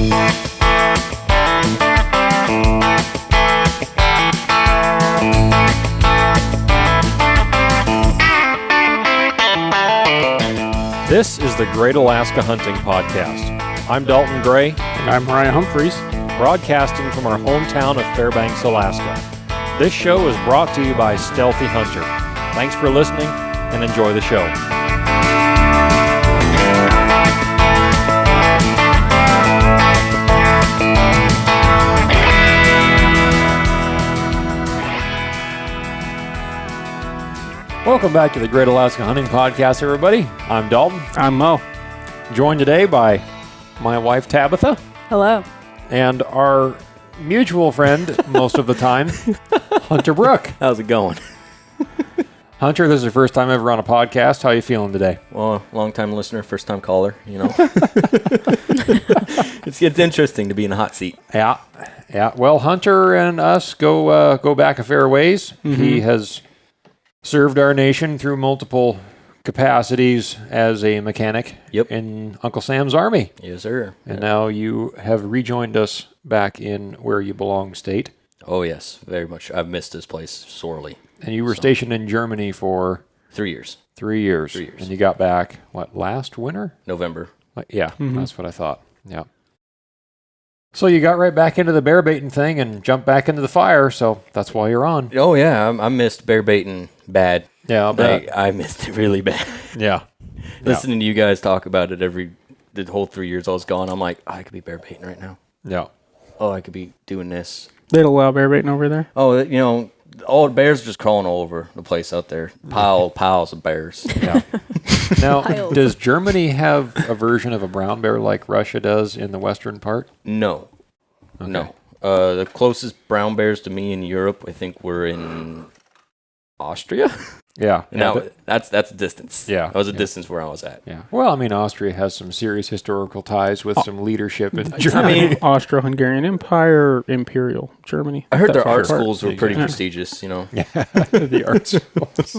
This is the Great Alaska Hunting Podcast. I'm Dalton Gray. And I'm Ryan Humphreys. Broadcasting from our hometown of Fairbanks, Alaska. This show is brought to you by Stealthy Hunter. Thanks for listening and enjoy the show. Welcome back to the Great Alaska Hunting Podcast, everybody. I'm Dalton. I'm Moe. Joined today by my wife, Tabitha. Hello. And our mutual friend, most of the time, Hunter Brook. How's it going? Hunter, this is your first time ever on a podcast. How are you feeling today? Well, long-time listener, first-time caller, you know. It's interesting to be in a hot seat. Yeah. Well, Hunter and us go back a fair ways. Mm-hmm. He has served our nation through multiple capacities as a mechanic in Uncle Sam's Army. Yes, sir. And now you have rejoined us back in where you belong state. Oh, yes, very much. I've missed this place sorely. And you were stationed in Germany for 3 years. 3 years. 3 years. And you got back, last winter? November. Yeah, That's what I thought. Yeah. So you got right back into the bear baiting thing and jumped back into the fire, so that's why you're on. Oh, yeah, I missed bear baiting bad. Yeah, I'll bet. I missed it really bad. Yeah. Listening to you guys talk about it the whole 3 years I was gone, I'm like, I could be bear baiting right now. Yeah. Oh, I could be doing this. They don't allow bear baiting over there? Oh, you know, all the bears are just crawling all over the place out there. Piles of bears. Yeah. Now, does Germany have a version of a brown bear like Russia does in the western part? No. Okay. No. The closest brown bears to me in Europe, I think, were in Austria. Yeah. Now, that's a distance. Yeah. That was a distance where I was at. Yeah. Well, I mean, Austria has some serious historical ties with some leadership in Germany. I mean, Austro-Hungarian Empire, Imperial Germany. I heard their art schools were pretty prestigious, you know. Yeah, the art schools.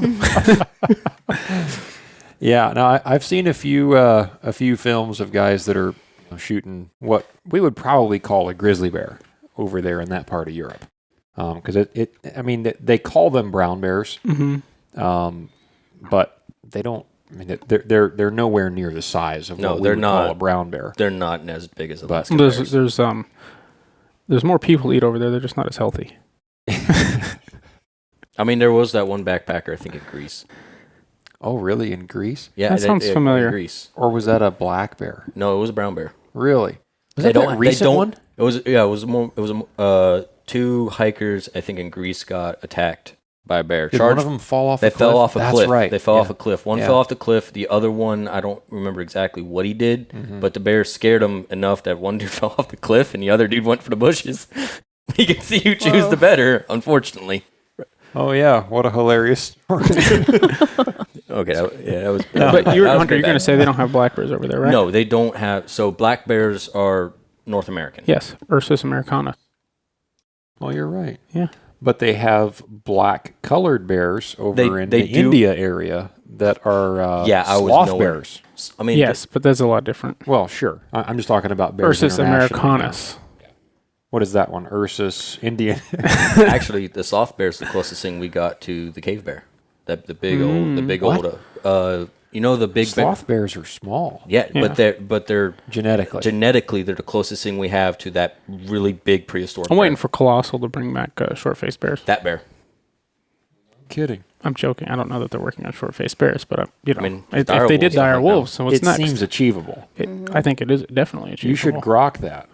Yeah. Now, I've seen a few films of guys that are shooting what we would probably call a grizzly bear over there in that part of Europe, because they call them brown bears. Mm-hmm. But they don't. I mean, they're nowhere near the size of what we would call a brown bear. They're not as big as Alaska bears. There's more people eat over there. They're just not as healthy. I mean, there was that one backpacker, I think, in Greece. Oh, really? In Greece? Yeah, that sounds familiar. In Greece. Or was that a black bear? No, it was a brown bear. Really? Was that a recent one? It was two hikers, I think, in Greece got attacked by a bear. Did one of them fall off a cliff? They fell off a cliff. That's right. They fell off a cliff. One fell off the cliff. The other one, I don't remember exactly what he did, but the bear scared him enough that one dude fell off the cliff and the other dude went for the bushes. You can see who chose the better, unfortunately. Oh, yeah. What a hilarious story. Okay, that was... But Hunter, you're going to say they don't have black bears over there, right? No, they don't have... So black bears are North American. Yes, Ursus americana. Oh, you're right. Yeah. But they have black-colored bears over in the India area that are sloth bears. I mean, yes, but that's a lot different. Well, sure. I'm just talking about bears. Ursus americanus. What is that one? Ursus Indian. Actually, the soft bear is the closest thing we got to the cave bear. The big old. You know the big sloth bears are small. Yeah, but they're genetically they're the closest thing we have to that really big prehistoric. I'm waiting for Colossal to bring back short-faced bears. That bear. Kidding. I'm joking. I don't know that they're working on short-faced bears, but if dire they did wolves, dire wolves, so what's next? It seems achievable. I think it is definitely achievable. You should grok that.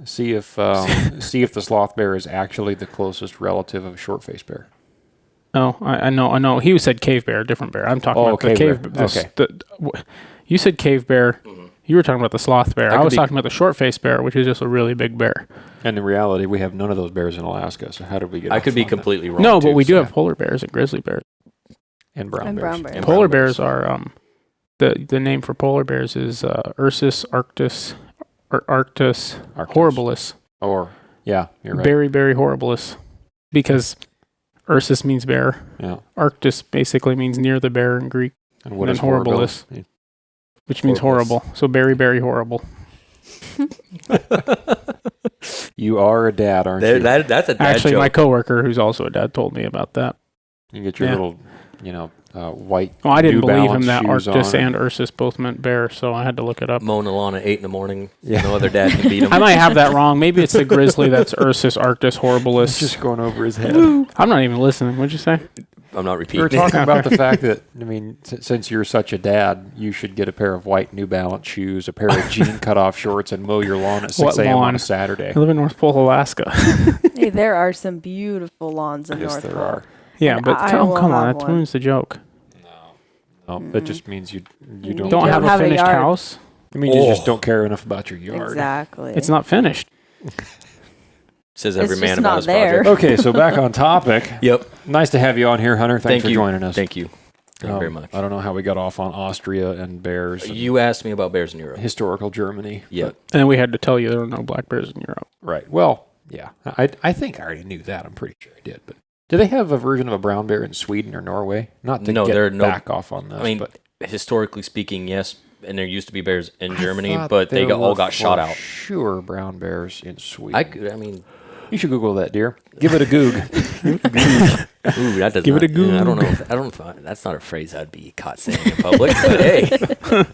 See if the sloth bear is actually the closest relative of a short-faced bear. Oh, I know. He said cave bear, different bear. I'm talking about the cave bear. Okay. You said cave bear. Mm-hmm. You were talking about the sloth bear. I was talking about the short-faced bear, which is just a really big bear. And in reality, we have none of those bears in Alaska, so how did we get I could be completely wrong. No, but we do have polar bears and grizzly bears. And brown bears. Polar bears are, the name for polar bears is Ursus arctos horribilis. Or, yeah, you're right. Very horribilis. Because Ursus means bear. Yeah. Arctos basically means near the bear in Greek. And what is horribilis? Which means horrible. So very horrible. You are a dad, aren't you? That's a dad Actually, joke. my coworker, who's also a dad, told me about that. You get your little, white. Well, I didn't New believe him Balance that shoes Arctis on and Ursus both meant bear, so I had to look it up. Mowing the lawn at 8 in the morning. Yeah. No other dad can beat him. I might have that wrong. Maybe it's the grizzly that's Ursus Arctis horribilis. It's just going over his head. I'm not even listening. What'd you say? I'm not We repeating. were talking about the fact that, since you're such a dad, you should get a pair of white New Balance shoes, a pair of jean cutoff shorts, and mow your lawn at 6 a.m. on a Saturday. I live in North Pole, Alaska. Hey, there are some beautiful lawns in North Yes, there Pole. are. Yeah, And but I come will on, have that one. ruins the joke. No, that just means you don't. Don't have a have a finished yard. house. I mean, you just don't care enough about your yard. Exactly. It's not finished. Says every It's man just about not his there. project. Okay, so back on topic. Yep. Nice to have you on here, Hunter. Thanks for you. joining us. Thank you. Thank you very much. I don't know how we got off on Austria and bears. And You asked me about bears in Europe. historical Germany. Yeah. but- And then we had to tell you there are no black bears in Europe. right. Well, yeah. I think I already knew that. I'm pretty sure I did. But do they have a version of a brown bear in Sweden or Norway? Not to No, there are get no- back off on this. I mean, but historically speaking, yes, and there used to be bears in I Germany, thought but they there all were got shot for out. Sure, brown bears in Sweden. I mean, You should Google that, dear. Give it a goog. ooh, that does Give it not, a goog. I don't know. I don't know if that's not a phrase I'd be caught saying in public. But hey,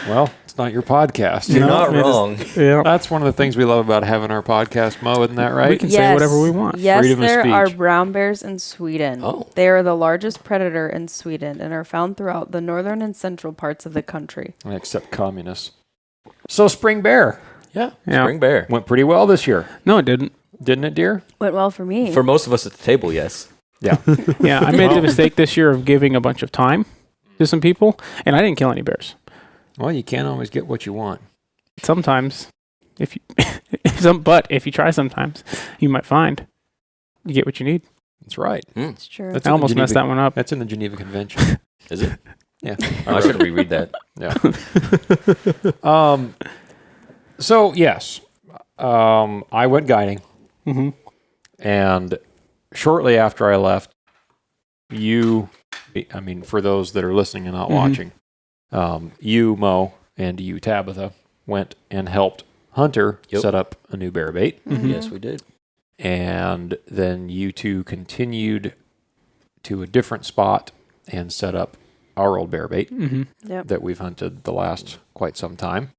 Well, it's not your podcast. you're No, not it is- wrong. Yeah. That's one of the things we love about having our podcast, Mo, isn't that right? We can say whatever we want. Yes, Freedom of there are speech. brown bears in Sweden. Oh. They are the largest predator in Sweden and are found throughout the northern and central parts of the country. Except communists. So spring bear Yeah, Yeah. spring bear. went pretty well this year, No, it didn't. didn't it, dear? Went well for me. For most of us at the table, yes. Yeah. Yeah, I made Well- the mistake this year of giving a bunch of time to some people, and I didn't kill any bears. Well, you can't always get what you want. Sometimes, if you, but if you try, sometimes you might find you get what you need. That's right. It's true. That's I in the almost messed that one up. That's in the Geneva Convention. Is it? Yeah. I should reread that. Yeah. So yes, I went guiding, Mm-hmm. and shortly after I left, for those that are listening and not Mhm. watching, you, Mo, and you, Tabitha, went and helped Hunter Yep. set up a new bear bait, Mhm. Yes, we did. and then you two continued to a different spot and set up our old bear bait Mm-hmm. Yep. that we've hunted the last quite some time.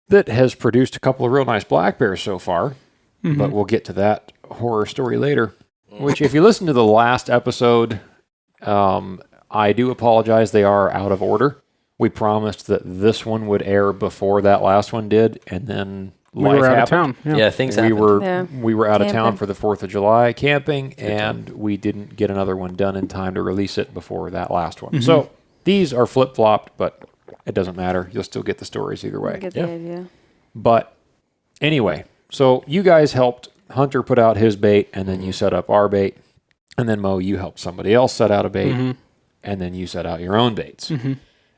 That has produced a couple of real nice black bears so far, Mm-hmm. but we'll get to that horror story later. Which, if you listen to the last episode, I do apologize. They are out of order. We promised that this one would air before that last one did, and then we life were out happened. of town. Yeah, things We happened. were out of town Camping. for the 4th of July camping, time. and we didn't get another one done in time to release it before that last one. Mhm. So these are flip flopped, but it doesn't matter. You'll still get the stories either way. Get Yeah. the idea. But anyway, so you guys helped Hunter put out his bait, and then you set up our bait, and then Mo, you helped somebody else set out a bait, Mm-hmm. and then you set out your own baits, Mm-hmm.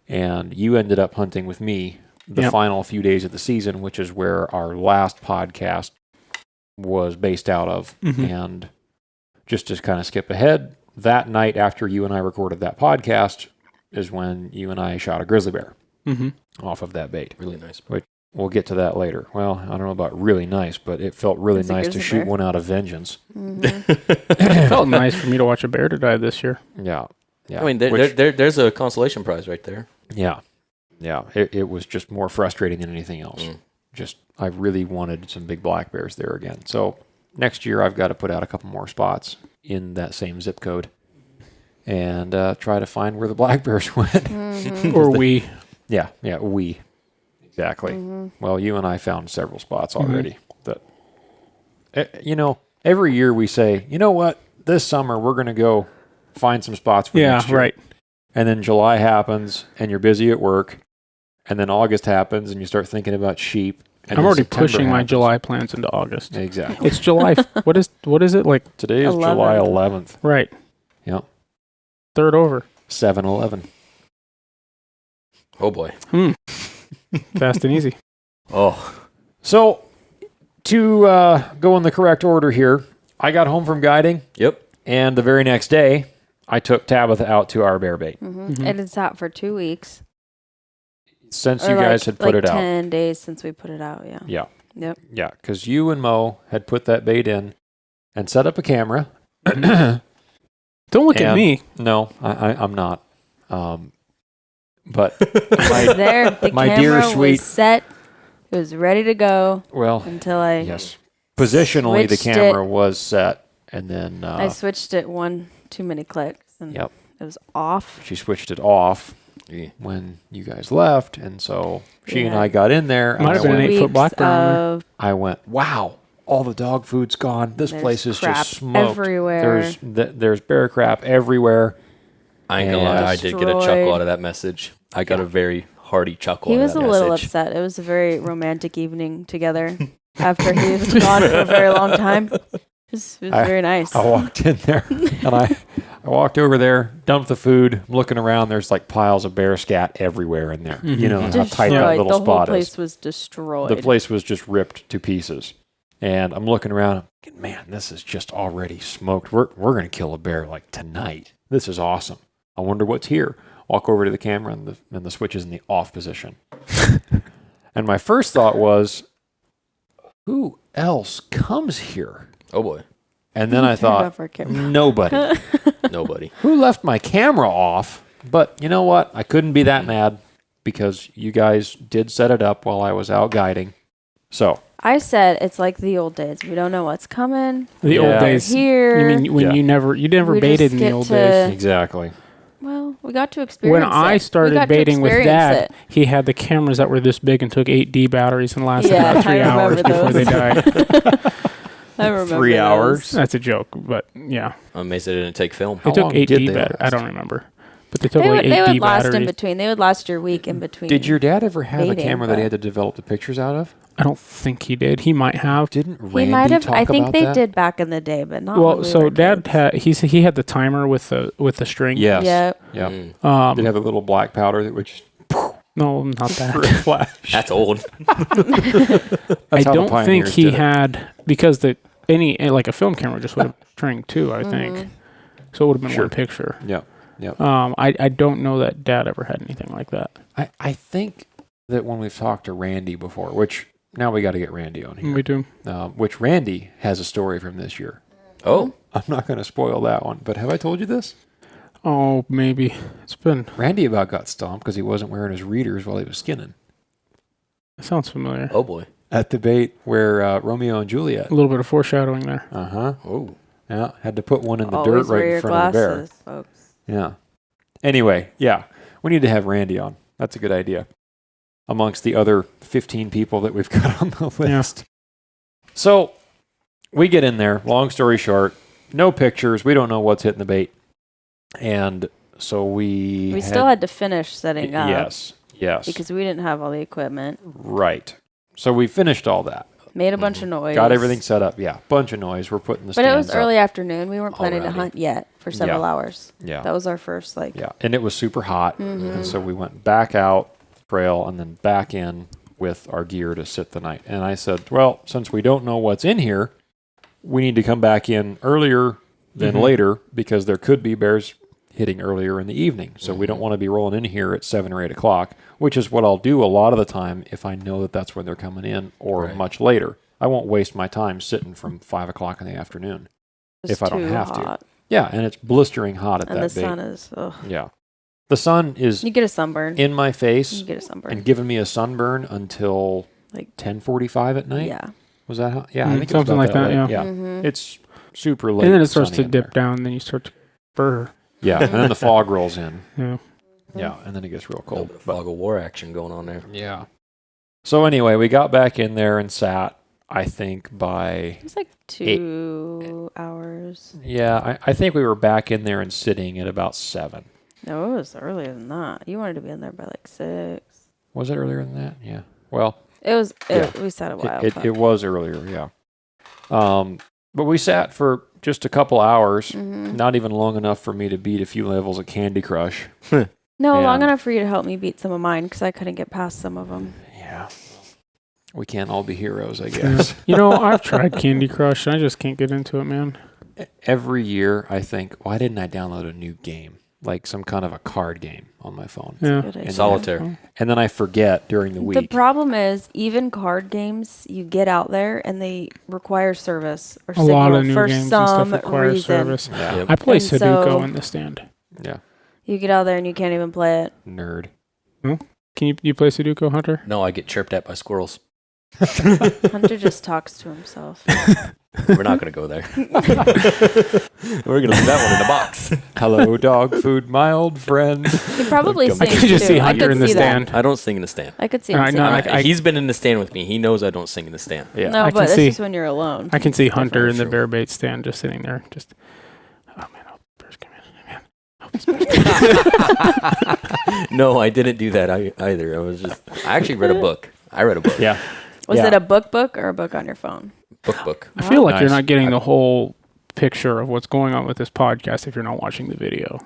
and you ended up hunting with me the Yep. final few days of the season, which is where our last podcast was based out of. Mhm. And just to kind of skip ahead, that night after you and I recorded that podcast is when you and I shot a grizzly bear Mm-hmm. off of that bait. Really nice. We'll get to that later. Well, I don't know about really nice, but it felt really It's a nice to grizzly shoot bear. one out of vengeance. It felt nice for me to watch a bear to die this year. Yeah. Yeah. I mean, Which- there's a consolation prize right there. yeah. Yeah. It was just more frustrating than anything else. Mm. Just, I really wanted some big black bears there again. So next year I've got to put out a couple more spots in that same zip code and try to find where the black bears went. Or we. Yeah. Yeah. Exactly. Well, you and I found several spots already that, every year we say, you know what, this summer we're going to go find some spots for Yeah, next year. right. And then July happens and you're busy at work. And then August happens and you start thinking about sheep. And I'm then already September pushing my happens. July plans into August. Exactly. It's July. What is it like? Today is 11. July 11th. Right. Yep. Third over. 7-11. Oh boy. Fast and easy. Oh. So to go in the correct order here, I got home from guiding. Yep. And the very next day, I took Tabitha out to our bear bait. It had sat for 2 weeks. Since you guys had put it out. 10 days since we put it out, yeah. Yeah. Yep. Yeah, because you and Mo had put that bait in and set up a camera. Don't look at me. No, I'm not. But The my camera dear sweet was set. It was ready to go. Well, until I positionally the camera was set, and then I switched it one too many clicks, and it was off. She switched it off when you guys left, and so she and I got in there. Might have been an 8-foot black bear. I went, wow. All the dog food's gone. There's place is just smoked. Everywhere. There's bear crap everywhere. I ain't gonna lie, I did get a chuckle out of that message. I got a very hearty chuckle. He was a little upset. It was a very romantic evening together after he was gone for a very long time. It was very nice. I walked in there and I walked over there, dumped the food, I'm looking around. There's like piles of bear scat everywhere in there. You know how tight that little spot is. The whole place was destroyed. The place was just ripped to pieces. And I'm looking around, I'm thinking, man, this is just already smoked. We're going to kill a bear like tonight. This is awesome. I wonder what's here. Walk over to the camera and the switch is in the off position. And my first thought was, who else comes here? Oh boy. And then I thought, nobody. Nobody. Who left my camera off? But you know what? I couldn't be that mad because you guys did set it up while I was out guiding. So I said it's like the old days. We don't know what's coming. The old days. Here. You mean when you never baited in the old days? Exactly. Well, we got to experience When I started baiting with Dad, he had the cameras that were this big and took 8D batteries and lasted about 3 hours before they died. I remember 3 hours? That's a joke, but yeah. I'm amazed they didn't take film. They took 8D batteries. I don't remember. But they took like 8D batteries. They would last in between. They would last your week in between. Did your dad ever have a camera that he had to develop the pictures out of? I don't think he did. He might have. Didn't Randy he might have. talk I think about they that? did back in the day, but not. Well, so Dad had he had the timer with the string. Yes. Yep. Yeah. Did it have a little black powder that would just no, not that. Flash. That's old. I don't think he had because like a film camera just would have string too. I think so. It would have been one picture. Yeah. Yeah. I don't know that Dad ever had anything like that. I think that when we've talked to Randy before, which now we got to get Randy on here. We do. Which Randy has a story from this year. Oh. I'm not going to spoil that one, but have I told you this? Oh, maybe. It's been... Randy about got stomped because he wasn't wearing his readers while he was skinning. That sounds familiar. Oh, boy. At the bait where Romeo and Juliet. A little bit of foreshadowing there. Uh-huh. Oh. Yeah, had to put one in the dirt right in front of the bear. Folks. Yeah. Anyway, yeah, we need to have Randy on. That's a good idea. Amongst the other 15 people that we've got on the list. Yeah. So we get in there, long story short, no pictures. We don't know what's hitting the bait. And so we still had to finish setting up. Yes. Because we didn't have all the equipment. Right. So we finished all that. Made a bunch of noise. Got everything set up. Yeah, bunch of noise. We're putting the stands up. But it was early afternoon. We weren't planning to hunt yet for several hours. Yeah. That was our first Yeah, and it was super hot. And so we went back out trail and then back in with our gear to sit the night. And I said, well, since we don't know what's in here, we need to come back in earlier than later because there could be bears hitting earlier in the evening. So we don't want to be rolling in here at 7 or 8 o'clock, which is what I'll do a lot of the time if I know that that's when they're coming in or much later. I won't waste my time sitting from 5 o'clock in the afternoon if I don't have to. Yeah, and it's blistering hot at that bait. And the sun is, Yeah. The sun is you get a sunburn in my face you get a sunburn. and giving me a sunburn until like 10:45 at night. Yeah. Was that how? Yeah, I think something like that. Yeah. It's super late. And then it starts to dip down, and then you start to burr. Yeah, and then the fog rolls in. Yeah. Yeah, and then it gets real cold. Fog of war action going on there. Yeah. So anyway, we got back in there and sat, I think, by... It was like 2 hours. Yeah, I think we were back in there and sitting at about 7. No, it was earlier than that. You wanted to be in there by like 6. Was it earlier than that? Yeah. Well... We sat a while. It was earlier, yeah. But we sat for just a couple hours, not even long enough for me to beat a few levels of Candy Crush. No, long enough for you to help me beat some of mine because I couldn't get past some of them. Yeah. We can't all be heroes, I guess. I've tried Candy Crush. I just can't get into it, man. Every year, I think, why didn't I download a new game? like some kind of a card game on my phone. Yeah. Solitaire. And then I forget during the week. The problem is, even card games, you get out there and they require service or signal lot of new for games some and stuff require reason. service. Yeah. Yep. I play And Sudoku so- in the stand. Yeah. You get out there and you can't even play it. Nerd. Can you play Sudoku, Hunter? No, I get chirped at by squirrels. Hunter just talks to himself. We're not going to go there. We're going to leave that one in the box. Hello, dog food, my old friend. He probably sings I can just too. see I Hunter could in the see that. stand. I don't sing in the stand. I could see him I singing. know, I- He's been in the stand with me. He knows I don't sing in the stand. Yeah. No, I but can it's see- just when you're alone. I can see Hunter in the Sure. bear bait stand just sitting there. Just, oh man, oh, bears come in. Man. No, I didn't do that either. I actually read a book. I read a book. Yeah. Was Yeah. it a book or a book on your phone? Book. I feel like you're Nice. not getting the whole picture of what's going on with this podcast if you're not watching the video.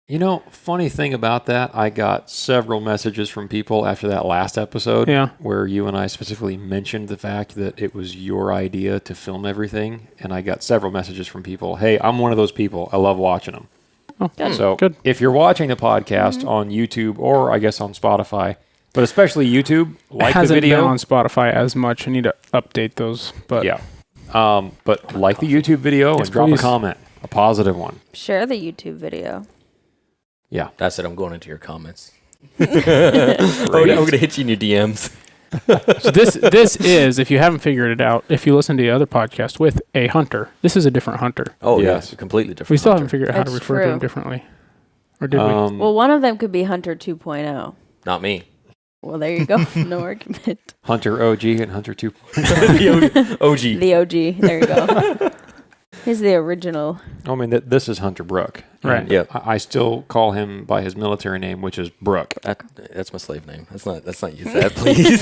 You know, funny thing about that, I got several messages from people after that last episode Yeah. where you and I specifically mentioned the fact that it was your idea to film everything. And I got several messages from people. Hey, I'm one of those people. I love watching them. Oh, So good. if you're watching the podcast on YouTube or I guess on Spotify, but especially YouTube, like it the hasn't video. been on Spotify as much. I need to update those. But Yeah. But like the YouTube video Yes, and drop please. a comment, a positive one. Share the YouTube video. Yeah. That's it. I'm going into your comments. I'm going to hit you in your DMs. So this is, if you haven't figured it out, if you listen to the other podcast with a hunter, this is a different hunter. Oh, Yes. yes. Completely different. We still haven't hunter. figured out how to That's refer to true. him differently. Or did we? Well, one of them could be Hunter 2.0. Not me. Well, there you go. No argument. Hunter OG and Hunter 2. The OG. The OG. There you go. He's the original. I mean, this is Hunter Brook. Right. And Yep. I still call him by his military name, which is Brook. That's my slave name. Let's not use that, please.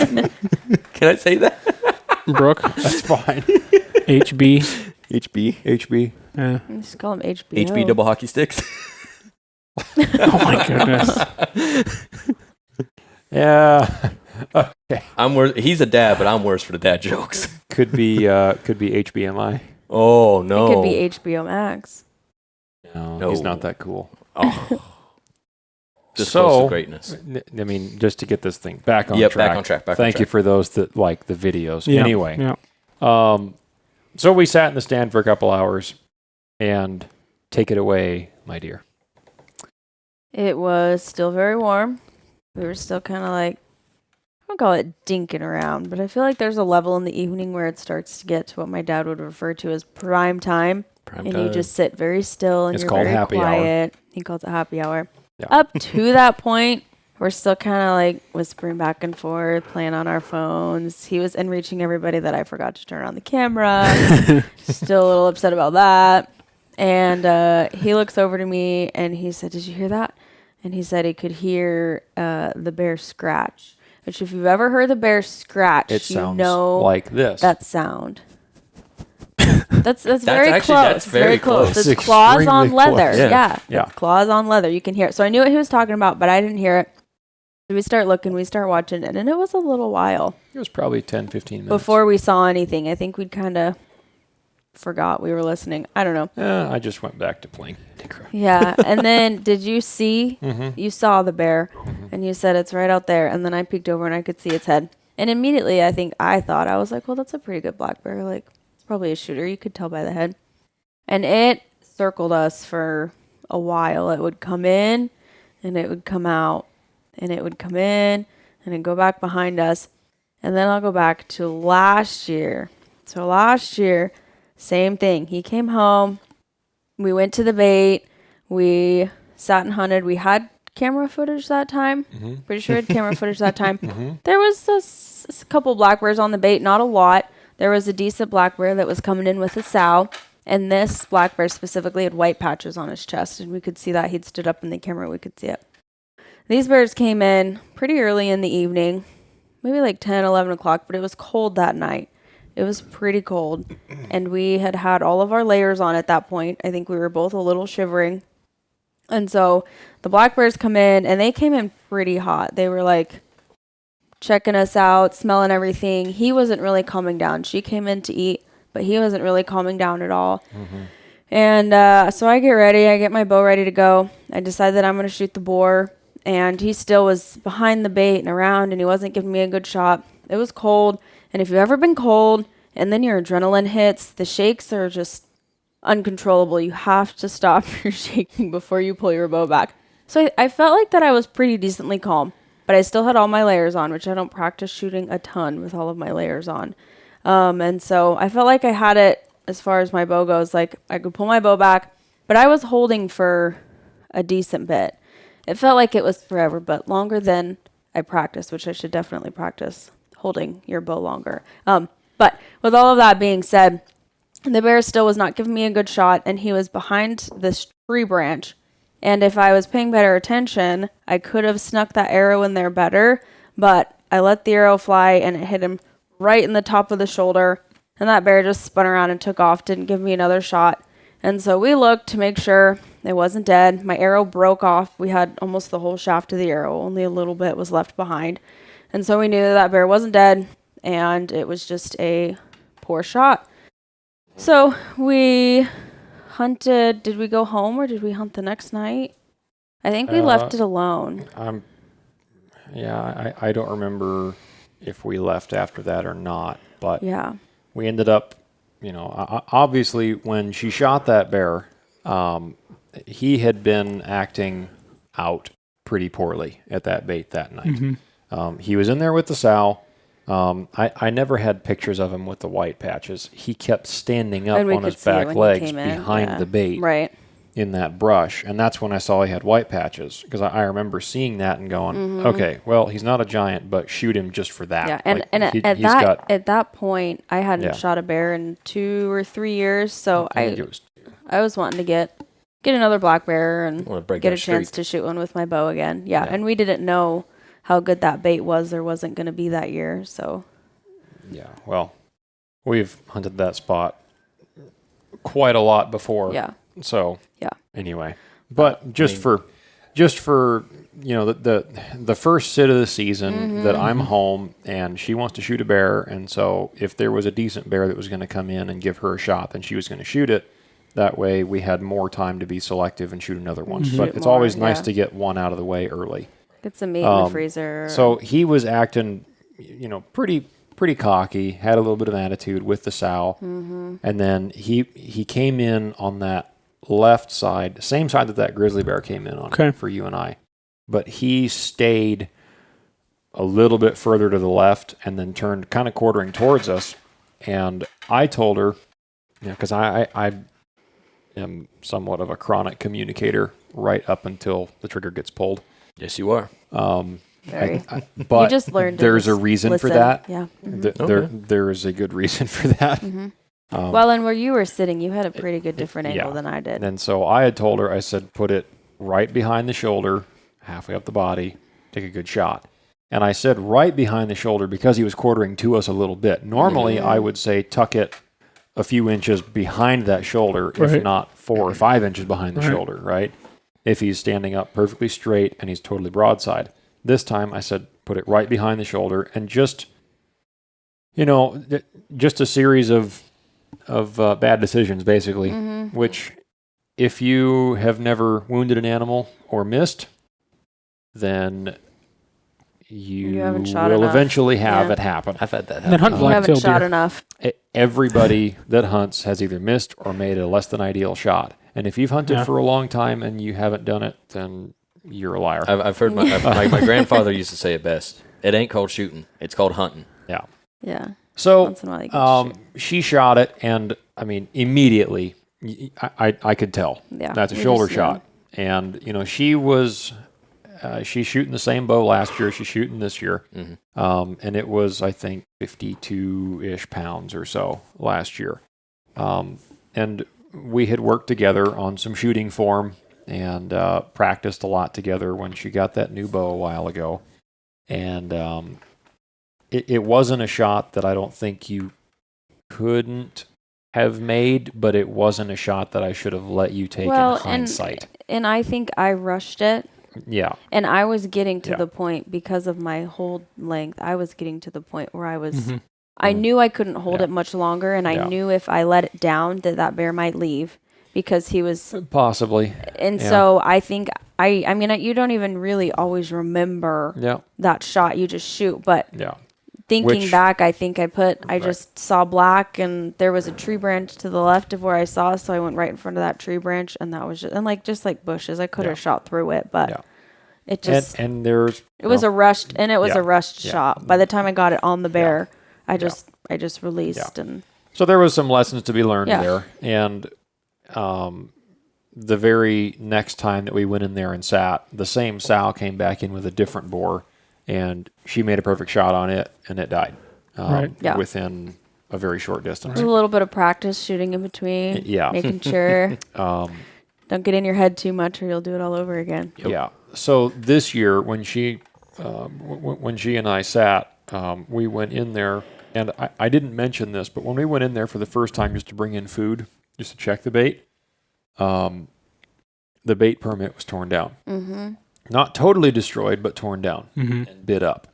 Can I say that? Brooke, That's fine. HB. HB. Yeah. Just call him HBO. HB double hockey sticks. Oh my goodness. Yeah. I'm worse. He's a dad, but I'm worse for the dad jokes. Could be HBMI. Oh no. It could be HBO Max. No, he's No. not that cool. Oh. Just So- close to greatness. I mean, just to get this thing back on Yep, track. back on track. Thank you for those that like the videos. Yeah. Anyway, Yeah. so we sat in the stand for a couple hours, and take it away, my dear. It was still very warm. We were still kind of like, I don't call it dinking around, but I feel like there's a level in the evening where it starts to get to what my dad would refer to as prime time. Prime And time. you just sit very still and It's you're called very happy hour. quiet. He calls it happy hour. Yeah. Up to that point, we're still kind of like whispering back and forth, playing on our phones. He was enriching everybody that I forgot to turn on the camera. Still a little upset about that. And he looks over to me and he said, "Did you hear that?" And he said he could hear the bear scratch. Which, if you've ever heard the bear scratch, It you sounds know like this. that sound. That's very actually- close. that's very close. It's It's claws on extremely close. leather. Yeah. Yeah. It's claws on leather. You can hear it. So I knew what he was talking about, but I didn't hear it. So we start looking, we start watching, and it was a little while It was probably 10, 15 minutes. before we saw anything. I think we'd kind of forgot we were listening. I don't know. I just went back to playing. Yeah. And then did you see? Mm-hmm. You saw the bear, and you said it's right out there. And then I peeked over and I could see its head. And immediately, I thought, I was like, well, that's a pretty good black bear. Like, it's probably a shooter. You could tell by the head. And it circled us for a while. It would come in, and it would come out, and it would come in, and it'd go back behind us. And then I'll go back to last year. So last year, same thing. He came home. We went to the bait. We sat and hunted. We had camera footage that time. Pretty sure we had camera footage that time. There was a couple black bears on the bait, not a lot. There was a decent black bear that was coming in with a sow. And this black bear specifically had white patches on his chest. And we could see that. He'd stood up in the camera. We could see it. These bears came in pretty early in the evening. Maybe like 10, 11 o'clock. But it was cold that night. It was pretty cold. And we had had all of our layers on at that point. I think we were both a little shivering. And so the black bears come in, and they came in pretty hot. They were like checking us out, smelling everything. He wasn't really calming down. She came in to eat, but he wasn't really calming down at all. And so I get ready. I get my bow ready to go. I decide that I'm going to shoot the boar. And he still was behind the bait and around, and he wasn't giving me a good shot. It was cold. And if you've ever been cold and then your adrenaline hits, the shakes are just uncontrollable. You have to stop your shaking before you pull your bow back. So I felt like that I was pretty decently calm, but I still had all my layers on, which I don't practice shooting a ton with all of my layers on. And so I felt like I had it as far as my bow goes. Like I could pull my bow back, but I was holding for a decent bit. It felt like it was forever, but longer than I practiced, which I should definitely practice holding your bow longer. But with all of that being said, the bear still was not giving me a good shot, and he was behind this tree branch. And if I was paying better attention, I could have snuck that arrow in there better, but I let the arrow fly and it hit him right in the top of the shoulder. And that bear just spun around and took off, didn't give me another shot. And so we looked to make sure it wasn't dead. My arrow broke off. We had almost the whole shaft of the arrow. Only a little bit was left behind. And so we knew that bear wasn't dead, and it was just a poor shot. So we hunted. Did we go home or did we hunt the next night? I think we left it alone. I don't remember if we left after that or not, but yeah, we ended up, obviously when she shot that bear, he had been acting out pretty poorly at that bait that night. Mm-hmm. He was in there with the sow. I never had pictures of him with the white patches. He kept standing up on his back legs behind the bait in that brush. And that's when I saw he had white patches, because I remember seeing that and going, okay, well, he's not a giant, but shoot him just for that. Yeah, at that point, I hadn't shot a bear in 2 or 3 years, so I was wanting to get another black bear and get a chance to shoot one with my bow again. Yeah, and we didn't know how good that bait was or wasn't going to be that year. So, yeah, well, we've hunted that spot quite a lot before. Yeah. So, anyway, but just for the first sit of the season that I'm home and she wants to shoot a bear, and so if there was a decent bear that was going to come in and give her a shot, then she was going to shoot it. That way, we had more time to be selective and shoot another one. But it's always nice to get one out of the way early. Get some meat in the freezer. So he was acting, pretty cocky, had a little bit of attitude with the sow. And then he came in on that left side, same side that grizzly bear came in on for you and I. But he stayed a little bit further to the left and then turned kind of quartering towards us. And I told her, because I am somewhat of a chronic communicator right up until the trigger gets pulled. Yes, you are. But you just learned there's a reason listen. for that. Yeah. There is a good reason for that. Well, and where you were sitting, you had a pretty good different angle than I did. And so I had told her, I said, put it right behind the shoulder, halfway up the body, take a good shot. And I said right behind the shoulder because he was quartering to us a little bit. Normally, I would say tuck it a few inches behind that shoulder, if not 4 or 5 inches behind the shoulder, right? If he's standing up perfectly straight and he's totally broadside. This time I said, put it right behind the shoulder, and just a series of bad decisions, basically, which if you have never wounded an animal or missed, then you will eventually have it happen. I've had that happen. You haven't shot enough. Everybody that hunts has either missed or made a less than ideal shot. And if you've hunted for a long time and you haven't done it, then you're a liar. I've heard my grandfather used to say it best. It ain't called shooting. It's called hunting. Yeah. Yeah. So once in a while she shot it, and I mean, immediately I could tell that's a shoulder shot. And she's shooting the same bow last year she's shooting this year. And it was, I think, 52-ish pounds or so last year. And we had worked together on some shooting form and practiced a lot together when she got that new bow a while ago. And it wasn't a shot that I don't think you couldn't have made, but it wasn't a shot that I should have let you take in hindsight. And I think I rushed it. Yeah. And I was getting to the point, because of my hold length, I was getting to the point where I was, I knew I couldn't hold it much longer, and I knew if I let it down that bear might leave, because he was possibly. And so I think I mean you don't even really always remember that shot. You just shoot, but thinking back, I think I just saw black, and there was a tree branch to the left of where I saw, so I went right in front of that tree branch, and that was just like bushes. I could have shot through it, but it just and there's it was a rushed shot. By the time I got it on the bear, I just released and so there was some lessons to be learned there, and the very next time that we went in there and sat, the same sow came back in with a different boar. And she made a perfect shot on it, and it died within a very short distance. There's a little bit of practice shooting in between, making sure don't get in your head too much, or you'll do it all over again. Yep. Yeah. So this year, when she and I sat, we went in there, and I didn't mention this, but when we went in there for the first time just to bring in food, just to check the bait, the bait permit was torn down. Mm-hmm. Not totally destroyed, but torn down and bit up.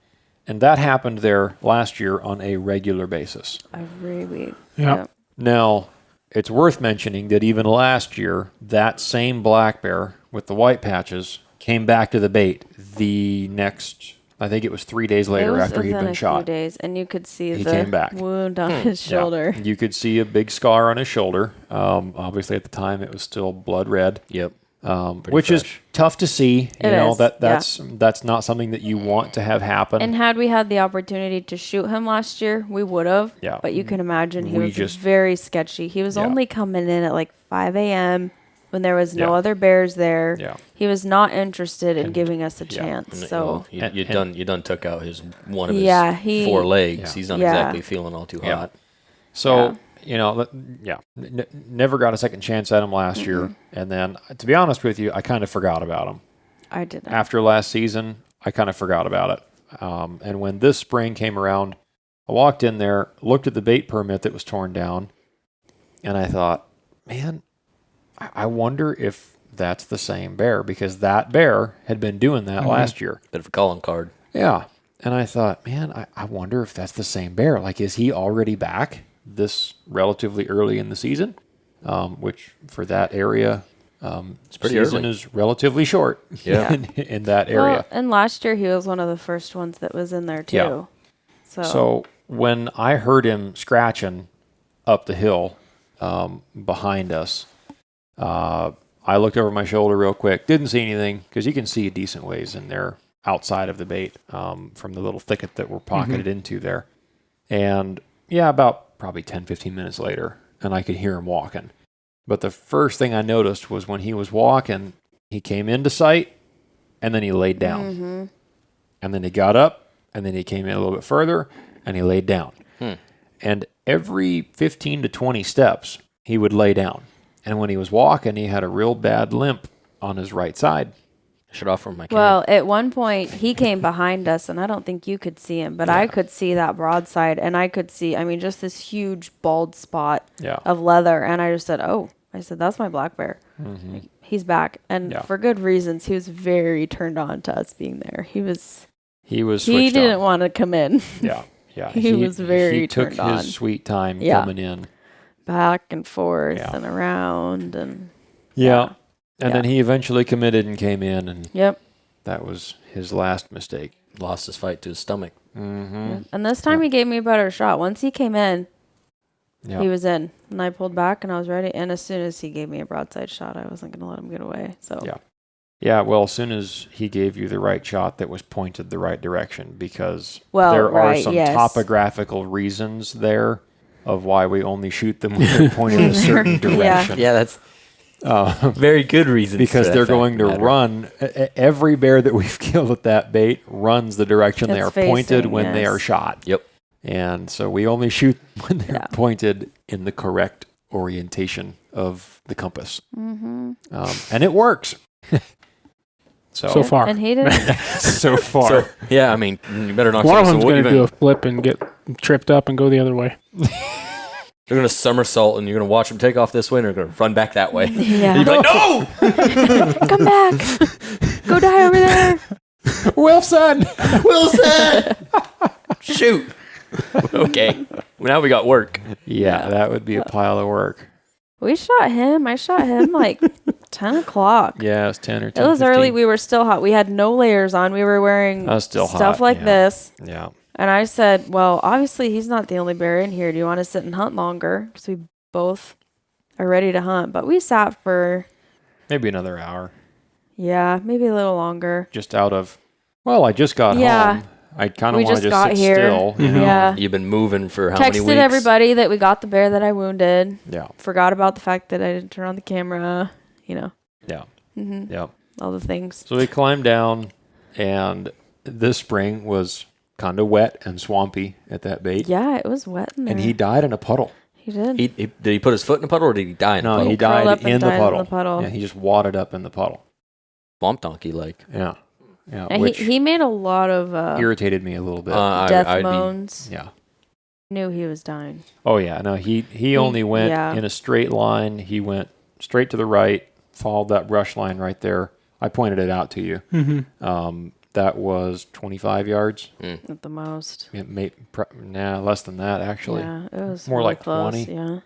And that happened there last year on a regular basis. Every week. Yeah. Now, it's worth mentioning that even last year, that same black bear with the white patches came back to the bait the next, I think it was 3 days later after he'd been shot. 2 days, and you could see he came back. Wound on his shoulder. You could see a big scar on his shoulder. Obviously, at the time, it was still blood red. Yep. Which fresh. is tough to see. That's not something that you want to have happen. And had we had the opportunity to shoot him last year, we would have. Yeah. But you can imagine he was very sketchy. He was only coming in at like 5 a.m. when there was no other bears there. Yeah. He was not interested in giving us a chance. So you done took out one of his 4 legs. He's not exactly feeling all too hot. So. Never got a second chance at him last year. And then, to be honest with you, I kind of forgot about him. I didn't. After last season, I kind of forgot about it. And when this spring came around, I walked in there, looked at the bait permit that was torn down, and I thought, man, I wonder if that's the same bear, because that bear had been doing that last year. Bit of a calling card. Yeah. And I thought, man, I wonder if that's the same bear. Like, is he already back this relatively early in the season? Which for that area, it's pretty season early. Is relatively short in that area. Well, and last year he was one of the first ones that was in there too. Yeah. So when I heard him scratching up the hill behind us, I looked over my shoulder real quick. Didn't see anything, because you can see a decent ways in there outside of the bait from the little thicket that we're pocketed into there. And about probably 10, 15 minutes later, and I could hear him walking. But the first thing I noticed was when he was walking, he came into sight, and then he laid down. Mm-hmm. And then he got up, and then he came in a little bit further, and he laid down. And every 15 to 20 steps, he would lay down. And when he was walking, he had a real bad limp on his right side. I should offer him my camera. Well, at one point, he came behind us, and I don't think you could see him, but I could see that broadside, and I could see, just this huge bald spot of leather, and I just said, that's my black bear. Mm-hmm. He's back. And for good reasons. He was very turned on to us being there. He didn't want to come in. Yeah. He was very turned on. He took his sweet time coming in. Back and forth and around. And And then he eventually committed and came in, and that was his last mistake. Lost his fight to his stomach. Mm-hmm. Yeah. And this time he gave me a better shot. Once he came in, he was in. And I pulled back, and I was ready. And as soon as he gave me a broadside shot, I wasn't going to let him get away. So well, as soon as he gave you the right shot that was pointed the right direction, because there are some topographical reasons there of why we only shoot them when they're pointed in a certain direction. Yeah, that's very good reasons. Because they're going to run. Every bear that we've killed at that bait runs the direction they are pointed when they are shot. Yep. And so we only shoot when they're pointed in the correct orientation of the compass. Mm-hmm. And it works. So far. And he did. So far. So, you better not. One of them's going to do a flip and get tripped up and go the other way. You're going to somersault, and you're going to watch him take off this way, and you're going to run back that way. Yeah. You're like, no! Come back. Go die over there. Wilson! Shoot. Okay. Well, now we got work. Yeah, that would be a pile of work. We shot him. I shot him like 10 o'clock. Yeah, it was 10 or 10. It was 15. early. We were still hot. We had no layers on. We were wearing stuff like this. Yeah. And I said, well, obviously he's not the only bear in here. Do you want to sit and hunt longer? Because we both are ready to hunt. But we sat for... maybe another hour. Yeah, maybe a little longer. Just out of... well, I just got home. I kind of want to just sit still. You know? Yeah. You've been moving for how many weeks? Texted everybody that we got the bear that I wounded. Yeah. Forgot about the fact that I didn't turn on the camera. You know. Yeah. Mm-hmm. Yeah. All the things. So we climbed down, and this spring was kind of wet and swampy at that bait. Yeah, it was wet in there. And he died in a puddle. He did. Did he put his foot in the puddle, or did he die in the puddle? No, he died in the puddle. In the puddle. Yeah, he just wadded up in the puddle. Swamp donkey like. Yeah. Yeah. And Which he made a lot of irritated me a little bit. death moans. Yeah. Knew he was dying. Oh yeah. No, he only went in a straight line. He went straight to the right, followed that brush line right there. I pointed it out to you. Mm-hmm. That was 25 yards. At the most. It less than that actually. Yeah, it was more really like close. 20. Yeah.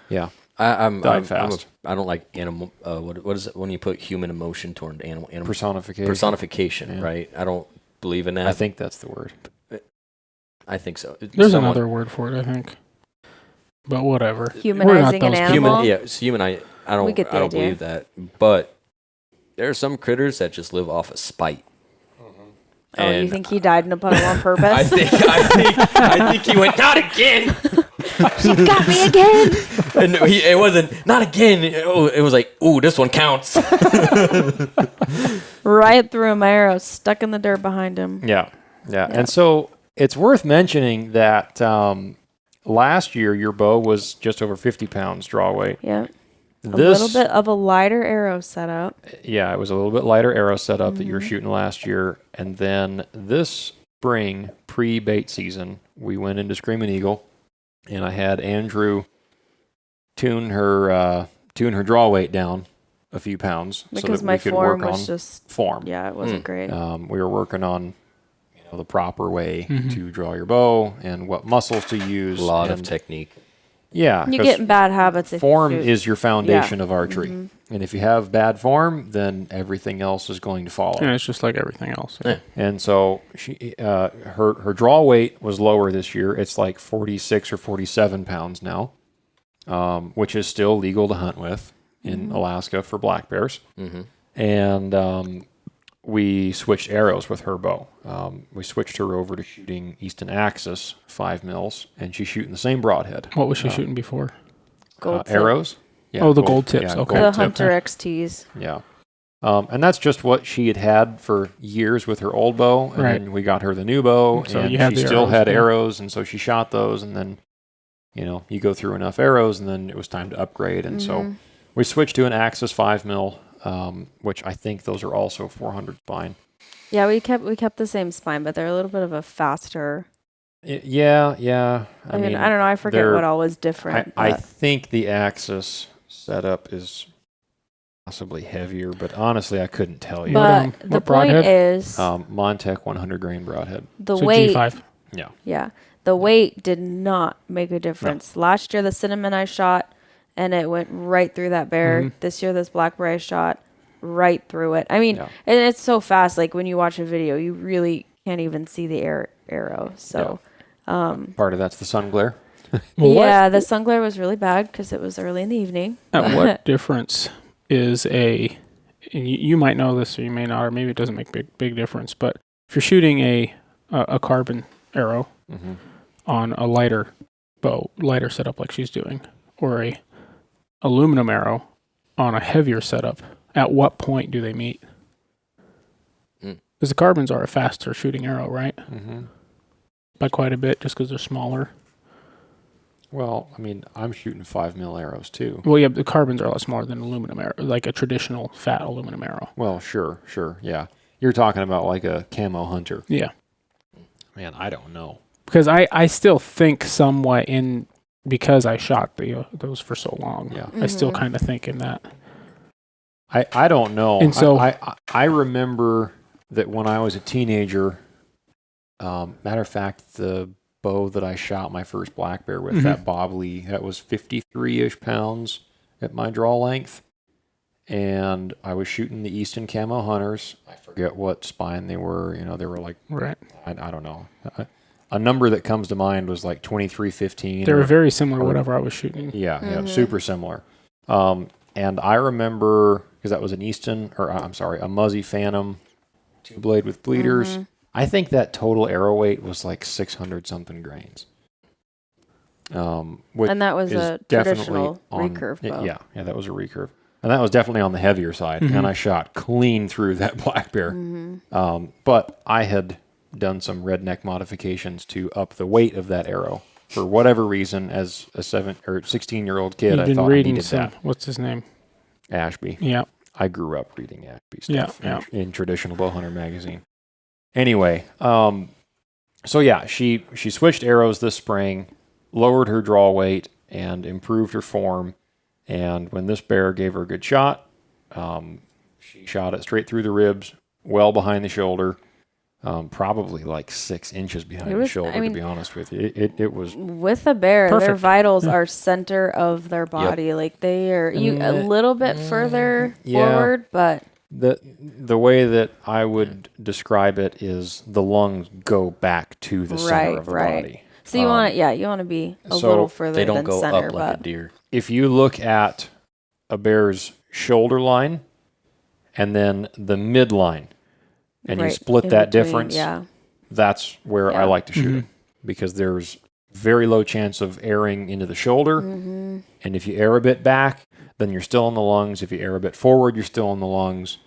Yeah. I'm fast. I don't like animal. What is it when you put human emotion toward animal? Personification. Personification, Yeah. right? I don't believe in that. I think that's the word. I think so. There's another word for it, I think. But whatever. Humanizing an animal. I don't. We get the I don't idea. believe that. But there are some critters that just live off of spite. Oh, you think he died in a puddle on purpose? I think he went, not again. She got me again. And it wasn't not again. It was like, ooh, this one counts. Right through him, my arrow stuck in the dirt behind him. Yeah. And so it's worth mentioning that last year your bow was just over 50 pounds draw weight. Yeah. A little bit of a lighter arrow setup. Yeah, it was a little bit lighter arrow setup that you were shooting last year. And then this spring, pre-bait season, we went into Screaming Eagle, and I had Andrew tune her draw weight down a few pounds Because so that my we could form work was on just... form. Yeah, it wasn't great. We were working on the proper way to draw your bow and what muscles to use. A lot of technique. Yeah. You get in bad habits if form you shoot. is your foundation of archery. And if you have bad form, then everything else is going to follow. Yeah, it's just like everything else. Yeah. And so she, her draw weight was lower this year. It's like 46 or 47 pounds now, which is still legal to hunt with in Alaska for black bears. And we switched arrows with her bow. We switched her over to shooting Easton Axis 5 mils, and she's shooting the same broadhead. What was she shooting before? Gold tip. Arrows. Yeah, the gold tips. Okay. The Hunter XTs. Yeah. And that's just what she had for years with her old bow. And Right. then we got her the new bow, So and you had she the still arrows, had yeah. arrows, and so she shot those, and then, you go through enough arrows, and then it was time to upgrade. And so we switched to an Axis 5 mil, which I think those are also 400 spine. Yeah, we kept the same spine, but they're a little bit of a faster. Yeah. I mean, I don't know. I forget what all was different. I think the Axis setup is possibly heavier, but honestly, I couldn't tell you. But the what point broadhead? is, Montec 100 grain broadhead. the So weight. G5. Yeah, the weight did not make a difference. Last year, the cinnamon I shot, and it went right through that bear. This year, this black bear I shot right through it. I mean, and it's so fast. Like when you watch a video, you really can't even see the arrow. So, Part of that's the sun glare. yeah, the sun glare was really bad because it was early in the evening. At what difference is and you might know this or you may not, or maybe it doesn't make big difference, but if you're shooting a carbon arrow on a lighter setup like she's doing, or a aluminum arrow on a heavier setup, at what point do they meet? Because the carbons are a faster shooting arrow, right? By quite a bit, just because they're smaller. Well, I mean, I'm shooting 5 mil arrows too. Well, yeah, the carbons are a lot smaller than aluminum arrow, like a traditional fat aluminum arrow. Well, sure, yeah. You're talking about like a camo hunter. Yeah. Man, I don't know. Because I still think somewhat because I shot those for so long. Yeah. I still kind of think in that. I don't know. And so I remember that when I was a teenager, matter of fact, the bow that I shot my first black bear with, that Bob Lee, that was 53-ish pounds, at my draw length, and I was shooting the Easton Camo Hunters. I forget what spine they were. They were like, Right. I don't know. A number that comes to mind was like 2315. They were very similar to whatever I was shooting. Yeah, super similar. And I remember, because that was an Easton, a Muzzy Phantom 2-blade with bleeders. I think that total arrow weight was like 600 something grains. And that was a traditional recurve bow. Yeah, that was a recurve. And that was definitely on the heavier side. And I shot clean through that black bear. But I had done some redneck modifications to up the weight of that arrow. For whatever reason, as a 16-year-old kid, I thought I needed that. What's his name? Ashby. Yeah. I grew up reading Ashby stuff in traditional Bowhunter magazine. Anyway, so yeah, she switched arrows this spring, lowered her draw weight, and improved her form. And when this bear gave her a good shot, she shot it straight through the ribs, well behind the shoulder, probably like 6 inches behind the shoulder, to be honest with you. It was... With a bear, perfect. their vitals are center of their body. Yep. Like they are a little bit further forward, but... The way that I would describe it is the lungs go back to the center of the body. So you want to be a little further they don't than go center, up like a deer. If you look at a bear's shoulder line and then the midline, and you split that difference, that's where I like to shoot it, because there's very low chance of airing into the shoulder. And if you air a bit back, then you're still in the lungs. If you air a bit forward, you're still in the lungs.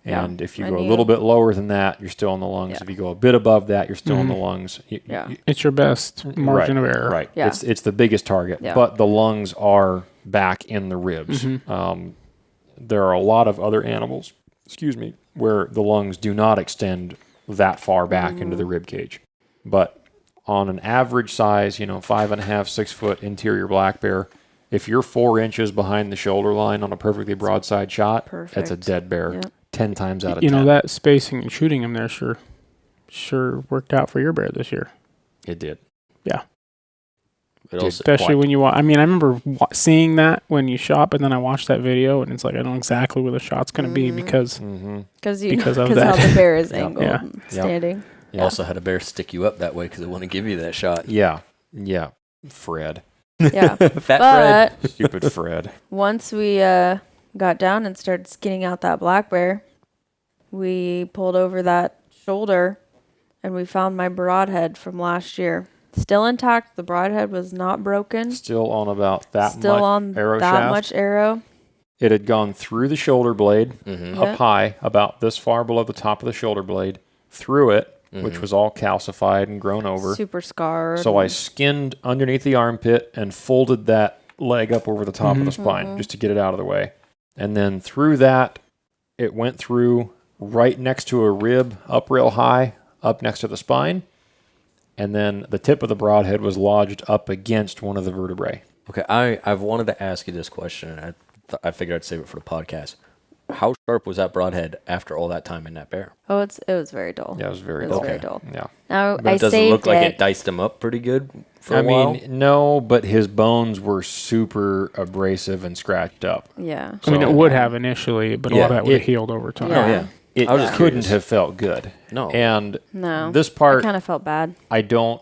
And if you go a little bit lower than that, you're still in the lungs. If you go a bit above that, you're still in the lungs. It's your best margin of error. Right. Yeah. It's the biggest target, but the lungs are back in the ribs. There are a lot of other animals, where the lungs do not extend that far back into the rib cage. But on an average size, 5.5, 6 foot interior black bear, if you're 4 inches behind the shoulder line on a perfectly broadside shot, that's a dead bear. Yep. 10 times out of 10. That spacing and shooting him there sure worked out for your bear this year. It did. Yeah. Especially when you watch. I remember seeing that when you shot, but then I watched that video and it's like I know exactly where the shot's going to be because of that. How the bear is angled and standing. You also had a bear stick you up that way because it wanted to give you that shot. Yeah. Fred. Yeah. Fred. Stupid Fred. Once we got down and started skinning out that black bear, we pulled over that shoulder and we found my broadhead from last year. Still intact. The broadhead was not broken. Still on about that much arrow that shaft. much arrow. It had gone through the shoulder blade, up high, about this far below the top of the shoulder blade, through it, which was all calcified and grown over. Super scarred. So I skinned underneath the armpit and folded that leg up over the top of the spine just to get it out of the way. And then through that, it went through right next to a rib, up real high, up next to the spine. And then the tip of the broadhead was lodged up against one of the vertebrae. Okay, I've wanted to ask you this question, and I figured I'd save it for the podcast. How sharp was that broadhead after all that time in that bear? Oh, it was very dull. Yeah, it was very dull. Very dull. Yeah. Now, but does it look like it diced him up pretty good for a while? No, but his bones were super abrasive and scratched up. Yeah. So, it would have initially, but a lot of that would have healed over time. Yeah. Oh, yeah. It couldn't have felt good. No. And no, this part, I kind of felt bad. I don't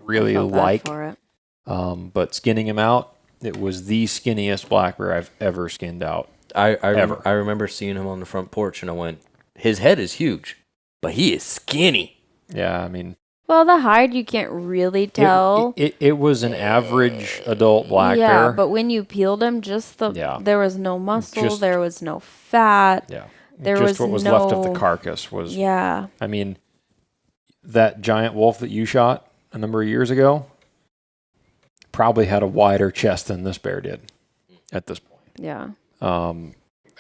really like. For it. But skinning him out, it was the skinniest black bear I've ever skinned out. I remember seeing him on the front porch, and I went, his head is huge, but he is skinny. Yeah, well, the hide you can't really tell. It was an average adult black bear. Yeah, but when you peeled him, there was no muscle, there was no fat. Yeah. There just was what was left of the carcass was. Yeah. That giant wolf that you shot a number of years ago probably had a wider chest than this bear did at this point. Yeah. After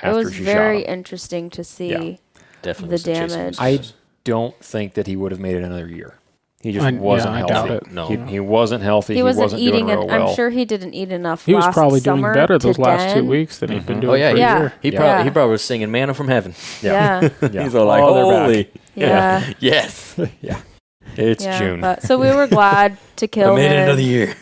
it was she very shot him. interesting to see Definitely the damage. I don't think that he would have made it another year. He just wasn't healthy. I doubt it. No. He wasn't healthy. He wasn't doing eating real well. I'm sure he didn't eat enough. He was probably doing summer better those last 2 den. weeks than he'd been doing for a year. He probably was singing manna from heaven. Yeah. He's all like, holy. Yeah. Yes. Yeah. It's June. So we were glad to kill him. I made it another year.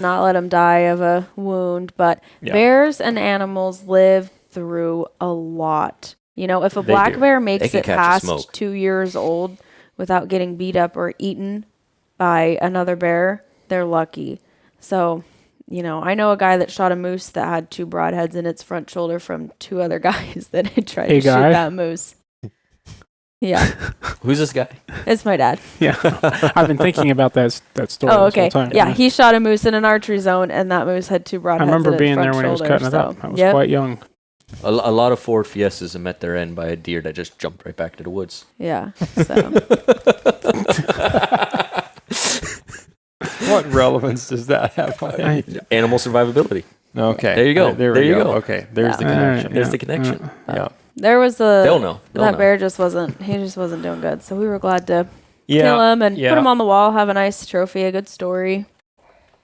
not let them die of a wound. But Yeah. bears and animals live through a lot. You know, if a They black do. bear They makes can it catch a past smoke. 2 years old without getting beat up or eaten by another bear, they're lucky. So, you know, I know a guy that shot a moose that had 2 broadheads in its front shoulder from 2 other guys that had tried to shoot that moose. Yeah, Who's this guy? it's my dad. Yeah. I've been thinking about that story Oh, this whole okay. time. Yeah, he shot a moose in an archery zone, and that moose had 2 I broadheads remember in its being front there when he was shoulder, cutting it so, up. I was yep. quite young. A lot of Ford Fiestas have met their end by a deer that just jumped right back to the woods. Yeah, so. What relevance does that have? Animal survivability. Okay. There you go. There There we you go. go. Okay. There's the Yeah. connection. There's the connection. Yeah. There was They'll know. They'll that know. bear just wasn't doing good. So we were glad to Yeah. kill him and yeah. put him on the wall, have a nice trophy, a good story.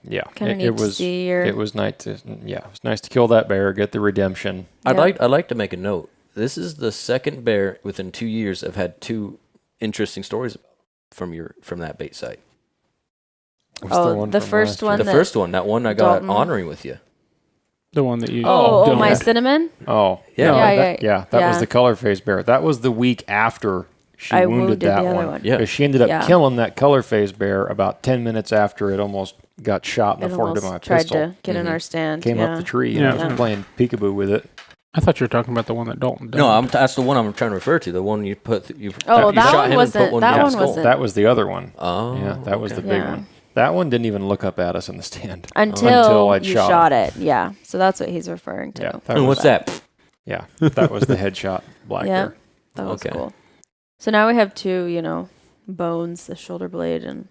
Yeah. Kind of neat to see. It was nice to it was nice to kill that bear, get the redemption. I'd Yeah. like to make a note. This is the second bear within 2 years I've had 2 interesting stories about from that bait site. What's Oh, one the from first last year? one The that first one, that one I got Dalton- honoring with you. The one that you. Oh, don't my have. cinnamon. Oh, Yeah. no, Yeah, that, that was yeah. the color phase bear. That was the week after she I wounded that the other one. one. Yeah. 'Cause she ended up Yeah. killing that color phase bear about 10 minutes after it almost got shot in It the forehead of almost my tried pistol. to get in our stand. Came yeah. up the tree Yeah. and I was playing peekaboo with it. I thought you were talking about the one that Dalton did. No, that's the one I'm trying to refer to. The one you put. Oh, you that shot one him and put wasn't- one that down one his skull. wasn't- That was the other one. Oh, Yeah, that was the okay. big Yeah. one. That one didn't even look up at us in the stand. Until I'd you shot shot it. Yeah. So that's what he's referring to. Yeah, And was, what's that? Yeah, that was the headshot black Yeah. bear. That was Okay. cool. So now we have 2, bones, the shoulder blade and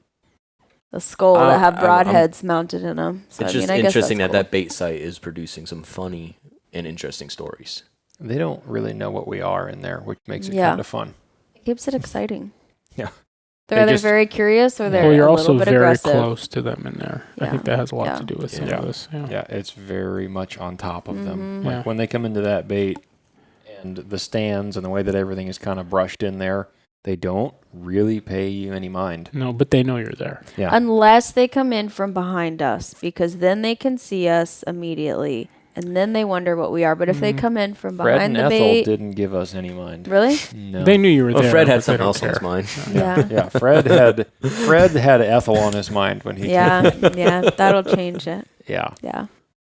the skull that have broadheads mounted in them. So, It's I mean, just I guess interesting that's that bait site is producing some funny and interesting stories. They don't really know what we are in there, which makes it Yeah. kind of fun. It keeps it exciting. Yeah. They're They either just- very curious or they're Well, you're a also little bit very aggressive. close to them in there. I Yeah. think that has a lot Yeah. to do with some Yeah. of this. Yeah. Yeah, it's very much on top of them. Mhm. Like Yeah. when they come into that bait and the stands and the way that everything is kind of brushed in there, they don't really pay you any mind. No, but they know you're there. Yeah. Unless they come in from behind us, because then they can see us immediately, and then they wonder what we are. But if they come in from Fred behind and the Ethel bait, didn't give us any mind. really? No. They knew you were Well, there. Fred but had they something don't else on his care. mind. Yeah. Yeah, Fred had Ethel on his mind when he Yeah, came. yeah, that'll change it. Yeah. Yeah.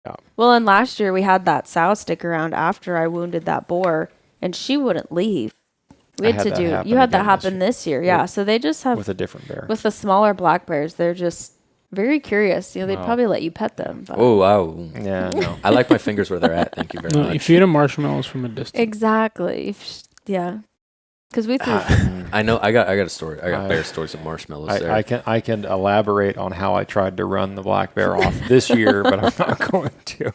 Yeah. Well, and last year we had that sow stick around after I wounded that boar, and she wouldn't leave. We I had had to that do. happen You had that again happen this year, yeah. So they just have With a different bear. with the smaller black bears. They're just very curious. They'd Wow. probably let you pet them. But. Oh, wow. Yeah, no. I like my fingers where they're at. Thank you very No, you much. feed them marshmallows from a distance. Exactly. Yeah. Because we threw. I know. I got a story. I got I- bear stories of marshmallows there. I can elaborate on how I tried to run the black bear off this year, but I'm not going to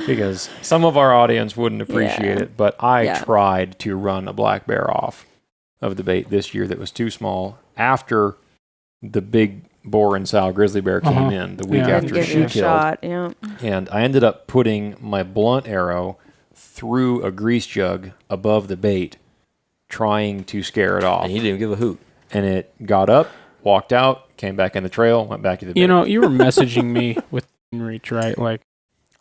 because some of our audience wouldn't appreciate Yeah. it. But I Yeah. tried to run a black bear off of the bait this year that was too small after the big boar and sow grizzly bear came in the week Yeah. and after give she you a killed. shot. Yeah. And I ended up putting my blunt arrow through a grease jug above the bait, trying to scare it off. and he didn't give a hoot. And it got up, walked out, came back in the trail, went back to the bait. You know, you were messaging me with reach, right? Like,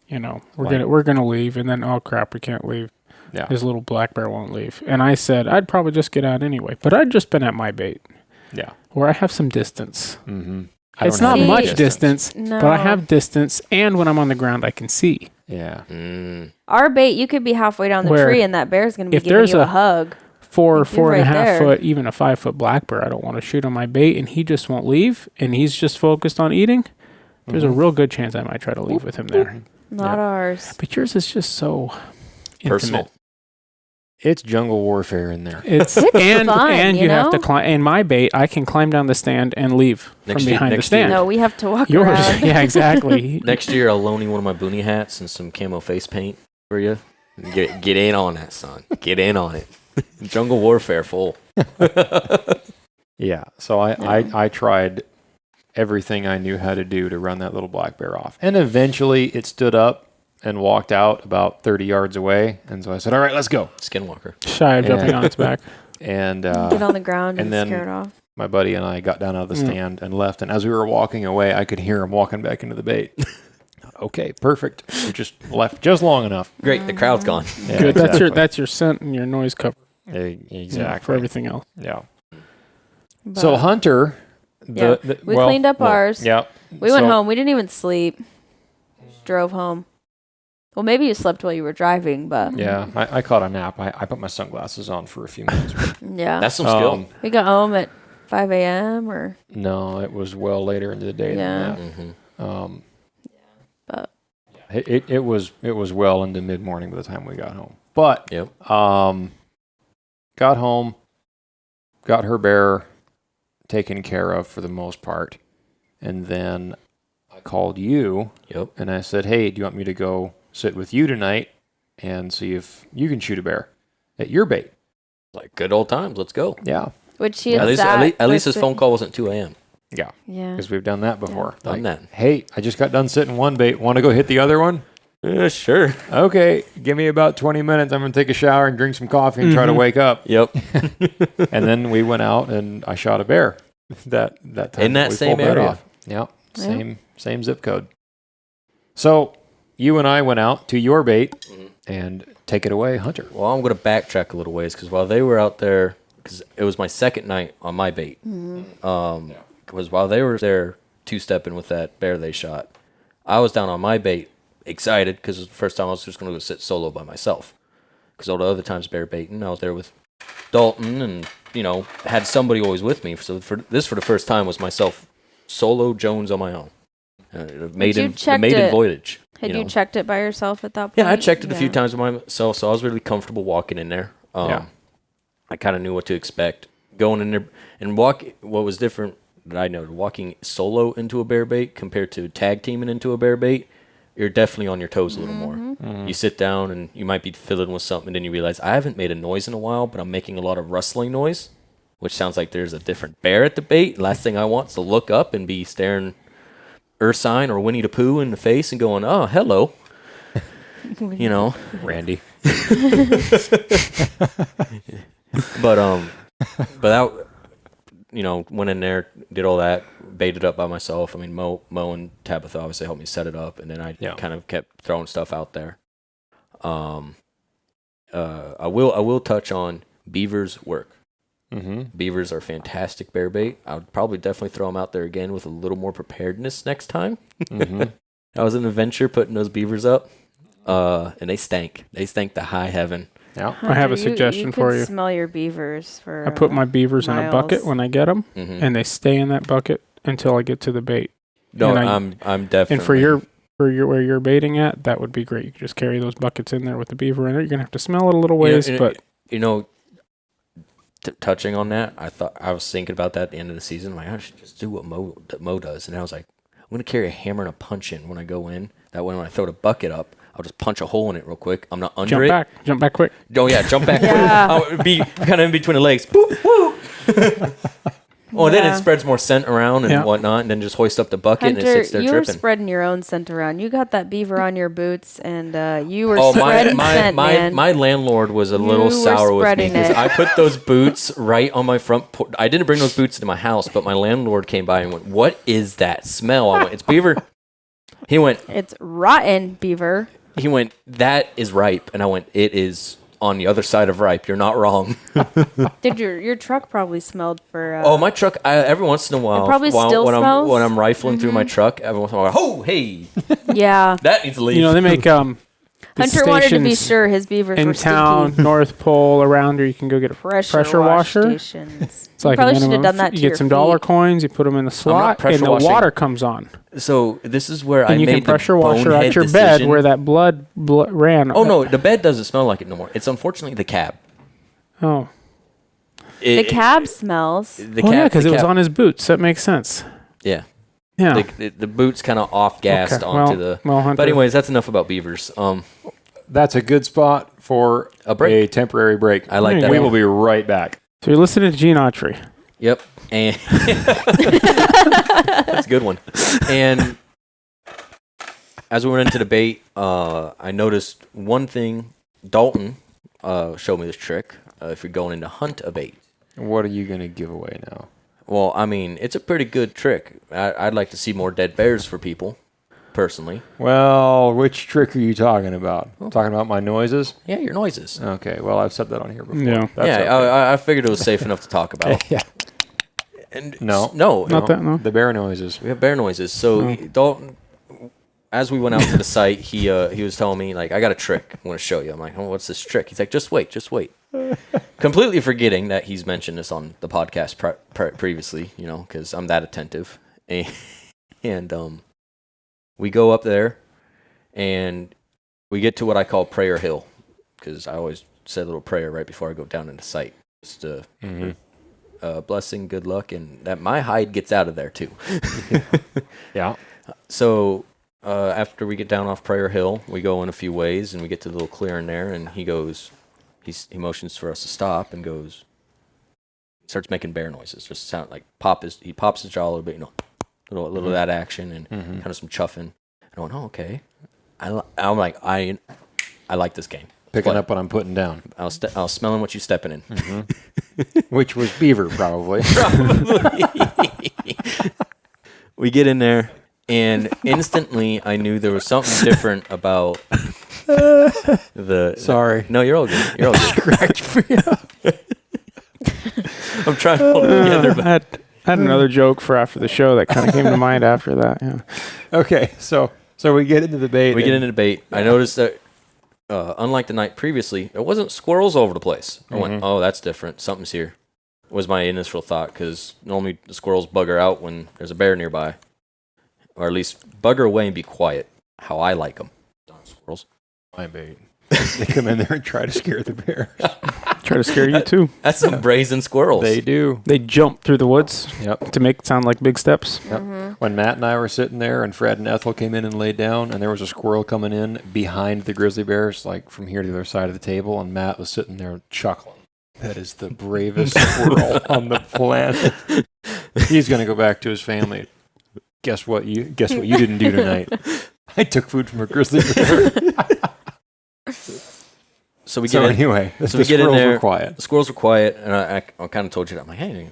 we're gonna leave, and then oh crap, we can't leave. Yeah. His little black bear won't leave. And I said I'd probably just get out anyway, but I'd just been at my bait Yeah. where I have some distance. Mm-hmm. It's not have much any distance, No. but I have distance, and when I'm on the ground, I can see. Yeah. Mm. Our bait, you could be halfway down the Where tree, and that bear's going to be if giving there's you a a- hug. For Like, you're 4.5 right there. foot, even a 5 foot black bear, I don't want to shoot on my bait, and he just won't leave, and he's just focused on eating. There's a real good chance I might try to leave with him there. Not ours. But yours is just so Personal. intimate. It's jungle warfare in there. It's It's and fun, and you you have to know? climb. And my bait, I can climb down the stand and leave Next from year- behind the next year- stand. No, we have to walk Yours, around. yeah, exactly. Next year, I'll loan you one of my boonie hats and some camo face paint for you. Get in on that, son. Get in on it. Jungle warfare full. Yeah. So I tried everything I knew how to do to run that little black bear off. And eventually it stood up and walked out about 30 yards away. And so I said, all right, let's go. Skinwalker. Shy of jumping Yeah. on its back. And Get on the ground and and then- scare it off. my buddy and I got down out of the stand and left. And as we were walking away, I could hear him walking back into the bait. Okay, perfect. We just left just long enough. Great, the crowd's gone. Yeah, Good. exactly. That's your scent and your noise cover. Exactly. For everything else. Yeah. But So Hunter, we cleaned up ours. Yeah. We went home. We didn't even sleep. Drove home. Well, maybe you slept while you were driving, but Yeah, I caught a nap. I put my sunglasses on for a few minutes. yeah. That's some skill. We got home at 5 a.m. or No, it was well later into the day Yeah. than that. but It was well into mid morning by the time we got home. But Yep. got home, got her bear taken care of for the most part, and then I called you. Yep. And I said, "Hey, do you want me to go sit with you tonight and see if you can shoot a bear at your bait?" Like good old times. Let's go. Yeah, which he had At least, sat at least his the- phone call wasn't 2 a.m. yeah, Yeah. because we've done that before. Done that. Hey, I just got done sitting one bait. Want to go hit the other one? Sure. Okay, give me about 20 minutes. I'm going to take a shower and drink some coffee and try to wake up. Yep. And then we went out and I shot a bear that time. In that we same pulled that area. off. Yeah, same zip code. So you and I went out to your bait and take it away, Hunter. Well, I'm going to backtrack a little ways because while they were out there, because it was my second night on my bait, was while they were there two-stepping with that bear they shot, I was down on my bait, excited because it was the first time I was just going to go sit solo by myself. Because all the other times bear baiting, I was there with Dalton and, had somebody always with me. So for the first time was myself solo Jones on my own. Maiden voyage. Had you checked it by yourself at that point? Yeah, I checked it a few times by myself, so I was really comfortable walking in there. Yeah. I kind of knew what to expect. Going in there and what was different that I noted, walking solo into a bear bait compared to tag teaming into a bear bait, you're definitely on your toes a little more. You sit down and you might be fiddling with something, and then you realize, I haven't made a noise in a while, but I'm making a lot of rustling noise, which sounds like there's a different bear at the bait. Last thing I want is to look up and be staring Ursine or Winnie the Pooh in the face and going, oh, hello. Randy. But that, went in there, did all that, baited up by myself. I mean, Mo and Tabitha obviously helped me set it up, and then I kind of kept throwing stuff out there. I will touch on Beaver's work. Beavers are fantastic bear bait. I would probably definitely throw them out there again with a little more preparedness next time. That was an adventure putting those beavers up, and they stank. They stank to high heaven. Yeah. Hunter, I have a suggestion for you. Smell your beavers for. I put my beavers in a bucket miles. when I get them, and they stay in that bucket until I get to the bait. No, And I'm definitely. And for your where you're baiting at, that would be great. You could just carry those buckets in there with the beaver in it. You're gonna have to smell it a little ways, but touching on that, I was thinking about that at the end of the season. I'm like, I should just do what Mo does, and I was like, I'm gonna carry a hammer and a punch in when I go in. That way, when I throw the bucket up, I'll just punch a hole in it real quick. I'm not under it. Jump back quick. Oh yeah, jump back. Yeah. I'll be kind of in between the legs. Boop, woo. Well, then it spreads more scent around and whatnot, and then just hoist up the bucket and it Hunter, sits there you were dripping. spreading your own scent around. You got that beaver on your boots, and you were Oh, spreading scent, man. my landlord was a little You were sour with me spreading because it. I put those boots right on my front porch. I didn't bring those boots to my house, but my landlord came by and went, "What is that smell?" I went, "It's beaver." He went, It's rotten beaver. "That is ripe," and I went, "It is on the other side of ripe. You're not wrong." Did your truck probably smelled for? Oh, my truck. Every once in a while, probably still when smells? when I'm rifling through my truck, every once in a while, oh hey, Yeah. that needs to leave. They make these Hunter wanted to be stations sure his beavers in were town, stinky. North Pole, around here. You can go get a Pressure washer. stations. It's like you a probably should have minimum. done that to You get your some dollar feet. coins. You put them in the slot, pressure and the washing. water comes on. So this is where I And you made can pressure the wash her bonehead at your bed decision. where that blood ran. Oh no, the bed doesn't smell like it no more. It's unfortunately the cab. Oh. The cab smells. The Oh, cab, yeah, because the it was cab- on his boots. That makes sense. Yeah. Yeah. The boot's kind of off gassed Okay, onto well, the. Hunter. But anyways, that's enough about beavers. That's a good spot for A break. a temporary break. I like There that. you We go. will be right back. So you're listening to Gene Autry. Yep. And that's a good one. And as we went into the bait, I noticed one thing. Dalton showed me this trick. If you're going in to hunt a bait, What are you going to give away now? Well, I mean, it's a pretty good trick. I'd like to see more dead bears for people, personally. Well, which trick are you talking about? Talking about my noises? Yeah, your noises. Okay, well, I've said that on here before. Yeah. That's yeah, okay. I figured it was safe enough to talk about. Yeah. And No. Not that, no. The bear noises. We have bear noises. So Dalton, as we went out to the site, he was telling me, like, I got a trick I'm going to show you. I'm like, oh, what's this trick? He's like, just wait. Completely forgetting that he's mentioned this on the podcast previously, you know, because I'm that attentive. And we go up there, and we get to what I call Prayer Hill, because I always say a little prayer right before I go down into site. Just to blessing, good luck, and that my hide gets out of there too. Yeah. So after we get down off Prayer Hill, we go in a few ways, and we get to the little clearing there, and he he motions for us to stop, and starts making bear noises. Just sound like he pops his jaw a little bit, you know, a little of that action, and kind of some chuffing. And I went, oh, okay. I'm like, I like this game. Picking up what I'm putting down. I was smelling what you stepping in. Which was beaver, probably. We get in there, and instantly I knew there was something different about Sorry. No, you're all good. You're all good. Scratch me up. I'm trying to hold it together, but I had another joke for after the show that kind of came to mind after that. Yeah. Okay, so we get into the bait. we get into debate. I noticed that, unlike the night previously, there wasn't squirrels all over the place. I went, oh, that's different. Something's here. Was my initial thought, because normally the squirrels bugger out when there's a bear nearby, or at least bugger away and be quiet. How I like them. Darn squirrels. My bait. They come in there and try to scare the bears. Try to scare you too. That's some brazen squirrels. They do. They jump through the woods Yep. to make it sound like big steps. Yep. When Matt and I were sitting there, and Fred and Ethel came in and laid down, and there was a squirrel coming in behind the grizzly bears, like from here to the other side of the table, and Matt was sitting there chuckling. That is the bravest squirrel on the planet. He's going to go back to his family. Guess what you didn't do tonight? I took food from a grizzly bear. So we get in, anyway, so the we get in squirrels there. were quiet. The squirrels were quiet, and I kind of told you that. I'm like, hey,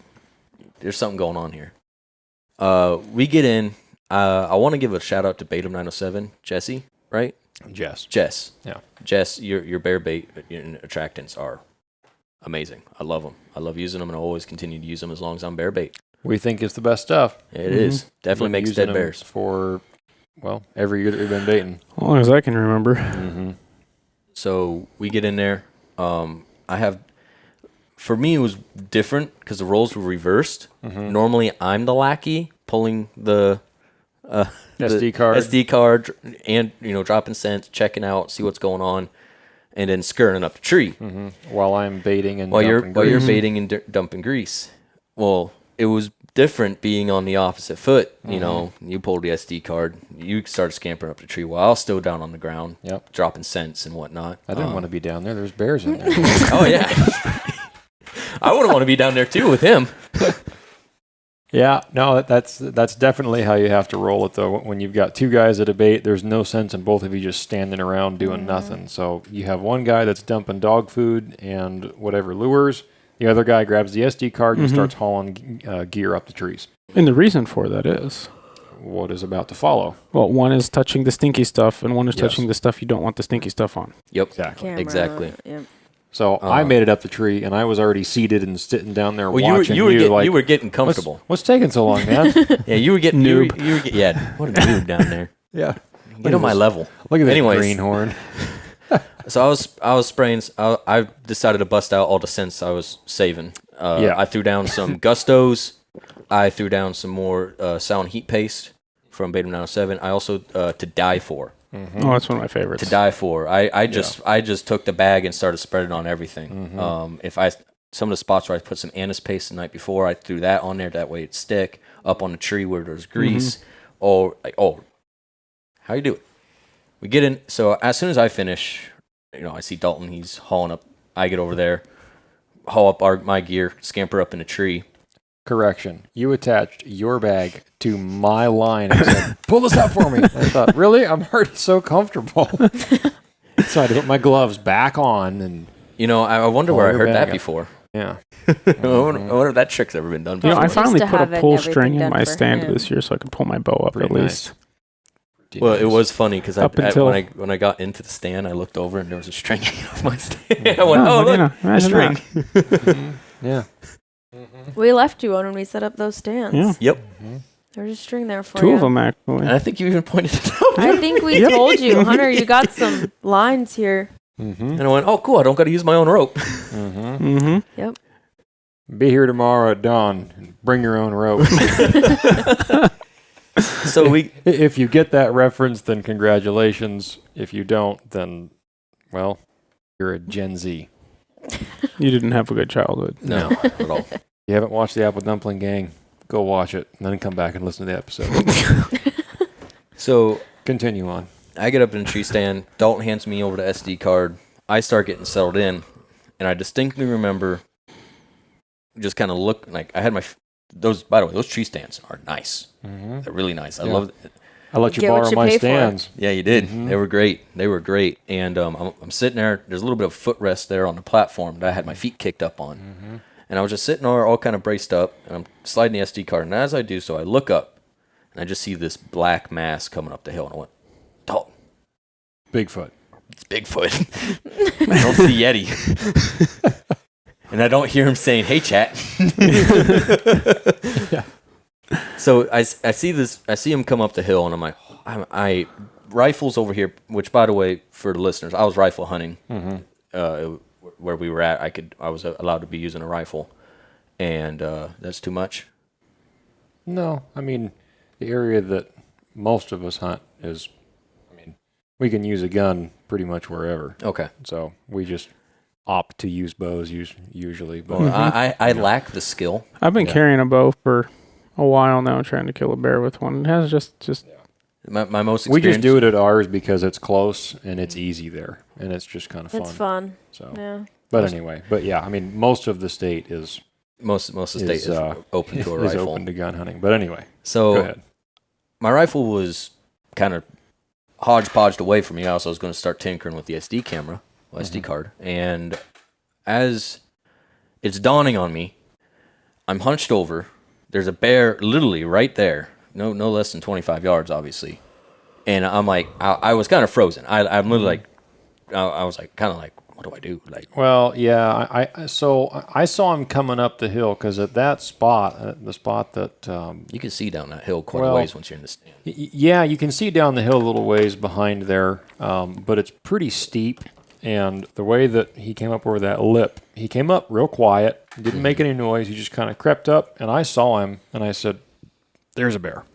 there's something going on here. We get in. I want to give a shout out to Baitum 907, Jesse, right? Jess. Yeah. Jess, your bear bait attractants are amazing. I love them. I love using them, and I'll always continue to use them as long as I'm bear bait. We think it's the best stuff. It is. Definitely Been makes using dead them bears. for, well, every year that we've been baiting. As long as I can remember. Mm-hmm. So we get in there. For me, it was different because the roles were reversed. Normally, I'm the lackey pulling the SD card and, dropping scents, checking out, see what's going on, and then skirting up the tree. While I'm baiting and While you're grease. baiting and dumping grease. Well, it was different being on the opposite foot. You pulled the SD card, you started scampering up the tree while I was still down on the ground, dropping scents and whatnot. I didn't want to be down there. There's bears in there. Oh yeah, I wouldn't want to be down there too with him. Yeah, no, that's definitely how you have to roll it, though. When you've got two guys at a bait, there's no sense in both of you just standing around doing nothing. So you have one guy that's dumping dog food and whatever lures. The other guy grabs the SD card and starts hauling gear up the trees. And the reason for that is? What is about to follow? Well, one is touching the stinky stuff, and one is touching the stuff you don't want the stinky stuff on. Yep, Camera. exactly. Yep. So I made it up the tree, and I was already seated and sitting down there watching you were getting comfortable. What's taking so long, man? Yeah, you were getting yeah, what a noob down there. Yeah, Get on my level. Look at that Anyways. greenhorn. So I was spraying. I decided to bust out all the scents I was saving. I threw down some Gustos. I threw down some more Sound Heat Paste from Baitum 907. I also To Die For. Oh, that's one of my favorites. To Die For. I just took the bag and started spreading on everything. Some of the spots where I put some anise paste the night before, I threw that on there. That way it'd stick up on the tree where there's grease. Or how you do it? We get in. So as soon as I finish, I see Dalton. He's hauling up. I get over there, haul up my gear, scamper up in a tree. Correction. You attached your bag to my line and said, pull this up for me. I thought, really? I'm already so comfortable. So I had to put my gloves back on. And I wonder where I heard that before. Yeah. I wonder if that trick's ever been done You know, before. I finally to put a having pull everything string in done my for stand him. this year so I could pull my bow up Pretty at nice. least. Well, it was funny because Up until- when I got into the stand, I looked over and there was a string hanging off my stand. I went, Oh, look, you know, a imagine string. that. Yeah. We left you one when we set up those stands. Yeah. Yep. There's a string there for 2 you. of them, actually. And I think you even pointed it out. I think we Yep. told you, Hunter, you got some lines here. Mm-hmm. And I went, oh, cool. I don't got to use my own rope. Mm-hmm. Mm-hmm. Yep. Be here tomorrow at dawn and bring your own rope. So If you get that reference, then congratulations. If you don't, then, well, you're a Gen Z. You didn't have a good childhood. no, not at all. You haven't watched the Apple Dumpling Gang, go watch it, and then come back and listen to the episode. So Continue on. I get up in a tree stand. Dalton hands me over the SD card. I start getting settled in, and I distinctly remember just kind of look like I had my those. By the way, those tree stands are nice. Mm-hmm. They're really nice. I Yeah. love. I let you Get what borrow you my pay for. stands. Yeah, you did. Mhm. They were great. They were great. And I'm sitting there. There's a little bit of footrest there on the platform that I had my feet kicked up on. Mm-hmm. And I was just sitting there all kind of braced up. And I'm sliding the SD card. And as I do so, I look up. And I just see this black mass coming up the hill. And I went, Dalton, Bigfoot. it's Bigfoot. I don't see Yeti. And I don't hear him saying, hey, chat. Yeah. So I see this. I see him come up the hill, and I'm like, I rifles over here. Which, by the way, for the listeners, I was rifle hunting Mm-hmm. where we were at. I was allowed to be using a rifle, and that's too much. No, I mean, the area that most of us hunt is, I mean, we can use a gun pretty much wherever. Okay. So we just opt to use bows usually. But Well, I lack the skill. I've been Yeah. carrying a bow for a while now, trying to kill a bear with one. It has just My most we experience. just do it at ours because it's close and it's easy there, and it's just kind of fun. It's fun. So, Yeah. but anyway, but yeah, I mean, most of the state is Most of the state is open to a is rifle. open to gun hunting. But anyway, go So ahead. my rifle was kind of hodgepodged away from me. I was going to start tinkering with the SD camera, SD card, and as it's dawning on me, I'm hunched over. There's a bear literally right there, no less than 25 yards, obviously. And I'm like, I was kind of frozen. I'm literally like, I was like, kind of like, what do I do? Like, Well, yeah, I saw him coming up the hill because at that spot, the spot that you can see down that hill quite a Well, ways once you're in the stand. yeah, you can see down the hill a little ways behind there, but it's pretty steep. And the way that he came up over that lip, he came up real quiet, didn't make any noise. He just kind of crept up, and I saw him, and I said, "There's a bear."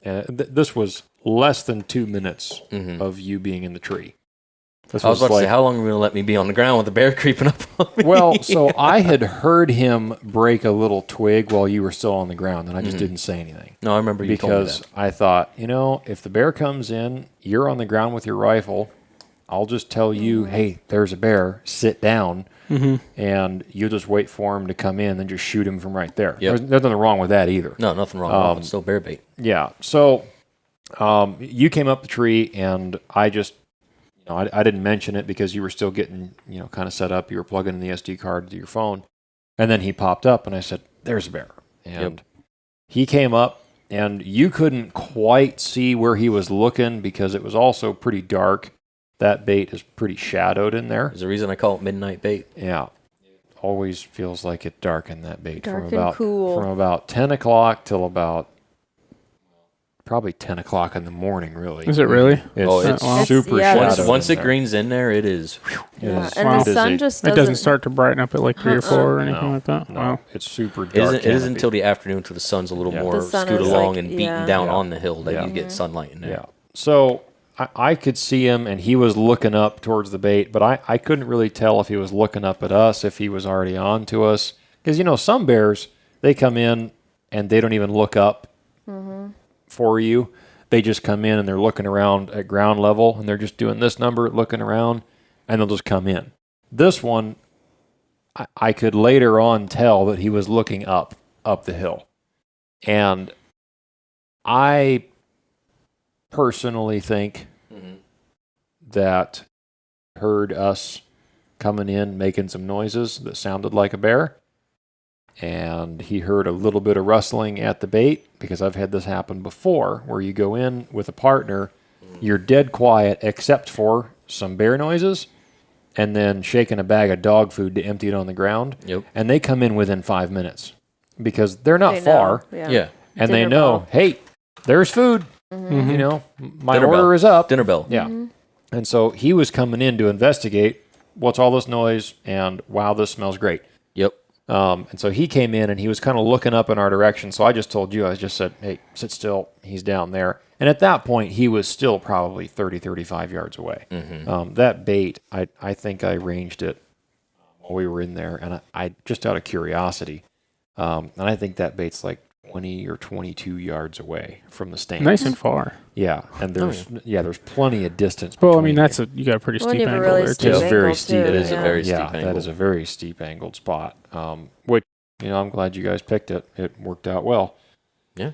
And this was less than 2 minutes of you being in the tree. This I was about to say, how long are you going to let me be on the ground with a bear creeping up on me? Well, so I had heard him break a little twig while you were still on the ground, and I just didn't say anything. No, I remember you told me Because that. I thought, if the bear comes in, you're on the ground with your rifle, I'll just tell you, hey, there's a bear, sit down, and you'll just wait for him to come in and just shoot him from right there. Yep. There's nothing wrong with that either. No, nothing wrong. It's still bear bait. Yeah. So you came up the tree, and I just, I didn't mention it because you were still getting, kind of set up. You were plugging in the SD card to your phone. And then he popped up, and I said, there's a bear. And he came up, and you couldn't quite see where he was looking because it was also pretty dark. That bait is pretty shadowed in there. There's a reason I call it midnight bait. Yeah. Always feels like it dark in that bait. Dark from and about, cool. From about 10 o'clock till about probably 10 o'clock in the morning, really. is it really? It's, Oh, it's- Wow. super Yeah, shadowed. Once in it there. greens in there, it is. It Yeah. is- And Wow. the it sun is just It doesn't start to brighten up at like 3 or 4 or anything No, like that. No, Wow. it's super dark. It isn't canopy. until the afternoon till the sun's a little Yeah. more The sun scoot is along like- and beating yeah. down Yeah. on the hill that Yeah. you get sunlight in there. Yeah. So I could see him, and he was looking up towards the bait, but I couldn't really tell if he was looking up at us, if he was already on to us. Because, some bears, they come in and they don't even look up for you. They just come in and they're looking around at ground level, and they're just doing this number, looking around, and they'll just come in. This one, I could later on tell that he was looking up the hill. And I personally think that heard us coming in, making some noises that sounded like a bear. And he heard a little bit of rustling at the bait, because I've had this happen before, where you go in with a partner, you're dead quiet except for some bear noises, and then shaking a bag of dog food to empty it on the ground. Yep. And they come in within 5 minutes because they're not far. Yeah. And Dinner they know, bell. hey, there's food. Mm-hmm. You know, my Dinner order bell. is up. Dinner bell. Yeah. And so he was coming in to investigate what's all this noise, and wow, this smells great. Yep. And so he came in and he was kind of looking up in our direction. So I just told you, I just said, hey, sit still. He's down there. And at that point, he was still probably 30, 35 yards away. That bait, I think I ranged it while we were in there. And I just out of curiosity, and I think that bait's like 20 or 22 yards away from the stand. Nice and far. Yeah. And there's plenty of distance. Well, I mean, between you got a pretty Well, steep you have a angle really there, steep too. It's very angle, steep. too, It is a yeah. very steep Yeah, angle. that is a very steep angled spot. Which, I'm glad you guys picked it. It worked out well. Yeah.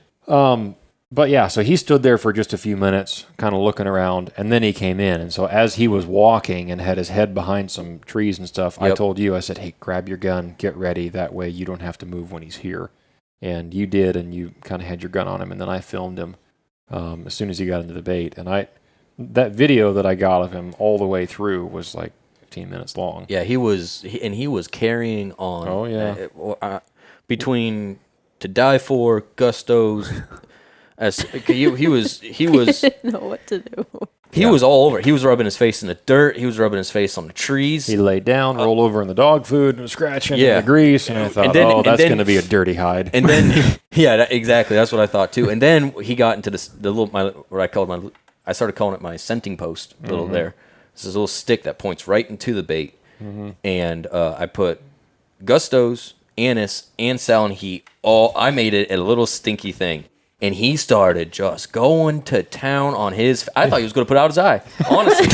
But yeah, so he stood there for just a few minutes, kind of looking around, and then he came in. And so as he was walking and had his head behind some trees and stuff, I Yep. told you, I said, hey, grab your gun, get ready. That way you don't have to move when he's here. And you did, and you kind of had your gun on him. And then I filmed him as soon as he got into the bait. And that video that I got of him all the way through was like 15 minutes long. Yeah, he was carrying on. Oh, yeah. Between To Die For, Gustos, he was Didn't know what to do. he was all over. He was rubbing his face in the dirt. He was rubbing his face on the trees. He laid down, rolled over in the dog food, and was scratching Yeah. in the grease. And I thought, and that's then- going to be a dirty hide. And then, exactly. That's what I thought too. And then he got into I started calling it my scenting post. Little there. This is a little stick that points right into the bait. And I put Gustos, anise, and Salon Heat. I made it a little stinky thing. And he started just going to town on his. I thought he was going to put out his eye. Honestly,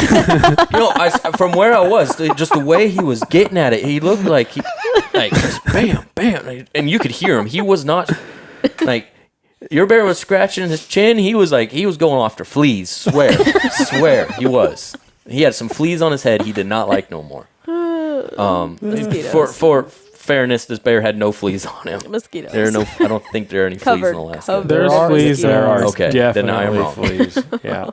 from where I was, just the way he was getting at it, he looked like just bam, bam, and you could hear him. He was not like your bear was scratching his chin. He was going after fleas. Swear, he was. He had some fleas on his head. He did not like no more. Mosquitoes. For fairness, this bear had no fleas on him. Mosquitoes. I don't think there are any fleas in Alaska. covered. There's fleas There are Okay, then I am wrong. definitely fleas. Yeah.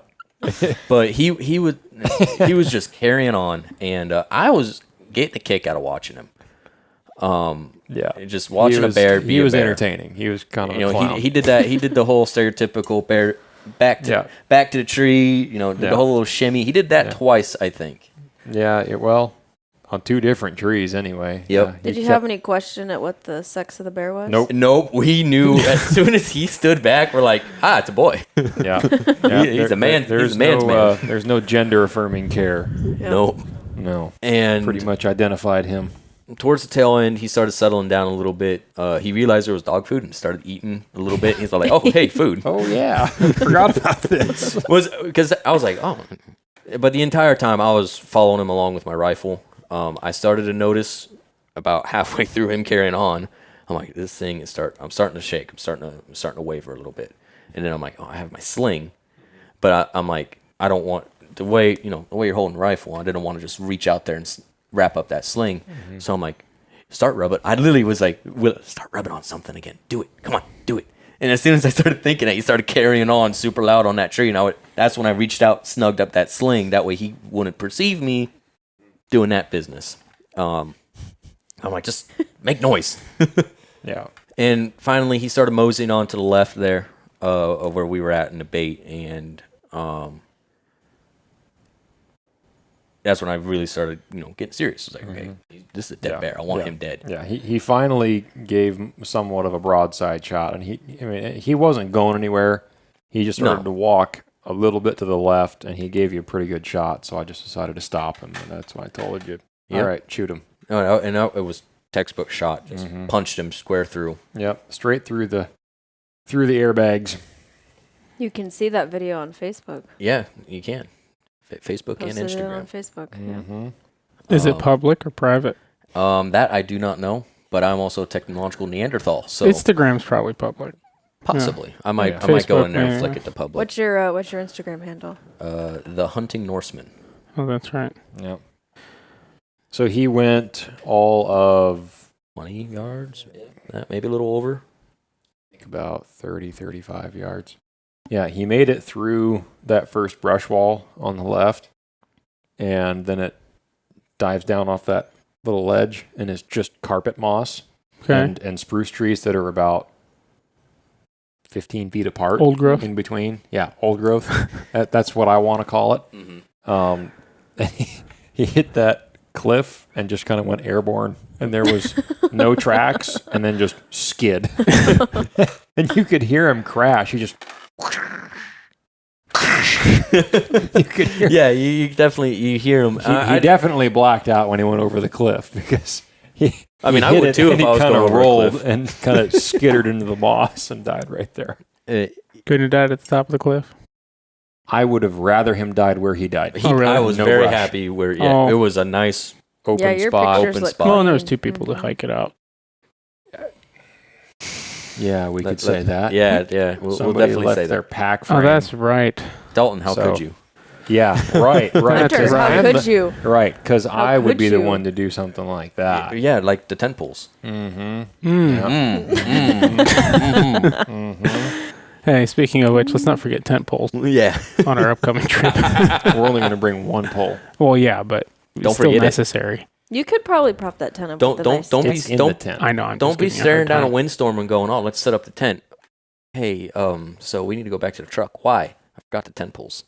But he was just carrying on, and I was getting a kick out of watching him. Yeah. Just watching a bear be He was a bear. entertaining. He was kind of a clown. He did that. He did the whole stereotypical bear back to the tree. Did the whole little shimmy. He did that twice, I think. Yeah, on two different trees anyway. Yep. Yeah, Did he you kept- have any question at what the sex of the bear was? Nope. We knew as soon as he stood back. We're like, it's a boy. Yeah. He's a man. There's He's a man's man. There's no gender affirming care. Nope. No. And Pretty much identified him. towards the tail end, he started settling down a little bit. He realized there was dog food and started eating a little bit. He's like, "Oh, hey, food." Oh yeah, forgot about this. Because I was like, "Oh," but the entire time I was following him along with my rifle. I started to notice about halfway through him carrying on. I'm like, "This thing is I'm starting to shake. I'm starting to waver a little bit." And then I'm like, "Oh, I have my sling," but I'm like, I don't want the way you're holding the rifle. I didn't want to just reach out there and wrap up that sling. So I'm like, start rubbing. I literally was like, start rubbing on something again. Do it. Come on, do it. And as soon as I started thinking it, he started carrying on super loud on that tree. And that's when I reached out, snugged up that sling. That way he wouldn't perceive me doing that business. I'm like, just make noise. Yeah. And finally he started moseying on to the left there of where we were at in the bait. And that's when I really started, getting serious. I was like, okay, this is a dead bear. I want him dead. Yeah, he finally gave somewhat of a broadside shot, and he wasn't going anywhere. He just started to walk a little bit to the left, and he gave you a pretty good shot. So I just decided to stop him, and that's when I told you, all right, shoot him. It was textbook shot. Just punched him square through. Yep, straight through the airbags. You can see that video on Facebook. Yeah, you can. Facebook Posted and it Instagram. on Facebook. Mm-hmm. Is it public or private? That I do not know, but I'm also a technological Neanderthal, so Instagram's probably public. possibly I might go Facebook, in there and yeah. flick it to public. What's your Instagram handle? The Hunting Norseman. Oh, that's right. Yep. So he went all of 20 yards, maybe a little over. I think about 30, 35 yards. Yeah, he made it through that first brush wall on the left, and then it dives down off that little ledge, and it's just carpet moss and spruce trees that are about 15 feet apart. Old growth. In between. Yeah, old growth. That's what I want to call it. Mm-hmm. He hit that cliff and just kind of went airborne, and there was no tracks, and then just skid. And you could hear him crash. He just... you could hear you definitely hear him. He definitely blacked out when he went over the cliff because I would too if I was kind going of over a rolled cliff. and kind of skittered into the moss and died right there. Couldn't have died at the top of the cliff. I would have rather him died where he died. really? I was No very rush. happy where Oh. it was a nice Open your spot. pictures open look spot. Well, and there clean. was 2 people to hike it out. Yeah, we could say that. Yeah. We'll Somebody definitely left say their that. pack frame. Oh, that's right. Dalton, how So- could you? Yeah, right. That's Hunter, right. how could you? Right, because I would could be the you? one to do something like that. Yeah, like the tent poles. Mm-hmm. Hey, speaking of which, let's not forget tent poles Yeah. on our upcoming trip. We're only going to bring one pole. Well, yeah, but it's Don't still forget it. necessary. You could probably prop that tent up. Don't with a nice don't It's be in don't the tent. I know. I'm don't just be giving you a staring hard down a time. windstorm and going, "Oh, let's set up the tent." Hey, so we need to go back to the truck. Why? I forgot the tent poles.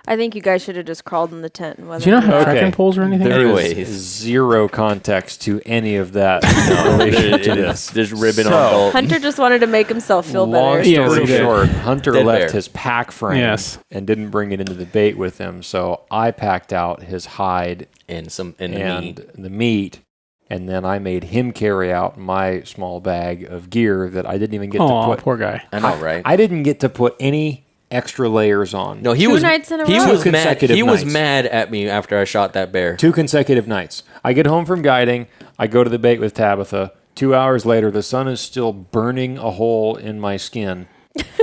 I think you guys should have just crawled in the tent. And Do you not have Okay. trekking poles or anything? There Anyways. is zero context to any of that in relation to this. There's ribbon So- on Dalton. Hunter just wanted to make himself feel Long better. Yes, story he did. short, Hunter Dead left bear. his pack frame Yes. and didn't bring it into the bait with him, so I packed out his hide and the and meat. the meat, and then I made him carry out my small bag of gear that I didn't even get Oh, to put. poor guy. I know, right? I didn't get to put any extra layers on. No, he Two was nights in a he row. was Two mad. consecutive He was nights. mad at me after I shot that bear. 2 consecutive nights. I get home from guiding. I go to the bait with Tabitha. 2 hours later, the sun is still burning a hole in my skin,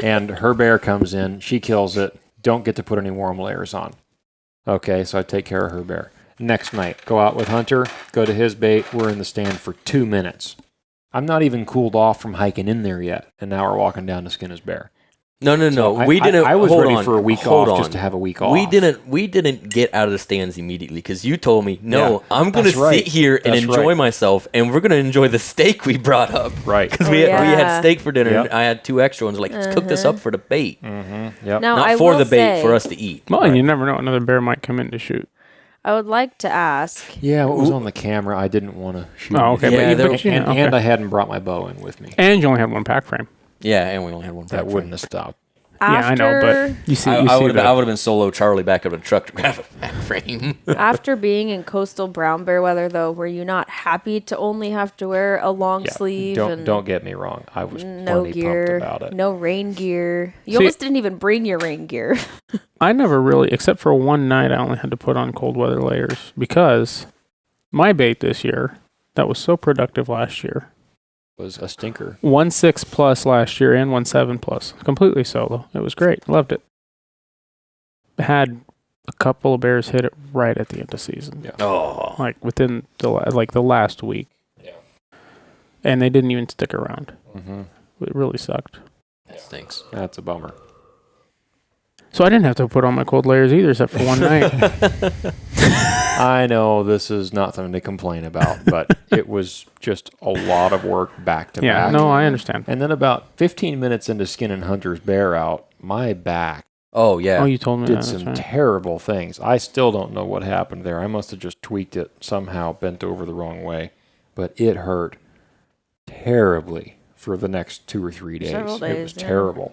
and her bear comes in. She kills it. Don't get to put any warm layers on. Okay, so I take care of her bear. Next night, go out with Hunter, go to his bait. We're in the stand for 2 minutes. I'm not even cooled off from hiking in there yet, and now we're walking down to skin his bear. No. So we didn't. I was hold ready on, for a week hold off on. just to have a week off. We didn't get out of the stands immediately because you told me, no, Yeah, I'm going to that's right. sit here and That's enjoy right. myself, and we're going to enjoy the steak we brought up. Right. Because Oh, we had yeah. steak for dinner, Yep. and I had 2 extra ones. Like, let's cook this up for the bait, Yep. Now, not I for will the bait, say, for us to eat. Well, and you never know. Another bear might come in to shoot. I would like to ask. Yeah, what was on the camera? I didn't want to shoot. Oh, okay. Yeah, but you, there- but you know, And okay. I hadn't brought my bow in with me. And you only had one pack frame. Yeah, and we only had one. That pack wouldn't have stopped. After, Yeah, I know, but you see, I you see would the, have been solo Charlie back up in the truck to grab a pack frame. after being in coastal brown bear weather, though, were you not happy to only have to wear a long sleeve and Don't get me wrong. I was no plenty gear, pumped about it. no rain gear? You See- almost didn't even bring your rain gear. I never really, except for one night, I only had to put on cold weather layers because my bait this year, that was so productive last year, Was a stinker. 1.6 plus last year and 1.7 plus, completely solo. It was great. Loved it. Had a couple of bears hit it right at the end of season. Yeah. Oh, Like within the last week. Yeah. And they didn't even stick around. Mm-hmm. It really sucked. that stinks. That's a bummer. So I didn't have to put on my cold layers either, except for one night. I know this is not something to complain about, but it was just a lot of work back to Yeah, back. no, I understand. And then about 15 minutes into skinning Hunter's bear out, my back Oh yeah. Oh, you told me did that. some That's right. terrible things. I still don't know what happened there. I must have just tweaked it somehow, bent over the wrong way. But it hurt terribly for the next 2 or 3 days. Several It days, was yeah. terrible.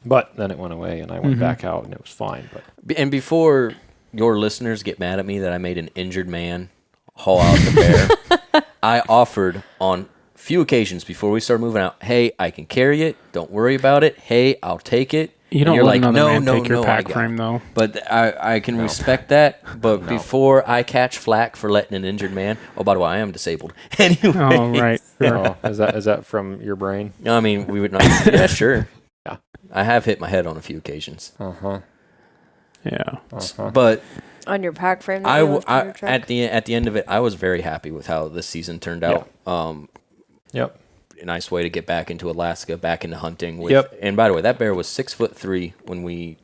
But then it went away, and I went Mhm. back out, and it was fine. But And before your listeners get mad at me that I made an injured man haul out the bear, I offered on few occasions before we started moving out, hey, I can carry it. Don't worry about it. Hey, I'll take it. You And don't you're let like, another no, man no, take your no, I pack got frame, though. But I can respect that. But before I catch flack for letting an injured man, oh, by the way, I am disabled. Anyway. Oh, right. Sure. oh, is that from your brain? I mean, we would not. Yeah, sure. Yeah. I have hit my head on a few occasions. Uh-huh. Yeah. Uh-huh. But On your pack frame. That you left in your truck? at the end of it, I was very happy with how this season turned out. Yep. A nice way to get back into Alaska, back into hunting. Yep. And by the way, that bear was 6'3" when we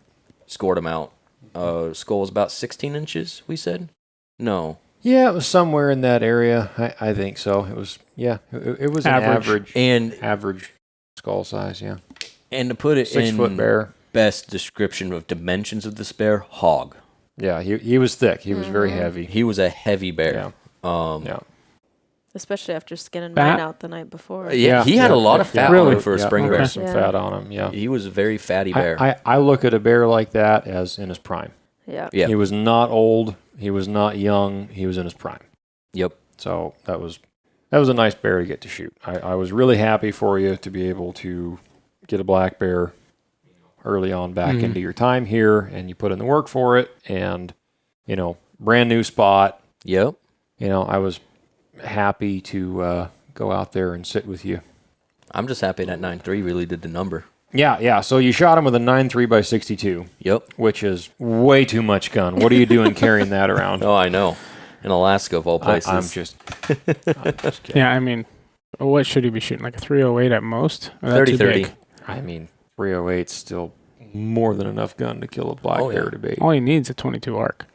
scored him out. Skull was about 16 inches. We said, no. Yeah, it was somewhere in that area. I think so. It was. Yeah, it was Average. an average skull size. Yeah. And to put it 6 foot bear. Best description of dimensions of this bear, hog. Yeah, he was thick. He was very heavy. He was a heavy bear. Yeah. Especially after skinning mine out the night before. Yeah, he had a lot of fat on him for a spring bear. Some fat on him. Yeah. He was a very fatty bear. I look at a bear like that as in his prime. Yeah. He was not old. He was not young. He was in his prime. Yep. So that was a nice bear to get to shoot. I was really happy for you to be able to get a black bear early on back into your time here, and you put in the work for it, and brand new spot. Yep. I was happy to go out there and sit with you. I'm just happy that 9.3 really did the number. Yeah. So you shot him with a 9.3 by 62. Yep. Which is way too much gun. What are you doing carrying that around? Oh, I know. In Alaska, of all places. I'm just kidding. Yeah, I mean, what should he be shooting? Like a 308 at most? 30-30. I mean, 308's still more than enough gun to kill a black bear to bait. All he needs is a 22 arc.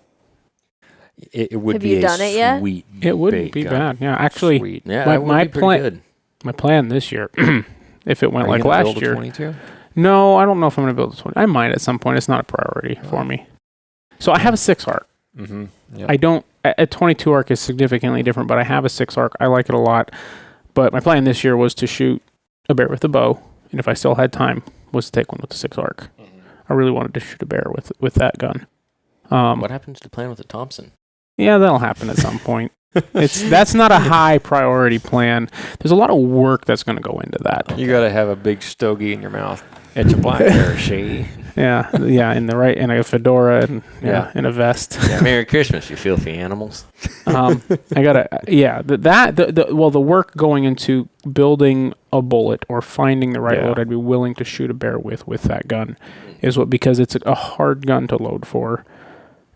It would Have be you done it yet? sweet. It wouldn't be bad. Yeah, actually, Sweet. Yeah, My- that would my be pretty plan- good. my plan this year, if it went Are you like gonna last build a year. 22? No, I don't know if I'm going to build a 20. I might at some point. It's not a priority for me. So I have a 6 arc. Mm-hmm. Yep. I don't. A 22 arc is significantly different, but I have a 6 arc. I like it a lot. But my plan this year was to shoot a bear with a bow, and if I still had time, was to take one with the 6 arc. I really wanted to shoot a bear with that gun. What happens to the plan with the Thompson? Yeah, that'll happen at some point. That's not a high priority plan. There's a lot of work that's going to go into that. You got to have a big stogie in your mouth. It's a black bear, she. Yeah, in a fedora and in a vest. Yeah, Merry Christmas, you filthy animals. I gotta, the work going into building a bullet or finding the right load I'd be willing to shoot a bear with that gun is because it's a hard gun to load for,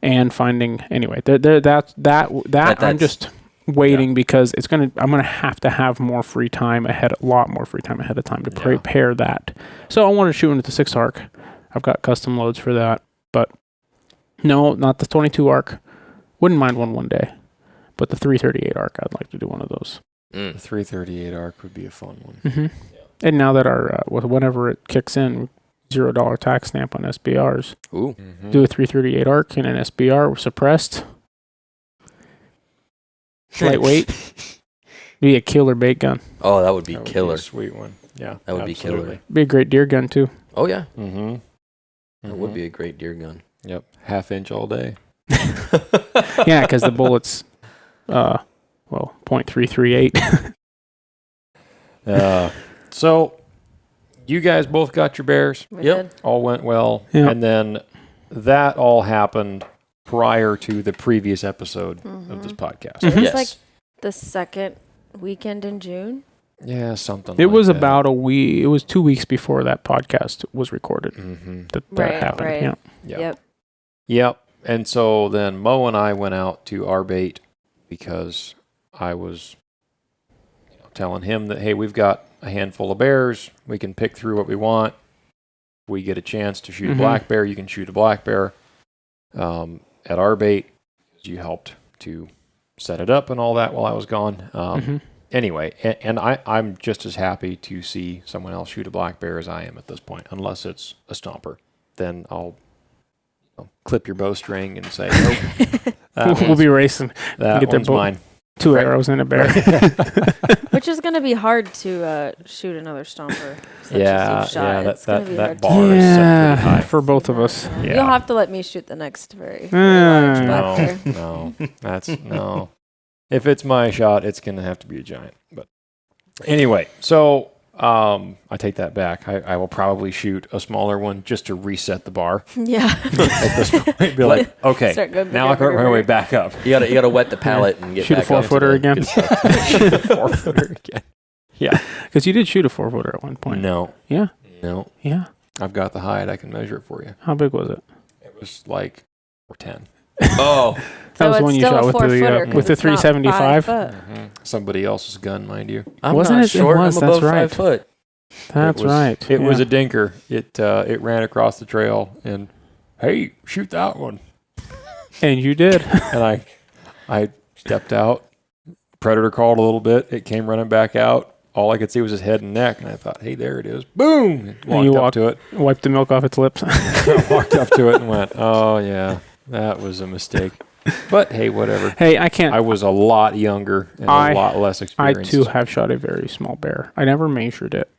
and finding anyway. I'm just waiting because I'm gonna have to have more free time a lot more free time ahead of time to prepare that. So I want to shoot into the 6 arc. I've got custom loads for that, but no, not the 22 arc. Wouldn't mind one day, but the 338 arc, I'd like to do one of those. The 338 arc would be a fun one. Mm-hmm. And now that our whenever it kicks in, $0 tax stamp on SBRs. Ooh. Mm-hmm. Do a 338 arc and an SBR suppressed. Lightweight. Be a killer bait gun. Oh, that would be That would killer. be a sweet one. Yeah, That would be absolutely. killer. Be a great deer gun too. Oh, yeah. Mm-hmm. That would be a great deer gun. Yep, 1/2 inch all day. Yeah, because the bullet's .338. So you guys both got your bears. We did. All went well, Yep. and then that all happened prior to the previous episode of this podcast. It was Yes. like the second weekend in June. Yeah, something. It like was that. about a week. It was 2 weeks before that podcast was recorded. Mm-hmm. That Right, happened. right. Yeah. Yep. And so then Mo and I went out to our bait because I was telling him that, hey, we've got a handful of bears. We can pick through what we want. We get a chance to shoot a black bear. You can shoot a black bear at our bait. You helped to set it up and all that while I was gone. Anyway, and I'm just as happy to see someone else shoot a black bear as I am at this point, unless it's a stomper. Then I'll clip your bowstring and say, nope. We'll be racing. That get their one's mine. 2 arrows in a bear. Which is going to be hard to shoot another stomper. Yeah, Such as you've shot. It's gonna be that hard bar is set pretty high. for both of us. Yeah. You'll have to let me shoot the next very large black bear. No. If it's my shot, it's going to have to be a giant. But anyway, so I take that back. I will probably shoot a smaller one just to reset the bar Yeah. at this point. Be like, okay, Start going now I can bigger, work my way bigger. back up. You gotta wet the palate and get Shoot a back up to 4-footer the- again. Good stuff. Shoot a 4-footer again. Yeah. Because you did shoot a 4-footer at one point. No. Yeah. No. Yeah. I've got the hide. I can measure it for you. How big was it? It was like 410. Oh, That was it's one you still shot a with 4-footer 'cause with the it's not 375. 5 foot. Somebody else's gun, mind you. I'm Wasn't not it? It short. was, I'm that's above right. 5 foot. That's right. It was yeah. a dinker. It ran across the trail and, hey, shoot that one. And you did. And I stepped out. Predator called a little bit. It came running back out. All I could see was his head and neck, and I thought, hey, there it is. Boom! you Walked up walked- to it. Wiped the milk off its lips. Walked up to it and went, oh, yeah, that was a mistake. But, hey, whatever. Hey, I can't. I was a lot younger and I- a lot less I experienced. too have shot a very small bear. I never measured it,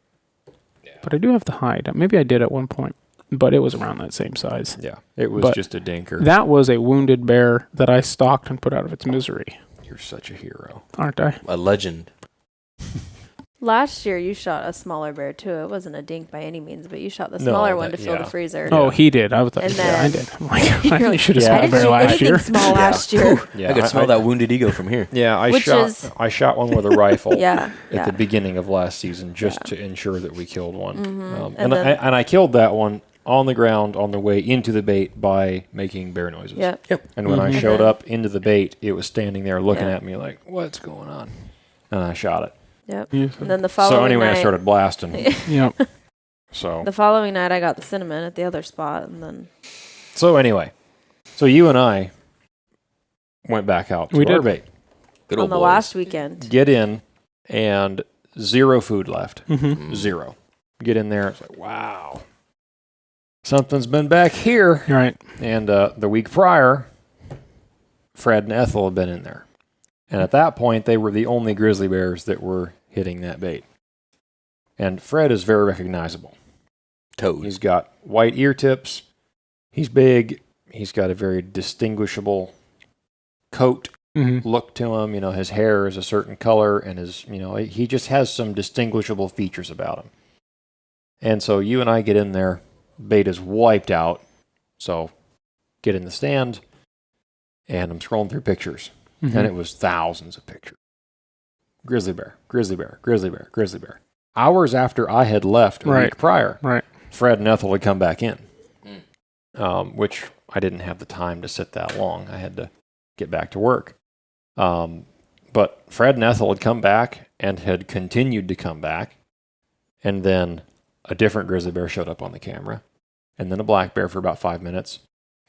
but I do have the hide. Maybe I did at one point, but it was around that same size. Yeah, it was But just a dinker. That was a wounded bear that I stalked and put out of its misery, You're such a hero. aren't I? A legend. Last year you shot a smaller bear too. It wasn't a dink by any means, but you shot the No, smaller one that- to fill yeah. the freezer. Oh, he did. I was like, And yeah, I then- did. I'm like, You're I like, should have yeah. shot I a didn't bear shoot last anything year. small last year. Yeah, I could smell that wounded ego from here. Yeah, Which is- I shot one with a rifle Yeah, at yeah. the beginning of last season just Yeah. to ensure that we killed one. And And then- I killed that one on the ground on the way into the bait by making bear noises. Yep. And when I Mhm. showed And then- up into the bait, it was standing there looking Yeah. at me like, what's going on? And I shot it. Yep. Yeah. And then the following So anyway, night, I started blasting. Yep. So the following night I got the cinnamon at the other spot, and then anyway, so you and I went back out to We our did. bait. Good on old the boys. last weekend. Get in, and zero food left. Mm-hmm. Zero. Get in there. It's like, wow. Something's been back here. Right. And the week prior, Fred and Ethel had been in there. And at that point, they were the only grizzly bears that were hitting that bait. And Fred is very recognizable. Toad. He's got white ear tips. He's big. He's got a very distinguishable coat Mm-hmm. look to him. You know, his hair is a certain color, and he just has some distinguishable features about him. And so you and I get in there, bait is wiped out. So get in the stand, and I'm scrolling through pictures, Mm-hmm. and it was thousands of pictures. Grizzly bear, grizzly bear, grizzly bear, grizzly bear. Hours after I had left a Right. week prior, Right. Fred and Ethel had come back in, which I didn't have the time to sit that long. I had to get back to work. But Fred and Ethel had come back and had continued to come back. And then a different grizzly bear showed up on the camera. And then a black bear for about 5 minutes.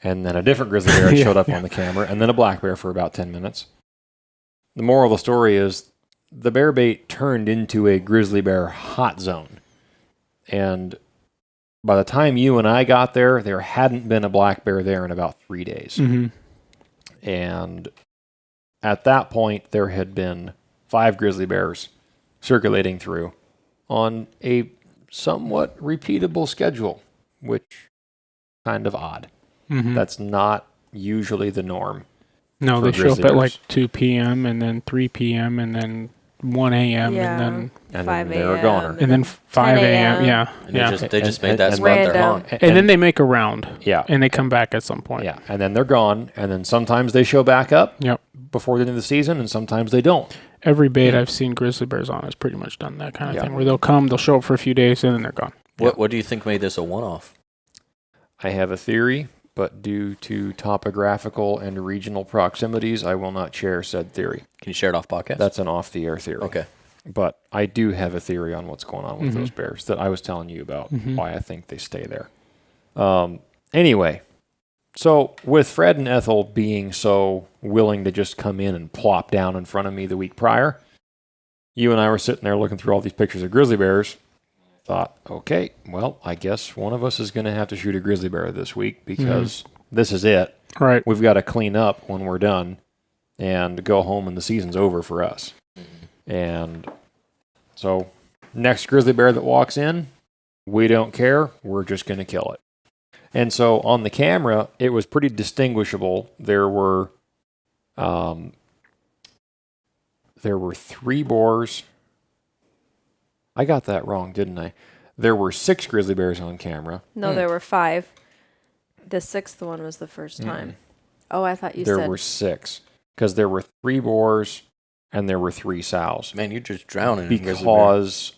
And then a different grizzly bear Yeah, showed up yeah. on the camera. And then a black bear for about 10 minutes. The moral of the story is the bear bait turned into a grizzly bear hot zone. And by the time you and I got there, there hadn't been a black bear there in about 3 days. Mm-hmm. And at that point, there had been 5 grizzly bears circulating through on a somewhat repeatable schedule, which kind of odd. Mm-hmm. That's not usually the norm. No, for they show up grizzly at bears. like 2 p.m. and then 3 p.m. and then 1 a.m. Yeah. and And 5 then they're a a.m. goner. then 5 a.m. a.m. Yeah. And Yeah. they just And- made that and- spot their Random. haunt. And then they make a round Yeah. and they come back at some point. Yeah. And then they're gone. And then sometimes they show back up Yep. before the end of the season, and sometimes they don't. Every bait I've seen grizzly bears on has pretty much done that kind of Yeah. thing where they'll come, they'll show up for a few days, and then they're gone. What do you think made this a one-off? I have a theory, but due to topographical and regional proximities, I will not share said theory. Can you share it off podcast? That's an off-the-air theory. okay. But I do have a theory on what's going on with Mhm. those bears that I was telling you about, Mhm. why I think they stay there. Anyway, so with Fred and Ethel being so willing to just come in and plop down in front of me the week prior, you and I were sitting there looking through all these pictures of grizzly bears. Thought, okay, well, I guess one of us is going to have to shoot a grizzly bear this week because this is it. Right. We've got to clean up when we're done and go home and the season's over for us. And so next grizzly bear that walks in, we don't care. We're just going to kill it. And so on the camera, it was pretty distinguishable. There were 3 boars. I got that wrong, didn't I? There were 6 grizzly bears on camera. No, there were 5. The 6th one was the first time. Oh, I thought you There said were 6 because there were 3 boars and there were 3 sows. Man, you're just drowning in grizzly bear. Because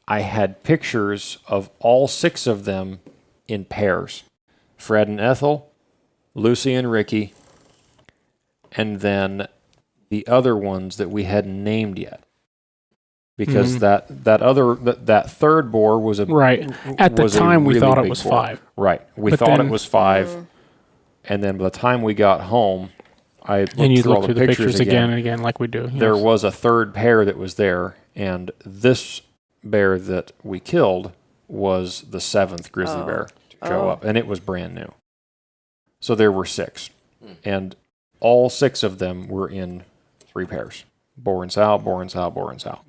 I had pictures of all 6 of them in pairs. Fred and Ethel, Lucy and Ricky, and then the other ones that we hadn't named yet. Because that third boar was a Right. At the time, we thought it was 5. Right. We thought it was 5, and then by the time we got home, I looked through all the pictures again and again, like we do. There was a third pair that was there, and this bear that we killed was the 7th grizzly bear to show up, and it was brand new. So there were 6, and all 6 of them were in 3 pairs: boar and sow, boar and sow, boar and sow.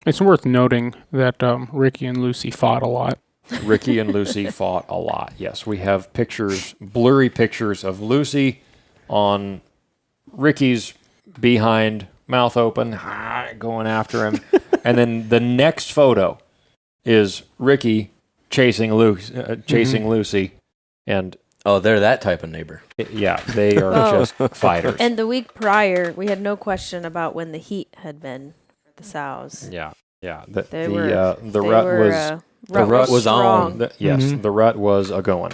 It's worth noting that Ricky and Lucy fought a lot. Ricky and Lucy fought a lot. Yes, we have pictures, blurry pictures of Lucy on Ricky's behind, mouth open, going after him. And then the next photo is Ricky chasing Lucy. And they're that type of neighbor. Yeah, they are just fighters. And the week prior, we had no question about when the heat had been for the sows. Yeah. The rut was on. The rut was a going.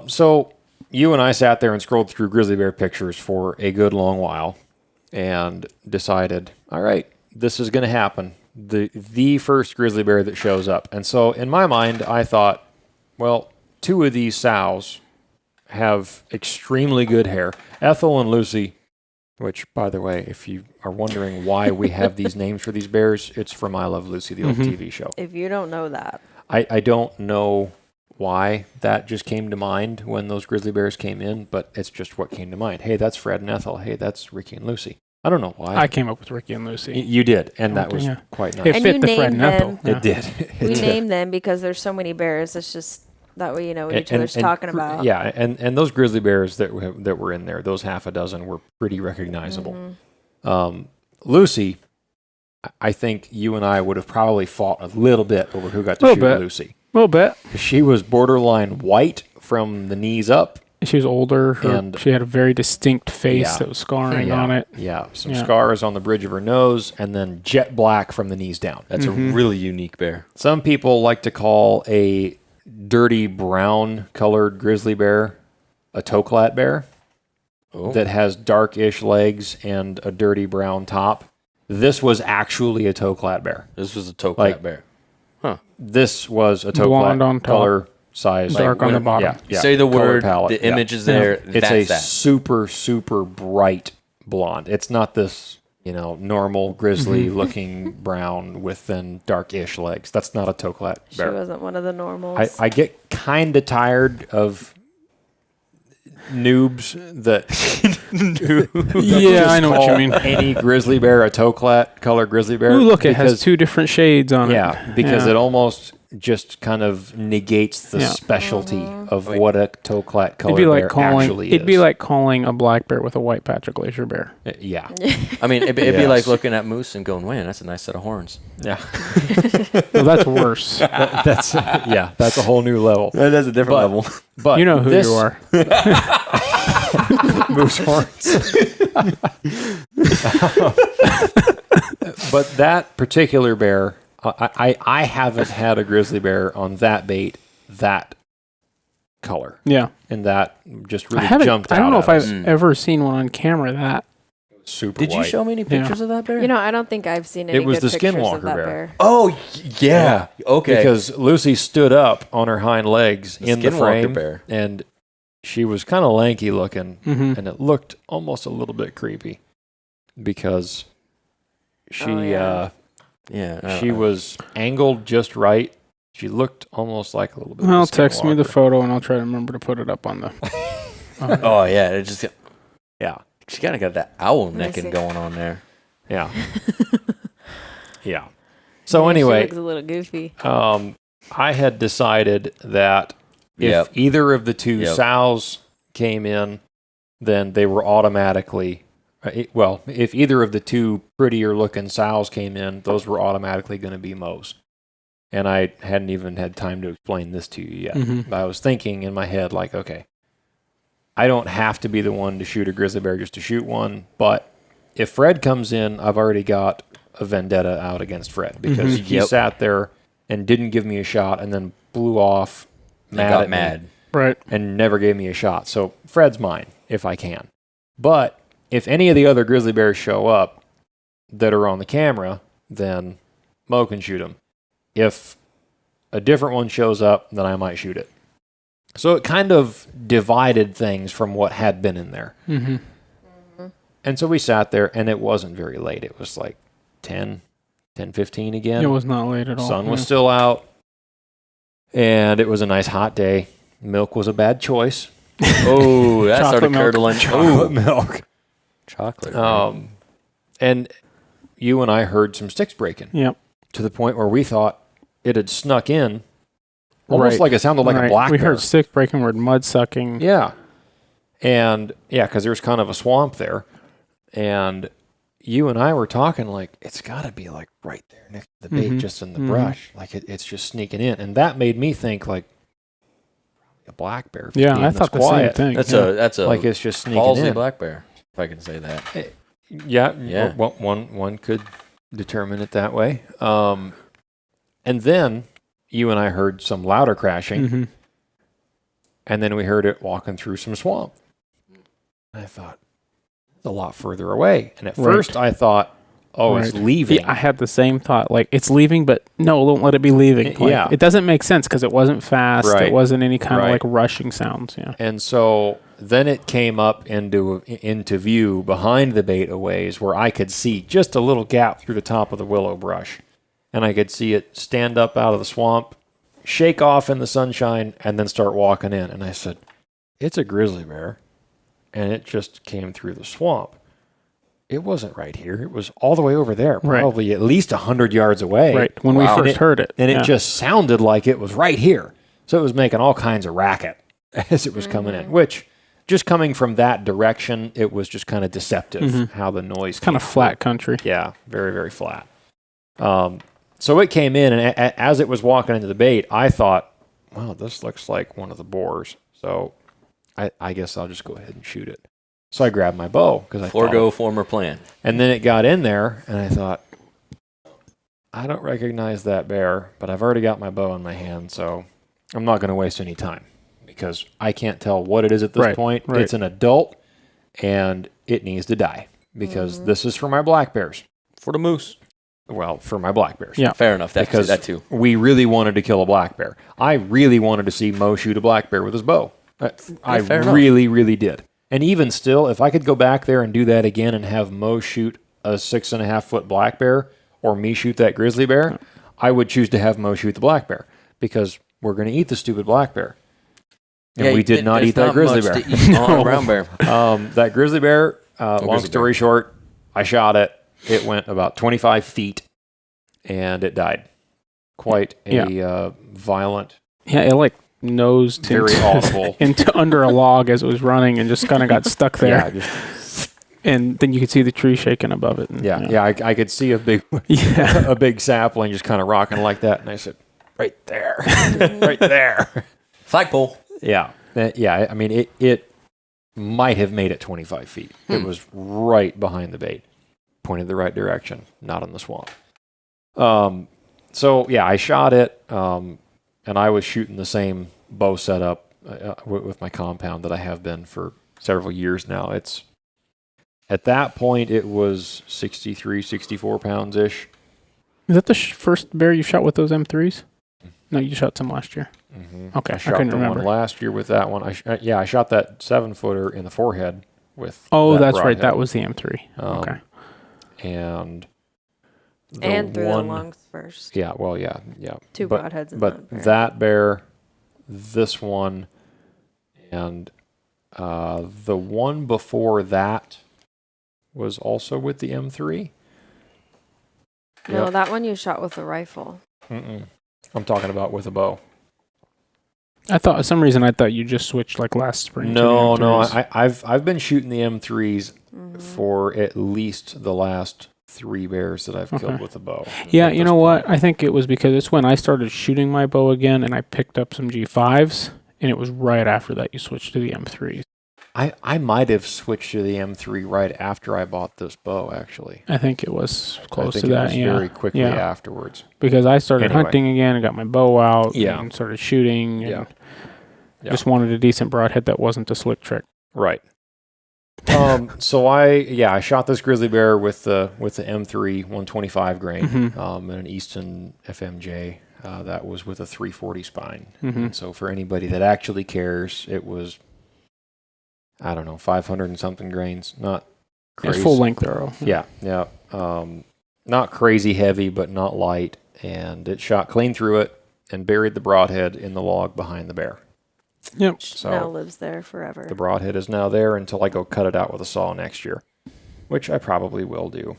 So you and I sat there and scrolled through grizzly bear pictures for a good long while and decided, all right, this is going to happen. The first grizzly bear that shows up. And so in my mind, I thought, well, 2 of these sows have extremely good hair. Ethel and Lucy, which, by the way, if you are wondering why we have these names for these bears, it's from I Love Lucy, the old TV show. If you don't know that. I don't know why that just came to mind when those grizzly bears came in, but it's just what came to mind. Hey, that's Fred and Ethel. Hey, that's Ricky and Lucy. I don't know why. I came up with Ricky and Lucy. You did, and that was quite nice. It And fit you the Fred and named Ethel. them. It did. We named them because there's so many bears. It's just that way you know what each other's talking about. Yeah, and those grizzly bears that were in there, those half a dozen, were pretty recognizable. Lucy, I think you and I would have probably fought a little bit over who got to shoot Lucy. A little bit. She was borderline white from the knees up. She was older, and she had a very distinct face that was scarring on it. Yeah, some scars on the bridge of her nose, and then jet black from the knees down. That's a really unique bear. Some people like to call a dirty brown colored grizzly bear a toklat bear that has darkish legs and a dirty brown top. This was actually a toklat bear. This was a toklat bear. Huh. This was a toklat color size. Dark on the bottom. Yeah, say the word, palette. the image is there. It's a super, super bright blonde. It's not this, normal grizzly looking brown with then darkish legs. That's not a toklat bear. She wasn't one of the normals. I get kind of tired of noobs that I know what you mean. Any grizzly bear a toklat color grizzly bear. Ooh, look, it has 2 different shades on it. Yeah, because it almost just kind of negates the specialty of what a toklat color bear actually is. It'd be like calling a black bear with a white patch a glacier bear. Yeah. I mean, it'd be like looking at moose and going, man, that's a nice set of horns. Yeah. Well, that's worse. That's a whole new level. That's a different level. But you know who you are. Moose horns. But that particular bear, I haven't had a grizzly bear on that bait, that color. Yeah. And that just really jumped out. I don't know if I've I've ever seen one on camera that. Super Did you white. show me any pictures of that bear? I don't think I've seen any It was good the pictures Skinwalker of that bear. bear. Oh, yeah. Okay. Because Lucy stood up on her hind legs in the Skinwalker frame, bear. and she was kind of lanky looking, Mm-hmm. and it looked almost a little bit creepy because she she was angled just right. She looked almost like a little bit. Well, of a text me the Skinwalker. photo, and I'll try to remember to put it up on the. Oh, yeah. It just. Yeah. She kind of got that owl me necking see. going on there. Yeah. Yeah. So She anyway, looks a little goofy. I had decided that if either of the 2 sows came in, then they were automatically, if either of the 2 prettier looking sows came in, those were automatically going to be Moe's. And I hadn't even had time to explain this to you yet. Mm-hmm. I was thinking in my head, like, okay, I don't have to be the one to shoot a grizzly bear just to shoot one, but if Fred comes in, I've already got a vendetta out against Fred because he sat there and didn't give me a shot and then blew off Got mad. Right. and never gave me a shot. So Fred's mine if I can. But if any of the other grizzly bears show up that are on the camera, then Moe can shoot them. If a different one shows up, then I might shoot it. So it kind of divided things from what had been in there. Mm-hmm. And so we sat there, and it wasn't very late. It was like 10:15 again. It was not late at all. Sun was still out, and it was a nice hot day. Milk was a bad choice. Oh, that started curdling. Chocolate milk. Chocolate. And you and I heard some sticks breaking. Yep. To the point where we thought it had snuck in, almost like it sounded like a black We bear. heard sticks breaking, word mud sucking. Yeah. And yeah, because there's kind of a swamp there. And you and I were talking like, it's got to be like right there next to the bait, just in the brush. Like it's just sneaking in. And that made me think like a black bear. Yeah, I thought the same thing. That's a like it's just sneaking ballsy in. black bear, if I can say that. Yeah. One could determine it that way. And then you and I heard some louder crashing. Mm-hmm. And then we heard it walking through some swamp. And I thought, it's a lot further away. And at first I thought, it's leaving. Yeah, I had the same thought. Like, it's leaving, but no, don't let it be leaving. Like, it doesn't make sense because it wasn't fast. Right. It wasn't any kind of like rushing sounds. Yeah. And so then it came up into view behind the bait a ways where I could see just a little gap through the top of the willow brush. And I could see it stand up out of the swamp, shake off in the sunshine, and then start walking in. And I said, it's a grizzly bear. And it just came through the swamp. It wasn't right here. It was all the way over there, probably at least 100 yards away. Right, when we first heard it. And it just sounded like it was right here. So it was making all kinds of racket as it was coming in, which just coming from that direction, it was just kind of deceptive how the noise kind of flat country. Yeah, very, very flat. So it came in, and as it was walking into the bait, I thought, wow, this looks like one of the boars. So I guess I'll just go ahead and shoot it. So I grabbed my bow because I Forgo former plan. And then it got in there, and I thought, I don't recognize that bear, but I've already got my bow in my hand, so I'm not going to waste any time because I can't tell what it is at this point. Right. It's an adult, and it needs to die because this is for my black bears. For the moose. Well, for my black bears. Yeah. Fair enough. Because that too. We really wanted to kill a black bear. I really wanted to see Moe shoot a black bear with his bow. I really, really did. And even still, if I could go back there and do that again and have Moe shoot a 6.5 foot black bear or me shoot that grizzly bear, I would choose to have Moe shoot the black bear because we're going to eat the stupid black bear. And we did not eat that grizzly bear. No. Brown bear. That grizzly bear, long story short, I shot it. It went about 25 feet and it died. Quite a violent. Yeah, it like nosed very audible into under a log as it was running and just kind of got stuck there. And then you could see the tree shaking above it. And, I could see a big sapling just kind of rocking like that. And I said, right there, right there. Flagpole. Yeah. I mean, it might have made it 25 feet. It was right behind the bait, pointed the right direction, not in the swamp. So yeah, I shot it. And I was shooting the same bow setup with my compound that I have been for several years now. At that point, it was 63, 64 pounds-ish. Is that the first bear you shot with those M3s? No, you shot some last year. Mm-hmm. Okay, I shot couldn't the remember. one last year with that one. I shot that 7-footer in the forehead with that's right. broadhead. That was the M3. Okay. And through the lungs first. Yeah, well, yeah. Two broadheads in but that bear. That bear, this one, and the one before that was also with the M3. No, that one you shot with a rifle. Mm-mm. I'm talking about with a bow. I thought, for some reason, you just switched like last spring. No. I've been shooting the M3s for at least the last 3 bears that I've killed with a bow. Yeah, you know what? I think it was because it's when I started shooting my bow again and I picked up some G5s, and it was right after that you switched to the M3s. I might have switched to the M3 right after I bought this bow, actually. I think it was close to that, very quickly afterwards. Because I started hunting again and got my bow out and started shooting and just wanted a decent broadhead that wasn't a slick trick. Right. So I shot this grizzly bear with the M3 125 grain and an Easton FMJ. That was with a 340 spine. And so for anybody that actually cares, it was, I don't know, 500 and something grains. Not crazy. Full length arrow. Yeah. Not crazy heavy, but not light. And it shot clean through it and buried the broadhead in the log behind the bear. Yep. Which So now lives there forever. the broadhead is now there until I go cut it out with a saw next year, which I probably will do.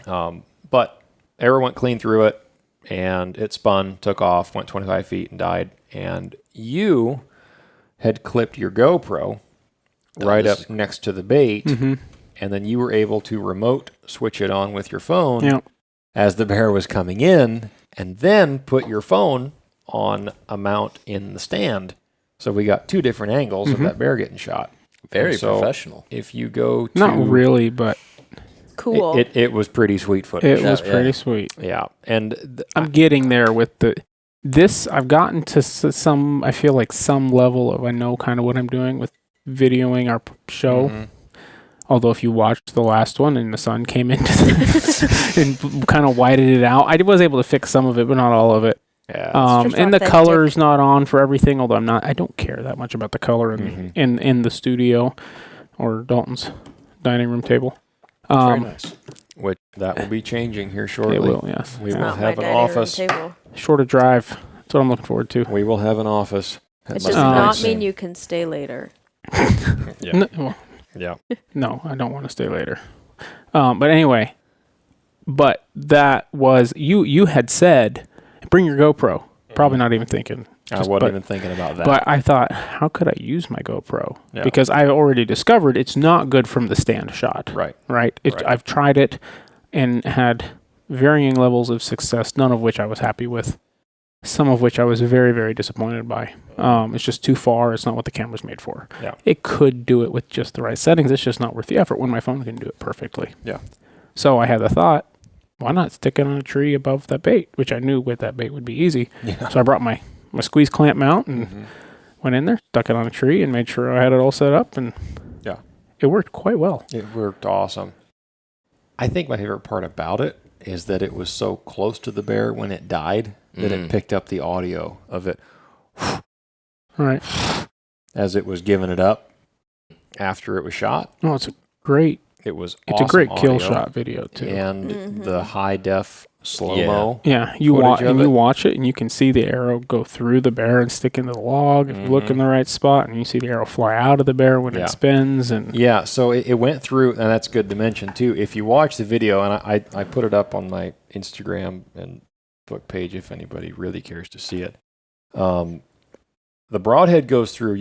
But arrow went clean through it, and it spun, took off, went 25 feet, and died. And you had clipped your GoPro right up next to the bait, and then you were able to remote switch it on with your phone as the bear was coming in, and then put your phone on a mount in the stand. So we got two different angles of that bear getting shot. Very professional. If you go to... Not really, but... Cool. It was pretty sweet footage. It was pretty sweet. Yeah. And I'm getting there with this. I've gotten to some, I feel like some level of, I know kind of what I'm doing with videoing our show. Although if you watched the last one and the sun came into and kind of whited it out, I was able to fix some of it, but not all of it. Yeah. And the color's not on for everything, although I don't care that much about the color in the studio or Dalton's dining room table. Very nice. Which that will be changing here shortly. It will, yes. We will Not have my an dining room office. table. Shorter drive. That's what I'm looking forward to. We will have an office. It That does must be not nice. mean you can stay later. Yeah. Yeah. No, I don't want to stay later. But anyway, that was you had said bring your GoPro. Probably not even thinking. I wasn't even thinking about that. But I thought, how could I use my GoPro? Yeah. Because I already discovered it's not good from the stand shot. Right. Right. I've tried it and had varying levels of success, none of which I was happy with. Some of which I was very, very disappointed by. It's just too far. It's not what the camera's made for. Yeah. It could do it with just the right settings. It's just not worth the effort when my phone can do it perfectly. Yeah. So I had the thought, why not stick it on a tree above that bait, which I knew with that bait would be easy. Yeah. So I brought my squeeze clamp mount and went in there, stuck it on a tree, and made sure I had it all set up. And it worked quite well. It worked awesome. I think my favorite part about it is that it was so close to the bear when it died that it picked up the audio of it Right. as it was giving it up after it was shot. Oh, it's a great Awesome a great kill audio. shot video too. And the high def slow-mo. Yeah, you footage watch it and you can see the arrow go through the bear and stick into the log if you look in the right spot, and you see the arrow fly out of the bear when it spins. And Yeah, so it went through, and that's good to mention too. If you watch the video, and I put it up on my Instagram and book page if anybody really cares to see it. The broadhead goes through,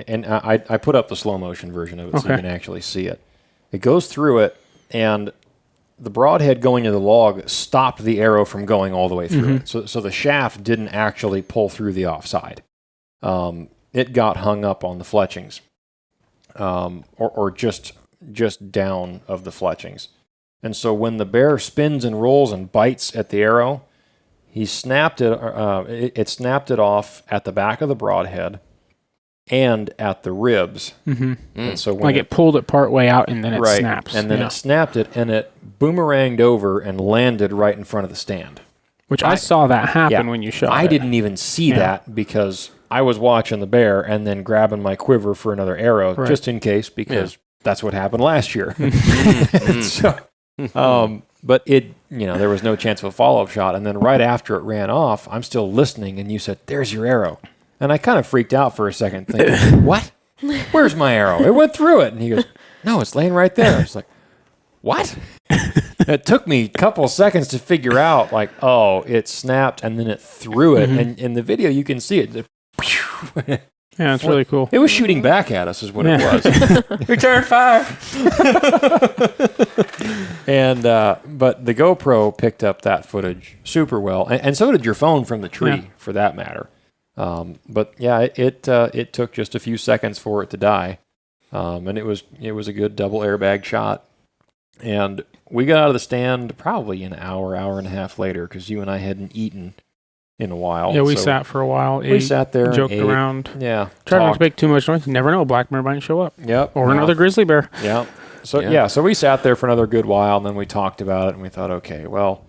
and I put up the slow motion version of it so you can actually see it. It goes through it, and the broadhead going into the log stopped the arrow from going all the way through it. So the shaft didn't actually pull through the offside. It got hung up on the fletchings, or just down of the fletchings. And so when the bear spins and rolls and bites at the arrow, he snapped it. It snapped it off at the back of the broadhead and at the ribs. And so when it pulled it part way out and then it snaps. And then it snapped it, and it boomeranged over and landed right in front of the stand. Which I saw that happen when you shot I it. didn't even see that because I was watching the bear and then grabbing my quiver for another arrow just in case, because that's what happened last year. But there was no chance of a follow-up shot. And then right after it ran off, I'm still listening, and you said, "There's your arrow." And I kind of freaked out for a second, thinking, "What? Where's my arrow? It went through it." And he goes, "No, it's laying right there." I was like, "What?" It took me a couple of seconds to figure out, like, oh, it snapped, and then it threw it. And in the video, you can see it. Yeah, it's really cool. It was shooting back at us is what it was. Return fire. And but the GoPro picked up that footage super well, and so did your phone from the tree, for that matter. But yeah, it took just a few seconds for it to die, and it was a good double airbag shot. And we got out of the stand probably an hour and a half later because you and I hadn't eaten in a while. Yeah, we So sat for a while. We sat there, joked and ate. around. Yeah, Tried not to talked. make too much noise. You never know, a black bear might show up. Yep, Or another grizzly bear. Yeah. So Yeah. so we sat there for another good while, and then we talked about it, and we thought, okay, well,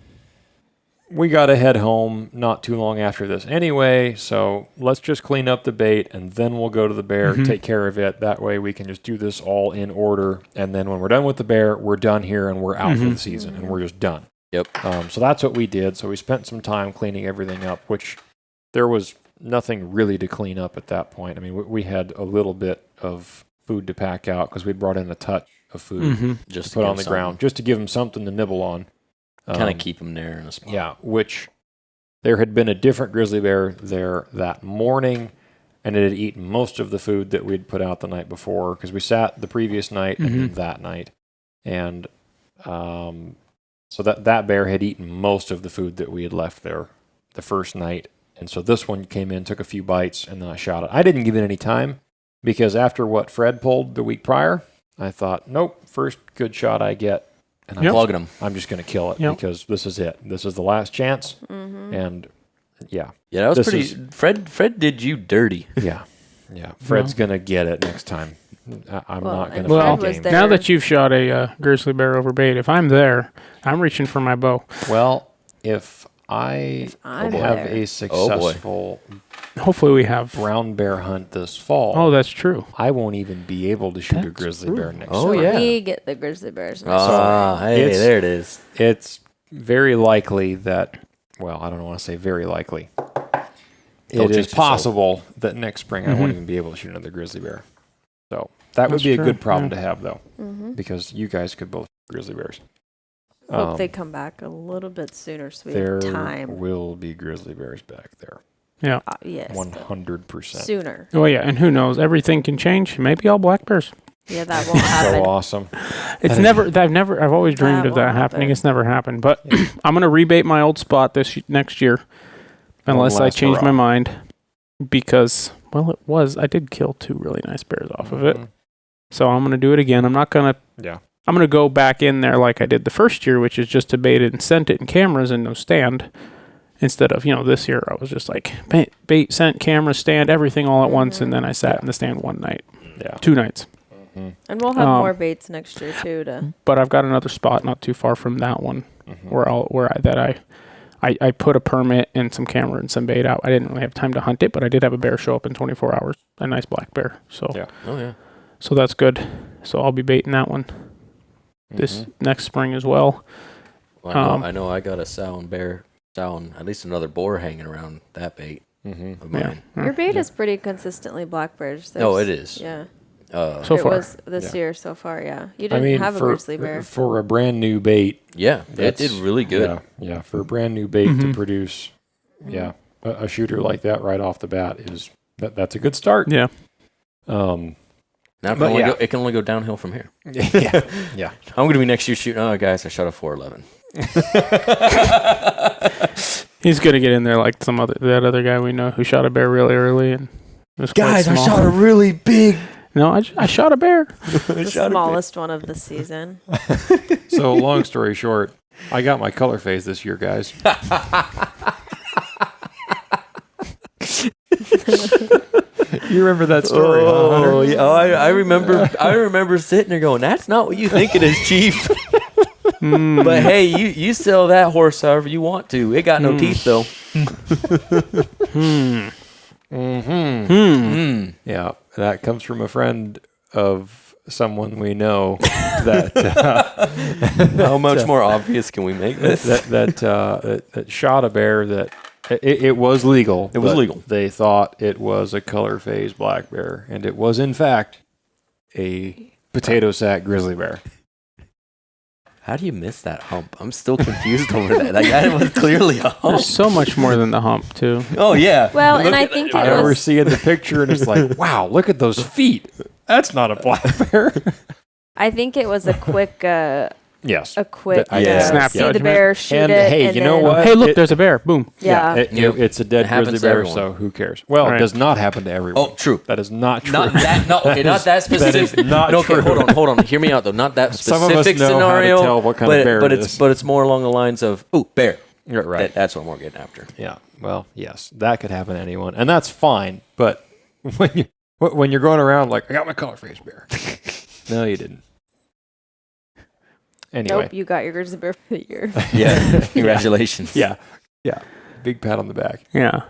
we got to head home not too long after this anyway, so let's just clean up the bait, and then we'll go to the bear, take care of it. That way we can just do this all in order, and then when we're done with the bear, we're done here, and we're out for the season, and we're just done. Yep. So that's what we did. So we spent some time cleaning everything up, which there was nothing really to clean up at that point. I mean, we had a little bit of food to pack out because we brought in a touch of food Just to put on the ground, just to give them something to nibble on. Kind of keep them there in a spot. Yeah, which there had been a different grizzly bear there that morning, and it had eaten most of the food that we'd put out the night before, because we sat the previous night and then that night. And so that bear had eaten most of the food that we had left there the first night. And so this one came in, took a few bites, and then I shot it. I didn't give it any time, because after what Fred pulled the week prior, I thought, nope, first good shot I get, and Plugging them. I'm just going to kill it because this is it. This is the last chance. And yeah. Yeah, that was This pretty. Fred did you dirty. Yeah. Fred's going to get it next time. I'm not going to Well, play game. now that you've shot a grizzly bear over bait, if I'm there, I'm reaching for my bow. Well, if I I'm have there. a successful Hopefully we have. brown bear hunt this fall, Oh, that's true. I won't even be able to shoot a That's grizzly true. bear next Oh, summer. yeah. We get the grizzly bears. Hey, It's- there it is. It's very likely that, well, I don't want to say very likely. Don't It jinx is yourself. possible that next spring I won't even be able to shoot another grizzly bear. So that would That's be a true, good problem yeah. to have, though, because you guys could both shoot grizzly bears. Hope they come back a little bit sooner so we There have time. will be grizzly bears back there. Yeah. Yes. but 100%. Sooner. Oh, yeah. And who knows? Everything can change. Maybe all black bears. Yeah, that won't happen. So awesome. I've always dreamed That of that won't happening. happen. It's never happened. But I'm going to rebait my old spot next year. Unless I last change my hurrah. mind. Because, well, I did kill 2 really nice bears off of it. So I'm going to do it again. I'm not going to. Yeah. I'm going to go back in there like I did the first year, which is just to bait it and scent it in cameras and no stand. Instead of, this year I was just like bait, scent, camera, stand, everything all at once. And then I sat in the stand one night. Yeah. 2 nights. And we'll have more baits next year too. But I've got another spot not too far from that one I put a permit and some camera and some bait out. I didn't really have time to hunt it, but I did have a bear show up in 24 hours. A nice black bear. So Yeah. Oh, yeah. so that's good. So I'll be baiting that one this next spring as well. Well, I know I got a sow and at least another boar hanging around that bait of mine. Your bait is pretty consistently black bears. Oh, it is. Yeah. So it far. was this year so far, yeah. You didn't I mean, have a grizzly bear. for a brand new bait. Yeah, it That's- did really good. Yeah, for a brand new bait to produce, a shooter like that right off the bat is that's a good start. Yeah. Now But it can only go downhill from here. yeah. I'm going to be next year shooting. Oh, guys, I shot a 411. He's going to get in there like that other guy we know who shot a bear really early. And it was quite small. really big. No, I shot a bear. The smallest one of the season. So long story short, I got my color phase this year, guys. You remember that story? huh, Hunter? Oh, yeah. Oh, I remember. I remember sitting there going, "That's not what you think it is, Chief." But hey, you sell that horse however you want to. It got no teeth though. Yeah, that comes from a friend of someone we know that How much more obvious can we make this? that shot a bear that it was legal. It was but legal. They thought it was a color phase black bear, and it was in fact a potato sack grizzly bear. How do you miss that hump? I'm still confused over that. Like, that was clearly a hump. There's so much more than the hump, too. Oh yeah. Well, and I think I it remember was. seeing the picture, and it's like, wow, look at those feet. That's not a black bear. I think it was a quick. Yes. Snap see the judgment. bear, shoot And, it, hey, and you know then- what? Hey, look, there's a bear. Boom. Yeah. It's a dead It happens grizzly to bear, everyone. so who cares? Well, Right. it does not happen to everyone. Oh, true. That is not true. Not that. No, okay, not that specific. That is not no, okay, true. hold on. Hear me out though. Not that Some specific of us know scenario. how to tell what kind but of bear but it it's is. but it's more along the lines of bear. Right. That's what we're getting after. Yeah. Well, yes, that could happen to anyone, and that's fine. But when you're going around like, I got my color phase bear. No, you didn't. Anyway. Nope, you got your grizzly bear for the year. Yeah. Congratulations. Yeah. Big pat on the back. Yeah.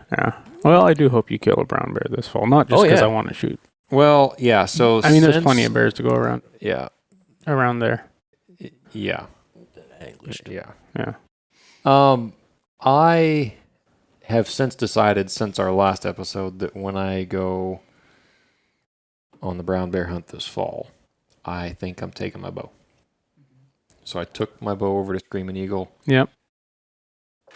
Well, I do hope you kill a brown bear this fall, not just because I want to shoot. Well, yeah. So I mean, there's plenty of bears to go around. Yeah. Around there. Yeah. Yeah. I have since decided, since our last episode, that when I go on the brown bear hunt this fall, I think I'm taking my bow. So I took my bow over to Screaming Eagle. Yep.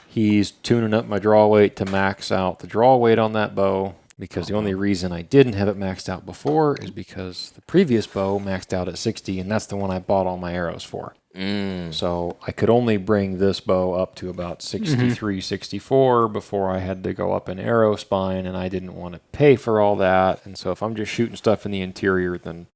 He's tuning up my draw weight to max out the draw weight on that bow, because the only reason I didn't have it maxed out before is because the previous bow maxed out at 60, and that's the one I bought all my arrows for. So I could only bring this bow up to about 63, 64 before I had to go up an arrow spine, and I didn't want to pay for all that. And so if I'm just shooting stuff in the interior, then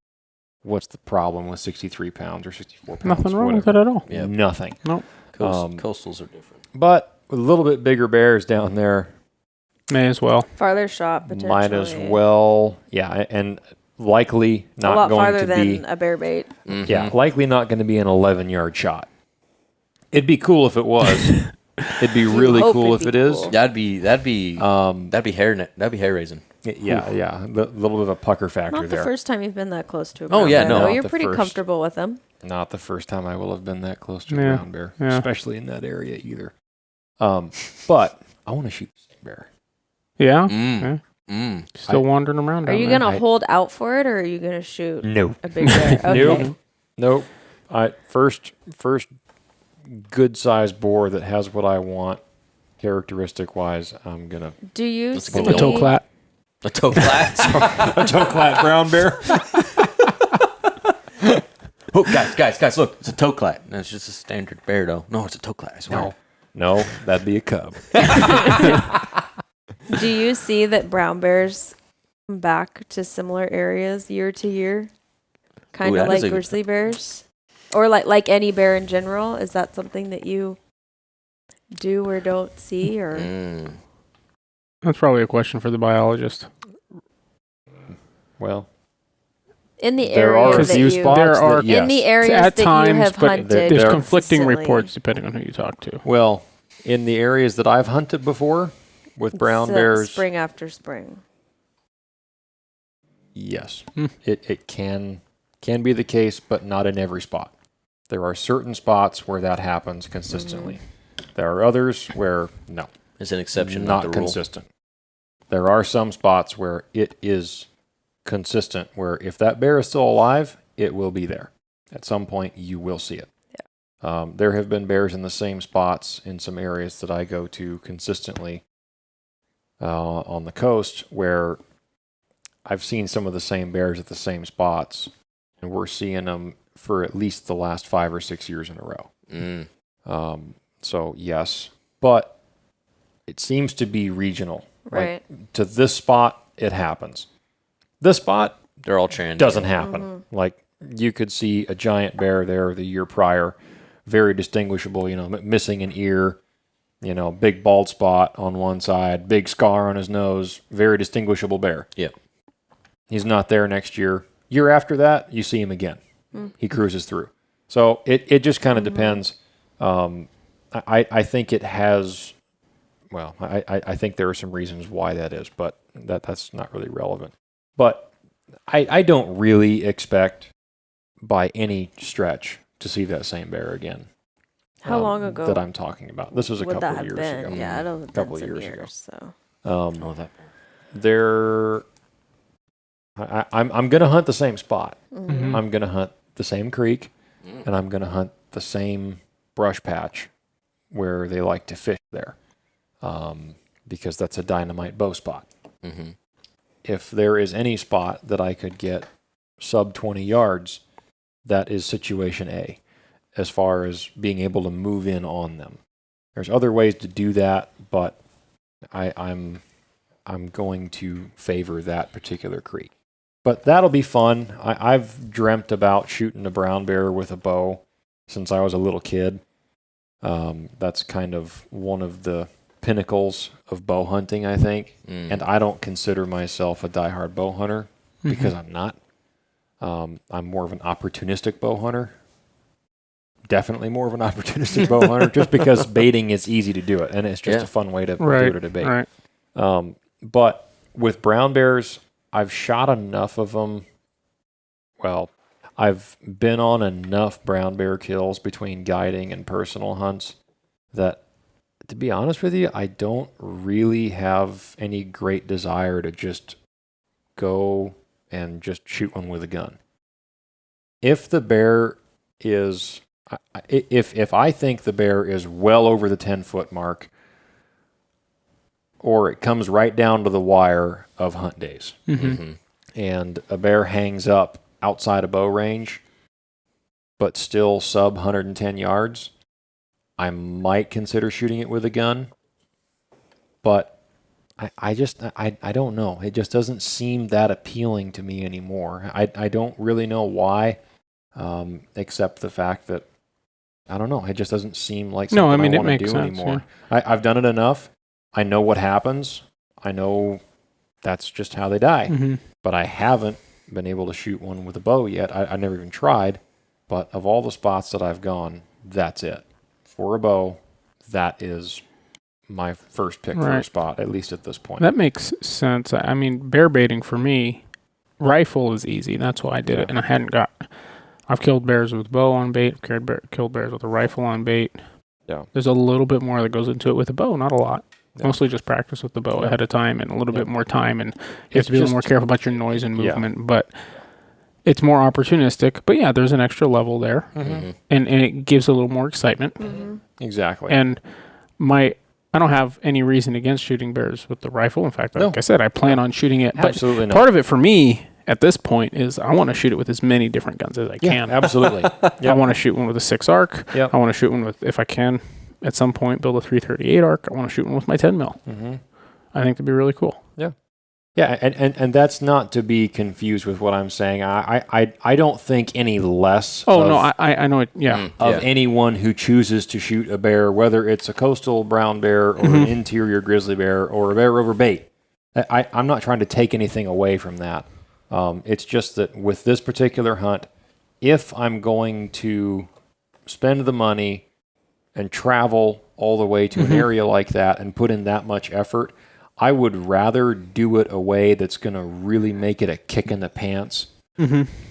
what's the problem with 63 pounds or 64 pounds? Nothing wrong with it at all. Yeah. Nothing. Nope. Coastals are different. But with a little bit bigger bears down there, May as well. Farther shot, potentially. might as well. Yeah, and likely A not lot going farther to than be. a bear bait. Yeah, likely not going to be an 11-yard shot. It'd be cool if it was. It'd be really hope cool it'd if be it is. cool. That'd be hair raising. Yeah. A little bit of a pucker factor Not the there. first time you've been that close to a Oh, brown yeah, bear, no. though. Not You're the pretty first. comfortable with them. Not the first time I will have been that close to a Yeah, brown bear, yeah. especially in that area either. But I want to shoot this bear. Yeah. Mm. Yeah. Still wandering around. Are down you there. going to hold out for it, or are you going to shoot No. a big bear? Okay. Nope. First good sized boar that has what I want characteristic wise, I'm gonna Do you Let's see... go. A toe clat. A toe clat. a toe-clat brown bear. Oh, guys, look. It's a toe clat. No, it's just a standard bear, though. No, it's a toe clat, I swear. No, that'd be a cub. Do you see that brown bears come back to similar areas year to year? Kind Ooh, of that is like a- grizzly bears? Or like any bear in general? Is that something that you do or don't see? Or That's probably a question for the biologist. Well, in the there area are a that few you... spots. There are- that, yes. In the areas At that times, you have but hunted There's There- conflicting consistently. reports depending on who you talk to. Well, in the areas that I've hunted before with brown It's, bears, spring after spring. yes, Hmm. it can be the case, but not in every spot. There are certain spots where that happens consistently. There are others where no, It's an exception, not not the rule. consistent. There are some spots where it is consistent, where if that bear is still alive, it will be there. At some point, you will see it. There have been bears in the same spots in some areas that I go to consistently on the coast, where I've seen some of the same bears at the same spots, and we're seeing them for at least the last 5 or 6 years in a row. So yes, but it seems to be regional. Right. Like, to this spot, it happens. This spot They're all trans. doesn't happen. Like, you could see a giant bear there the year prior, very distinguishable, missing an ear, big bald spot on one side, big scar on his nose, very distinguishable bear. Yeah. He's not there next year. Year after that, you see him again. He cruises through. So it just kind of depends. I think it has, well, I think there are some reasons why that is, but that's not really relevant. But I don't really expect by any stretch to see that same bear again. How long ago that I'm talking about? This was a would couple that of have years been? ago. Yeah, I don't think Couple that's of in years ago. years. So Oh, that. I'm going to hunt the same spot. Mm-hmm. I'm going to hunt the same creek, and I'm going to hunt the same brush patch where they like to fish there, because that's a dynamite bow spot. Mm-hmm. If there is any spot that I could get sub 20 yards, that is situation A, as far as being able to move in on them. There's other ways to do that, but I'm going to favor that particular creek. But that'll be fun. I've dreamt about shooting a brown bear with a bow since I was a little kid. That's kind of one of the pinnacles of bow hunting, I think. And I don't consider myself a diehard bow hunter because I'm not. I'm more of an opportunistic bow hunter. Definitely more of an opportunistic bow hunter, just because baiting is easy to do it, and it's just a fun way to do it at a bait. Right. But with brown bears, I've shot enough of them. Well, I've been on enough brown bear kills between guiding and personal hunts that, to be honest with you, I don't really have any great desire to just go and just shoot one with a gun. If the bear is, if I think the bear is well over the 10-foot mark, or it comes right down to the wire of hunt days, and a bear hangs up outside of bow range, but still sub 110 yards, I might consider shooting it with a gun. But I don't know. It just doesn't seem that appealing to me anymore. I don't really know why, except the fact that, I don't know, it just doesn't seem like something I want to do anymore. Yeah. I've done it enough. I know what happens. I know that's just how they die. But I haven't been able to shoot one with a bow yet. I never even tried, but of all the spots that I've gone, that's it. For a bow, that is my first pick for a spot, at least at this point. That makes sense. I mean, bear baiting for me, rifle is easy. That's why I did it, and I've killed bears with bow on bait, killed bears with a rifle on bait. Yeah. There's a little bit more that goes into it with a bow, not a lot. Mostly just practice with the bow ahead of time and a little bit more time, and you have to be a little more careful about your noise and movement, but it's more opportunistic. But yeah, there's an extra level there, and it gives a little more excitement. Exactly. And I don't have any reason against shooting bears with the rifle. In fact, like I said, I plan on shooting it. Absolutely but part of it for me at this point is I want to shoot it with as many different guns as I can. Absolutely. I want to shoot one with a 6 arc. I want to shoot one with, if I can, at some point, build a 338 arc. I want to shoot one with my 10 mil. I think that'd be really cool. Yeah, and that's not to be confused with what I'm saying. I don't think any less. I know it. Of anyone who chooses to shoot a bear, whether it's a coastal brown bear or an interior grizzly bear or a bear over bait. I'm not trying to take anything away from that. It's just that with this particular hunt, if I'm going to spend the money and travel all the way to an area like that and put in that much effort, I would rather do it a way that's going to really make it a kick in the pants.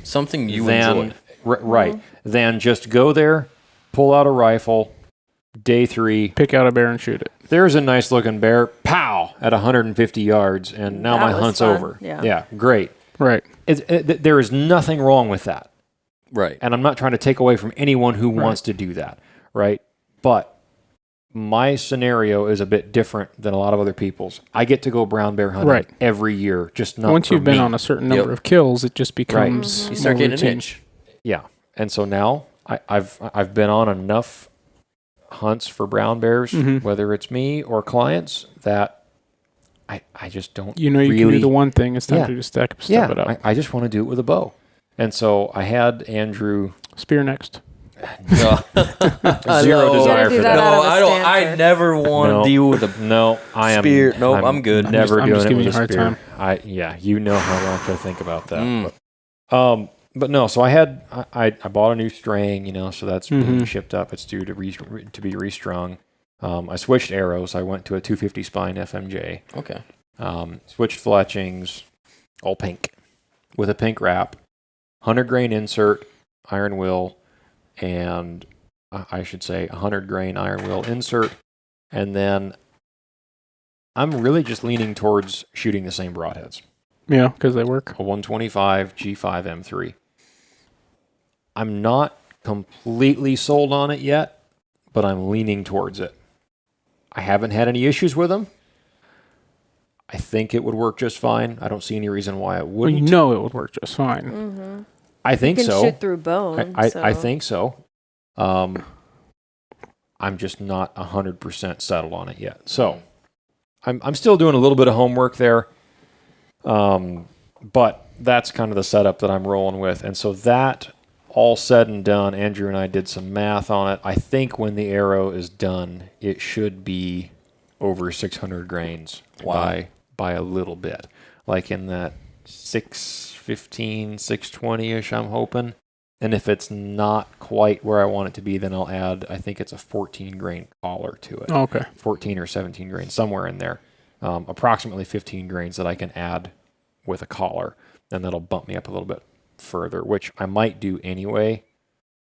Something you enjoy. Right. Than just go there, pull out a rifle, day 3. Pick out a bear and shoot it. There's a nice looking bear, pow, at 150 yards, and now my hunt's over. Yeah, great. Right. There is nothing wrong with that. Right. And I'm not trying to take away from anyone who wants to do that. Right. But my scenario is a bit different than a lot of other people's. I get to go brown bear hunting every year, just not once you've been on a certain number of kills, it just becomes you start getting an itch. Yeah, and so now I've been on enough hunts for brown bears, whether it's me or clients, that I just don't. You really, can do the one thing. It's time to just step it up. I just want to do it with a bow, and so I had Andrew spear next. Zero desire for that. No, I don't. I never want to deal with a I am spear. No, I'm good. Never I'm doing just it giving with you a a hard spear. time. You know how much I think about that. But no. So I bought a new string. So that's being shipped up. It's due to be restrung. I switched arrows. I went to a 250 spine FMJ. Okay. Switched fletchings, all pink, with a pink wrap, 100 grain insert, iron will. And I should say 100 grain iron wheel insert. And then I'm really just leaning towards shooting the same broadheads. Yeah, because they work. A 125 G5 M3. I'm not completely sold on it yet, but I'm leaning towards it. I haven't had any issues with them. I think it would work just fine. I don't see any reason why it wouldn't. Well, it would work just fine. I think so. Shoot through bone. I think so. I'm just not 100% settled on it yet. So I'm still doing a little bit of homework there. But that's kind of the setup that I'm rolling with. And so that all said and done, Andrew and I did some math on it. I think when the arrow is done, it should be over 600 grains by a little bit. Like in that 615, 620-ish, I'm hoping. And if it's not quite where I want it to be, then I'll add, I think it's a 14 grain collar to it. Oh, okay. 14 or 17 grains, somewhere in there. Approximately 15 grains that I can add with a collar. And that'll bump me up a little bit further, which I might do anyway.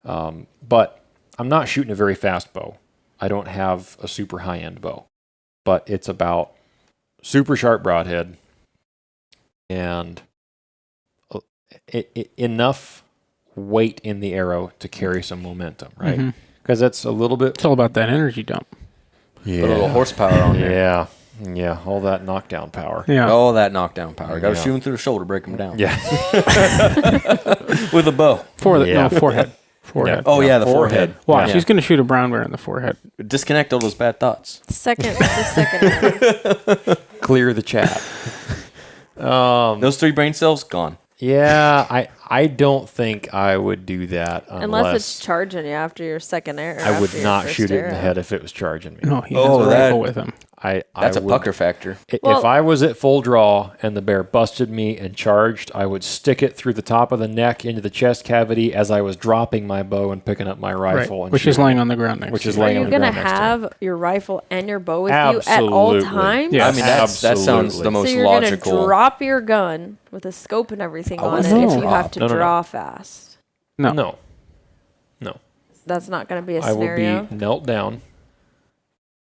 But I'm not shooting a very fast bow. I don't have a super high-end bow. But it's about super sharp broadhead and enough weight in the arrow to carry some momentum, right? Because that's a little bit... It's all about that energy dump. Yeah. Put a little horsepower on there. Yeah, all that knockdown power. Yeah. All that knockdown power. Got to shoot him through the shoulder, break him down. Yeah. With a bow. Forehead. Yeah. Oh, yeah, the forehead. Wow, Yeah. she's going to shoot a brown bear in the forehead. Disconnect all those bad thoughts. The second. Clear the chat. Those 3 brain cells, gone. Yeah, I don't think I would do that Unless it's charging you after your second arrow. I would not shoot it in the head if it was charging me. No, he has a rifle with him. That's a pucker factor. If I was at full draw and the bear busted me and charged, I would stick it through the top of the neck into the chest cavity as I was dropping my bow and picking up my rifle. And which is laying on the ground next to you. Are you going to have your rifle and your bow with you at all times? Yeah. I mean, that sounds the most so you're logical. Going to drop your gun with a scope and everything on it if you have to draw fast. No. That's not going to be a I scenario. will be knelt down,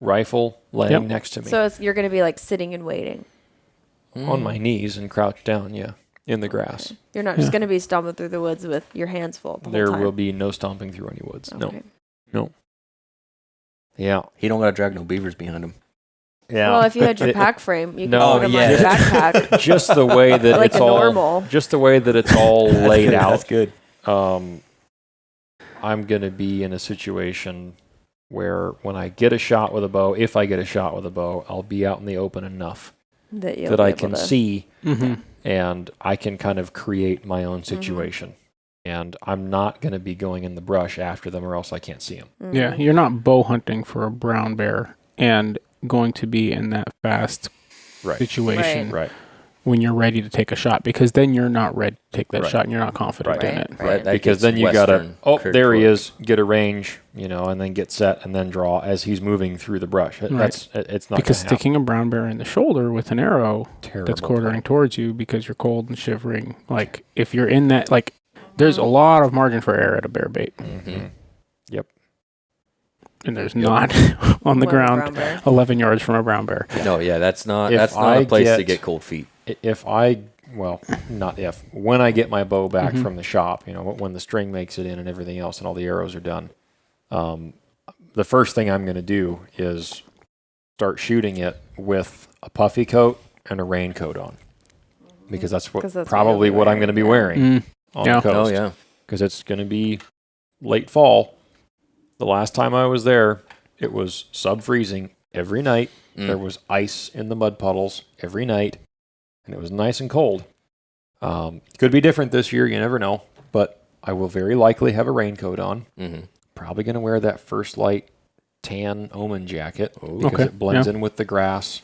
rifle laying next to me. So you're going to be like sitting and waiting. On my knees and crouched down, in the grass. You're not just going to be stomping through the woods with your hands full the whole There time. will be no stomping through any woods. Okay. No. Yeah. He don't got to drag no beavers behind him. Yeah. Well, if you had your pack frame, you could No, put them on your backpack. Just the way that Like it's a all normal. just the way that it's all laid out. That's good. I'm going to be in a situation where when I get a shot with a bow, if I get a shot with a bow, I'll be out in the open enough that I can see and I can kind of create my own situation. And I'm not going to be going in the brush after them or else I can't see them. Yeah, you're not bow hunting for a brown bear and going to be in that fast situation Right. when you're ready to take a shot, because then you're not ready to take that shot and you're not confident in it. Right. Because then you got to, there he is, get a range, and then get set and then draw as he's moving through the brush. It's not because gonna sticking a brown bear in the shoulder with an arrow Terrible that's quartering towards you because you're cold and shivering, like if you're in that, like there's a lot of margin for error at a bear bait. Yep. And there's not on the ground 11 yards from a brown bear. No, that's not a place to get cold feet. When I get my bow back from the shop, when the string makes it in and everything else and all the arrows are done, the first thing I'm going to do is start shooting it with a puffy coat and a raincoat on, because that's probably what I'm going to be wearing on the coast. Oh, yeah. Because it's going to be late fall. The last time I was there, it was sub-freezing every night. There was ice in the mud puddles every night, and it was nice and cold. Could be different this year, you never know, but I will very likely have a raincoat on. Probably going to wear that First Light tan Omen jacket because it blends in with the grass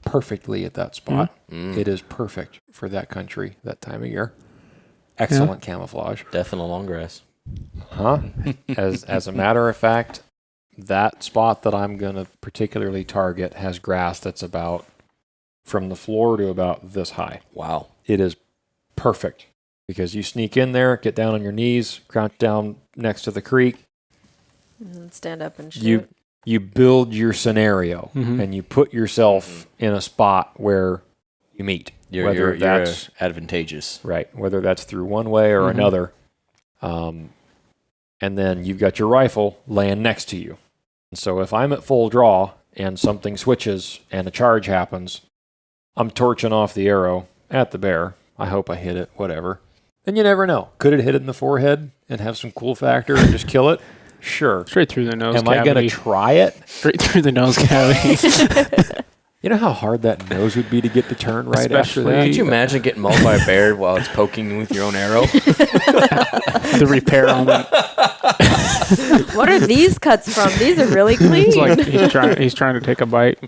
perfectly at that spot. It is perfect for that country, that time of year. Excellent camouflage. Death in the long grass. As a matter of fact, that spot that I'm going to particularly target has grass that's about from the floor to about this high. Wow. It is perfect because you sneak in there, get down on your knees, crouch down next to the creek, and stand up and shoot. You build your scenario and you put yourself in a spot where you meet. Whether that's advantageous. Right. Whether that's through one way or another. And then you've got your rifle laying next to you. And so if I'm at full draw and something switches and a charge happens, I'm torching off the arrow at the bear. I hope I hit it, whatever. And you never know. Could it hit it in the forehead and have some cool factor and just kill it? Sure. Straight through the nose cavity. Am I going to try it? Straight through the nose cavity. You know how hard that nose would be to get to turn right after that? Could you imagine getting mauled by a bear while it's poking you with your own arrow? The repair on that. What are these cuts from? These are really clean. It's like he's trying to take a bite.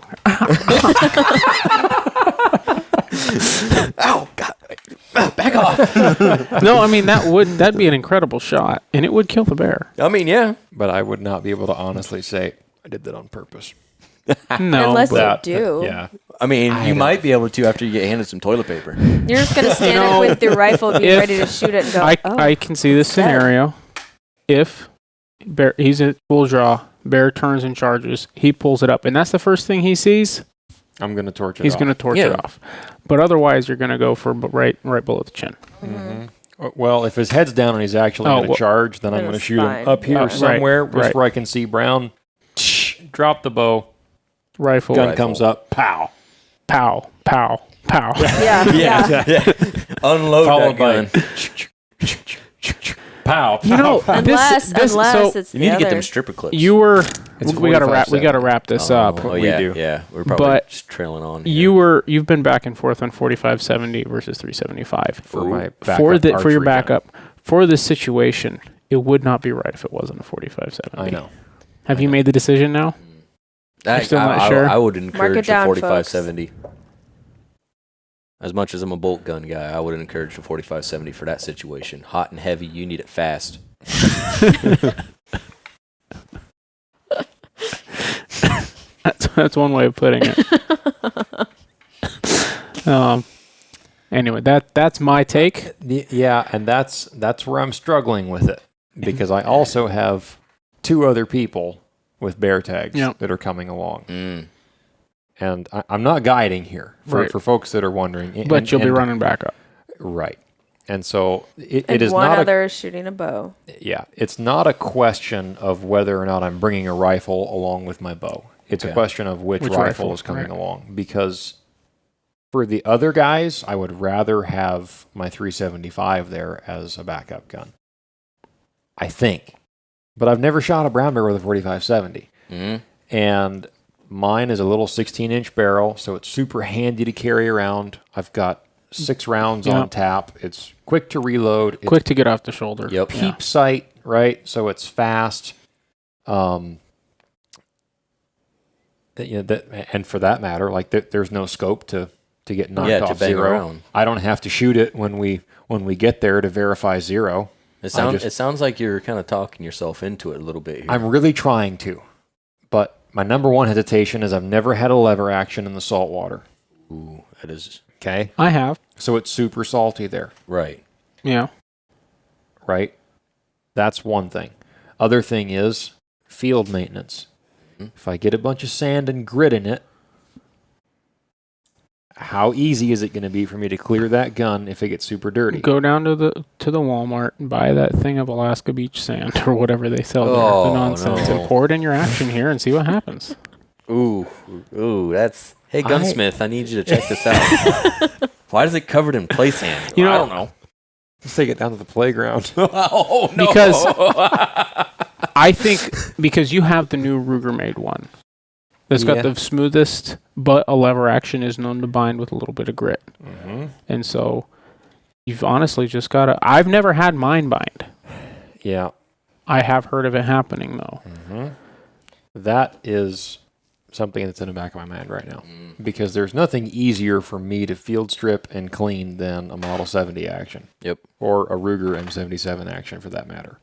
Ow, God. Back off. No, I mean that'd be an incredible shot, and it would kill the bear. I mean, yeah. But I would not be able to honestly say I did that on purpose. No, Unless but you do. Yeah. I mean, you might be able to after you get handed some toilet paper. You're just going to stand there with your rifle being ready to shoot it and go, I can see this scenario. If bear, he's at full draw, bear turns and charges, he pulls it up, and that's the first thing he sees. I'm going to torch it He's off. going to torch it off. But otherwise, you're going to go for right below the chin. Well, if his head's down and he's actually going to charge, then I'm going to shoot him up here somewhere, just where I can see brown. Drop the bow. Rifle. Gun comes up. Pow. Pow. Pow. Pow. Yeah. Unload Followed that gun. Pow. You know, Unless so it's you need the to get other. them stripper clips. you were. It's We got to wrap this up. Oh, We yeah, do. Yeah, we're probably But just trailing on. You've been back and forth on 4570 versus 375 For my for your archery backup for this situation. It would not be right if it wasn't a 4570. I know. Have you made the decision now? You're still not sure? I would encourage a down, 4570. As much as I'm a bolt gun guy, I would encourage a 4570 for that situation. Hot and heavy, you need it fast. That's one way of putting it. Anyway, that's my take. Yeah, and that's where I'm struggling with it because I also have 2 other people with bear tags that are coming along. And I'm not guiding here for folks that are wondering. But you'll be running back up. Right. And so it And is one not other is shooting a bow. it's not a question of whether or not I'm bringing a rifle along with my bow. It's a question of which rifle is coming along. Because for the other guys, I would rather have my 375 there as a backup gun. I think. But I've never shot a brown bear with a 4570. And mine is a little 16-inch barrel, so it's super handy to carry around. I've got 6 rounds on tap. It's quick to reload. It's Quick to get off the shoulder. Yep. peep sight, right? So it's fast. And for that matter, like there's no scope to get knocked off to bang 0. around. I don't have to shoot it when we get there to verify 0. It sounds like you're kind of talking yourself into it a little bit here. I'm really trying to, but my number one hesitation is I've never had a lever action in the salt water. Ooh, that is Okay, I have. so it's super salty there, right. Yeah. right? That's one thing. Other thing is field maintenance. If I get a bunch of sand and grit in it, how easy is it going to be for me to clear that gun if it gets super dirty? Go down to the Walmart and buy that thing of Alaska beach sand or whatever they sell there, the nonsense, and pour it in your action here and see what happens. Ooh, that's... Hey, gunsmith, I need you to check this out. Why is it covered in play sand? You know, I don't know. Let's take it down to the playground. Oh, no. Because I think because you have the new Ruger made one that's got the smoothest, but a lever action is known to bind with a little bit of grit. And so you've honestly just got to... I've never had mine bind. Yeah. I have heard of it happening, though. That is something that's in the back of my mind right now. Because there's nothing easier for me to field strip and clean than a Model 70 action. Yep. Or a Ruger M77 action for that matter.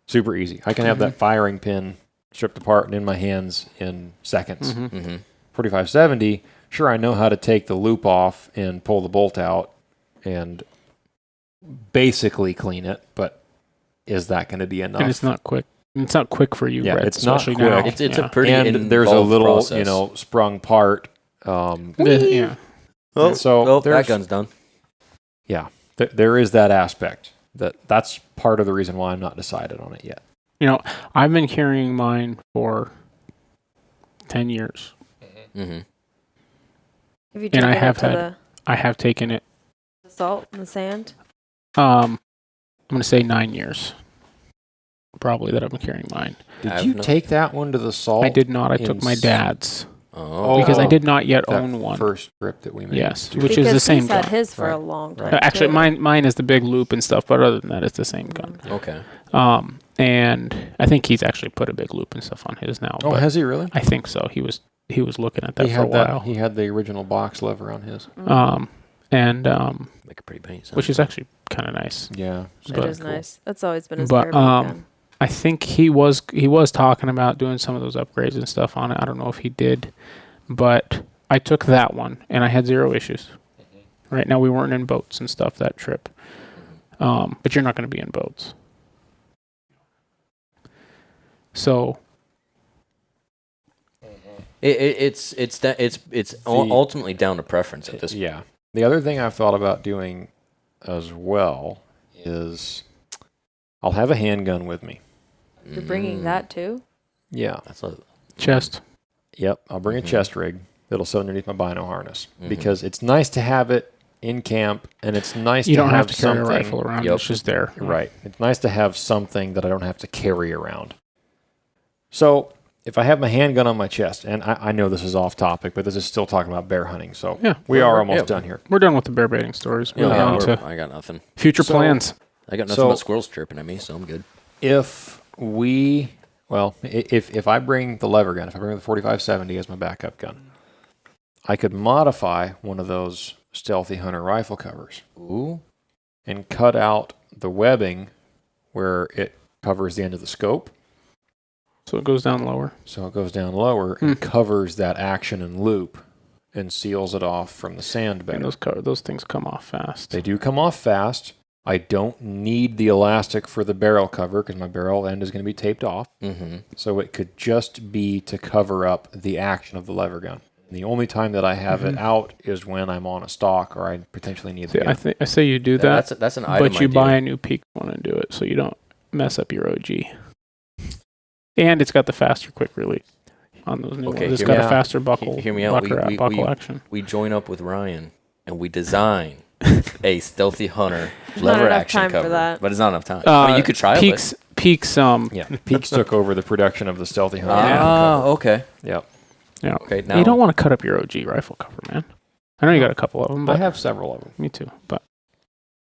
Super easy. I can have that firing pin stripped apart and in my hands in seconds. 4570, sure, I know how to take the loop off and pull the bolt out and basically clean it, but is that going to be enough? And it's not quick. It's not quick for you, Yeah, Brett, it's not especially quick. now. It's a pretty and there's a involved little, process. sprung part. Yeah. So that gun's done. Yeah, there is that aspect. That's part of the reason why I'm not decided on it yet. You know, I've been carrying mine for 10 years. Have you And taken I it have to I have taken it. the salt and the sand? I'm going to say 9 years. Probably that I've been carrying mine. Did you take that one to the salt? I did not. I took my dad's. Oh. because I did not yet that own one. first trip that we made. Yes, too. which is the same he's had gun. his for a Right. long time. Actually, too. mine is the big loop and stuff, but other than that, it's the same gun. Okay. And I think he's actually put a big loop and stuff on his now. Oh, but has he really? I think so. He was looking at that He for a had that. while. He had the original box lever on his. Make a pretty paint. Which is actually kind of nice. Yeah, It But- is nice. That's always been his But, favorite gun. I think he was talking about doing some of those upgrades and stuff on it. I don't know if he did, but I took that one and I had 0 issues. Right now we weren't in boats and stuff that trip, but you're not going to be in boats. So it's ultimately down to preference at this point. Yeah. The other thing I've thought about doing as well is I'll have a handgun with me. You're bringing that too? Yeah. That's a, chest. Yep. I'll bring a chest rig that'll sit underneath my bino harness Mhm. because it's nice to have it in camp and it's nice You to don't have to carry a something. rifle around. Yep. It's just there. Right. It's nice to have something that I don't have to carry around. So if I have my handgun on my chest, and I know this is off topic, but this is still talking about bear hunting, so Yeah. we are We're- almost yeah. done here. We're done with the bear baiting stories. We're yeah, on to I got nothing. future So- plans. I got nothing So- but squirrels chirping at me, so I'm good. If I bring the lever gun, if I bring the 4570 as my backup gun, I could modify one of those Stealthy Hunter rifle covers Ooh. and cut out the webbing where it covers the end of the scope. So it goes down lower. So it goes down lower and covers that action and loop and seals it off from the sand And better. those things come off fast. They do come off fast. I don't need the elastic for the barrel cover because my barrel end is going to be taped off. Mm-hmm. So it could just be to cover up the action of the lever gun. And the only time that I have it out is when I'm on a stock or I potentially need See, the I say you do that, That's an item but you idea. buy a new peak one and do it so you don't mess up your OG. And it's got the faster quick release on those new Okay, ones. It's hear got me a out. faster buckle. Hear me out. Buckle action. We join up with Ryan and we design a Stealthy Hunter Not lever enough action time for cover. that. But it's not enough time. I mean, you could try Peaks. Yeah, Peaks took over the production of the Stealthy Hunter. Ah, okay. Yep. Yeah. Okay, now You don't want to cut up your OG rifle cover, man. I know you got a couple of them, I but have several of them. me too. But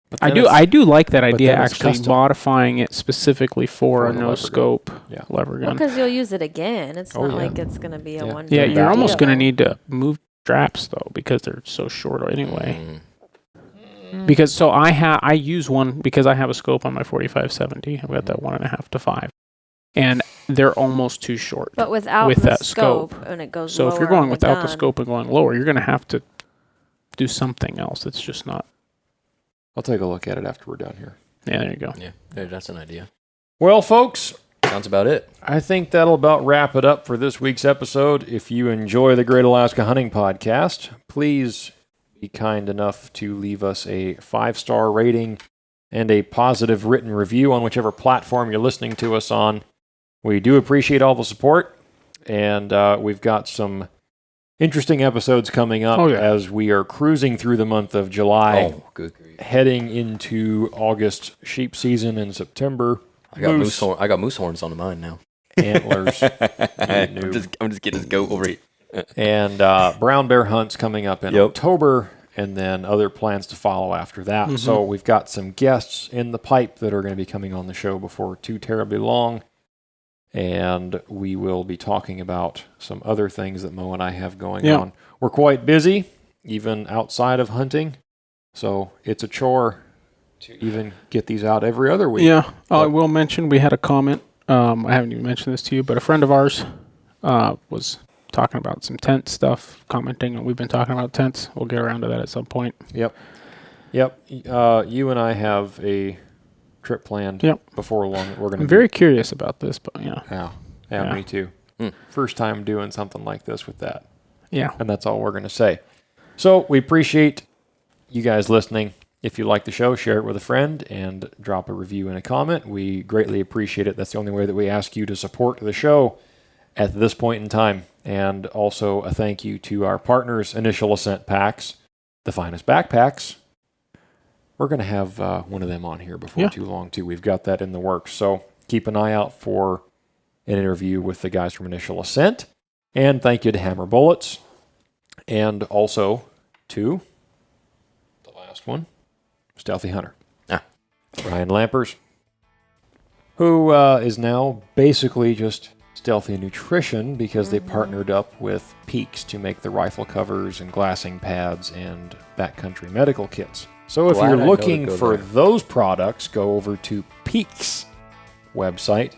But I then do. it's- I do like that idea. then it's Actually, custom. modifying it specifically for For a the no lever gun. scope Yeah. lever gun. Because you'll use it again. It's Oh, not yeah. like it's going to be a Yeah. one. Yeah, Good you're back. almost going to deal. need to move straps though because they're so short anyway. Mm. Because so I use one because I have a scope on my 4570. I've got that 1.5 to 5, and they're almost too short. But without with the that scope, scope. and it goes So if you're lower on going without the gun, scope and going lower, you're going to have to do something else. It's just not. I'll take a look at it after we're done here. Yeah, there you go. Yeah, that's an idea. Well, folks, Sounds about it. I think that'll about wrap it up for this week's episode. If you enjoy the Great Alaska Hunting Podcast, please be kind enough to leave us a 5-star rating and a positive written review on whichever platform you're listening to us on. We do appreciate all the support, and we've got some interesting episodes coming up as we are cruising through the month of July, Oh, good grief. heading into August sheep season in September. I got moose horns on mine now. Antlers. I'm just getting this goat over here. And brown bear hunts coming up in Yep. October, and then other plans to follow after that. So we've got some guests in the pipe that are going to be coming on the show before too terribly long. And we will be talking about some other things that Mo and I have going on. We're quite busy, even outside of hunting. So it's a chore to even get these out every other week. Yeah, I will mention we had a comment. I haven't even mentioned this to you, but a friend of ours was talking about some tent stuff, commenting, and we've been talking about tents. We'll get around to that at some point. Yep. You and I have a trip planned before long. We're going to I'm very curious about this, but yeah. Yeah, me too. First time doing something like this with that. Yeah. And that's all we're going to say. So we appreciate you guys listening. If you like the show, share it with a friend and drop a review and a comment. We greatly appreciate it. That's the only way that we ask you to support the show at this point in time. And also a thank you to our partners, Initial Ascent Packs, the finest backpacks. We're going to have one of them on here before too long, too. We've got that in the works. So keep an eye out for an interview with the guys from Initial Ascent. And thank you to Hammer Bullets. And also to the last one, Stealthy Hunter. Ryan Lampers, who is now basically just Stealthy Nutrition because they partnered up with Peaks to make the rifle covers and glassing pads and backcountry medical kits. So if you're looking for those products, go over to Peaks website,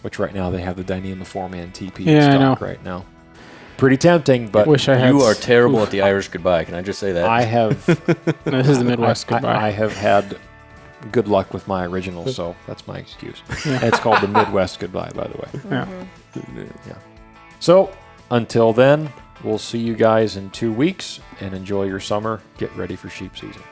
which right now they have the Dyneema 4-man TP in stock right now. Pretty tempting, but you are terrible at the Irish goodbye. Can I just say that? I have. No, this is the Midwest goodbye. I have had good luck with my original, so that's my excuse. It's called the Midwest goodbye, by the way. Yeah. So until then, we'll see you guys in 2 weeks, and enjoy your summer. Get ready for sheep season.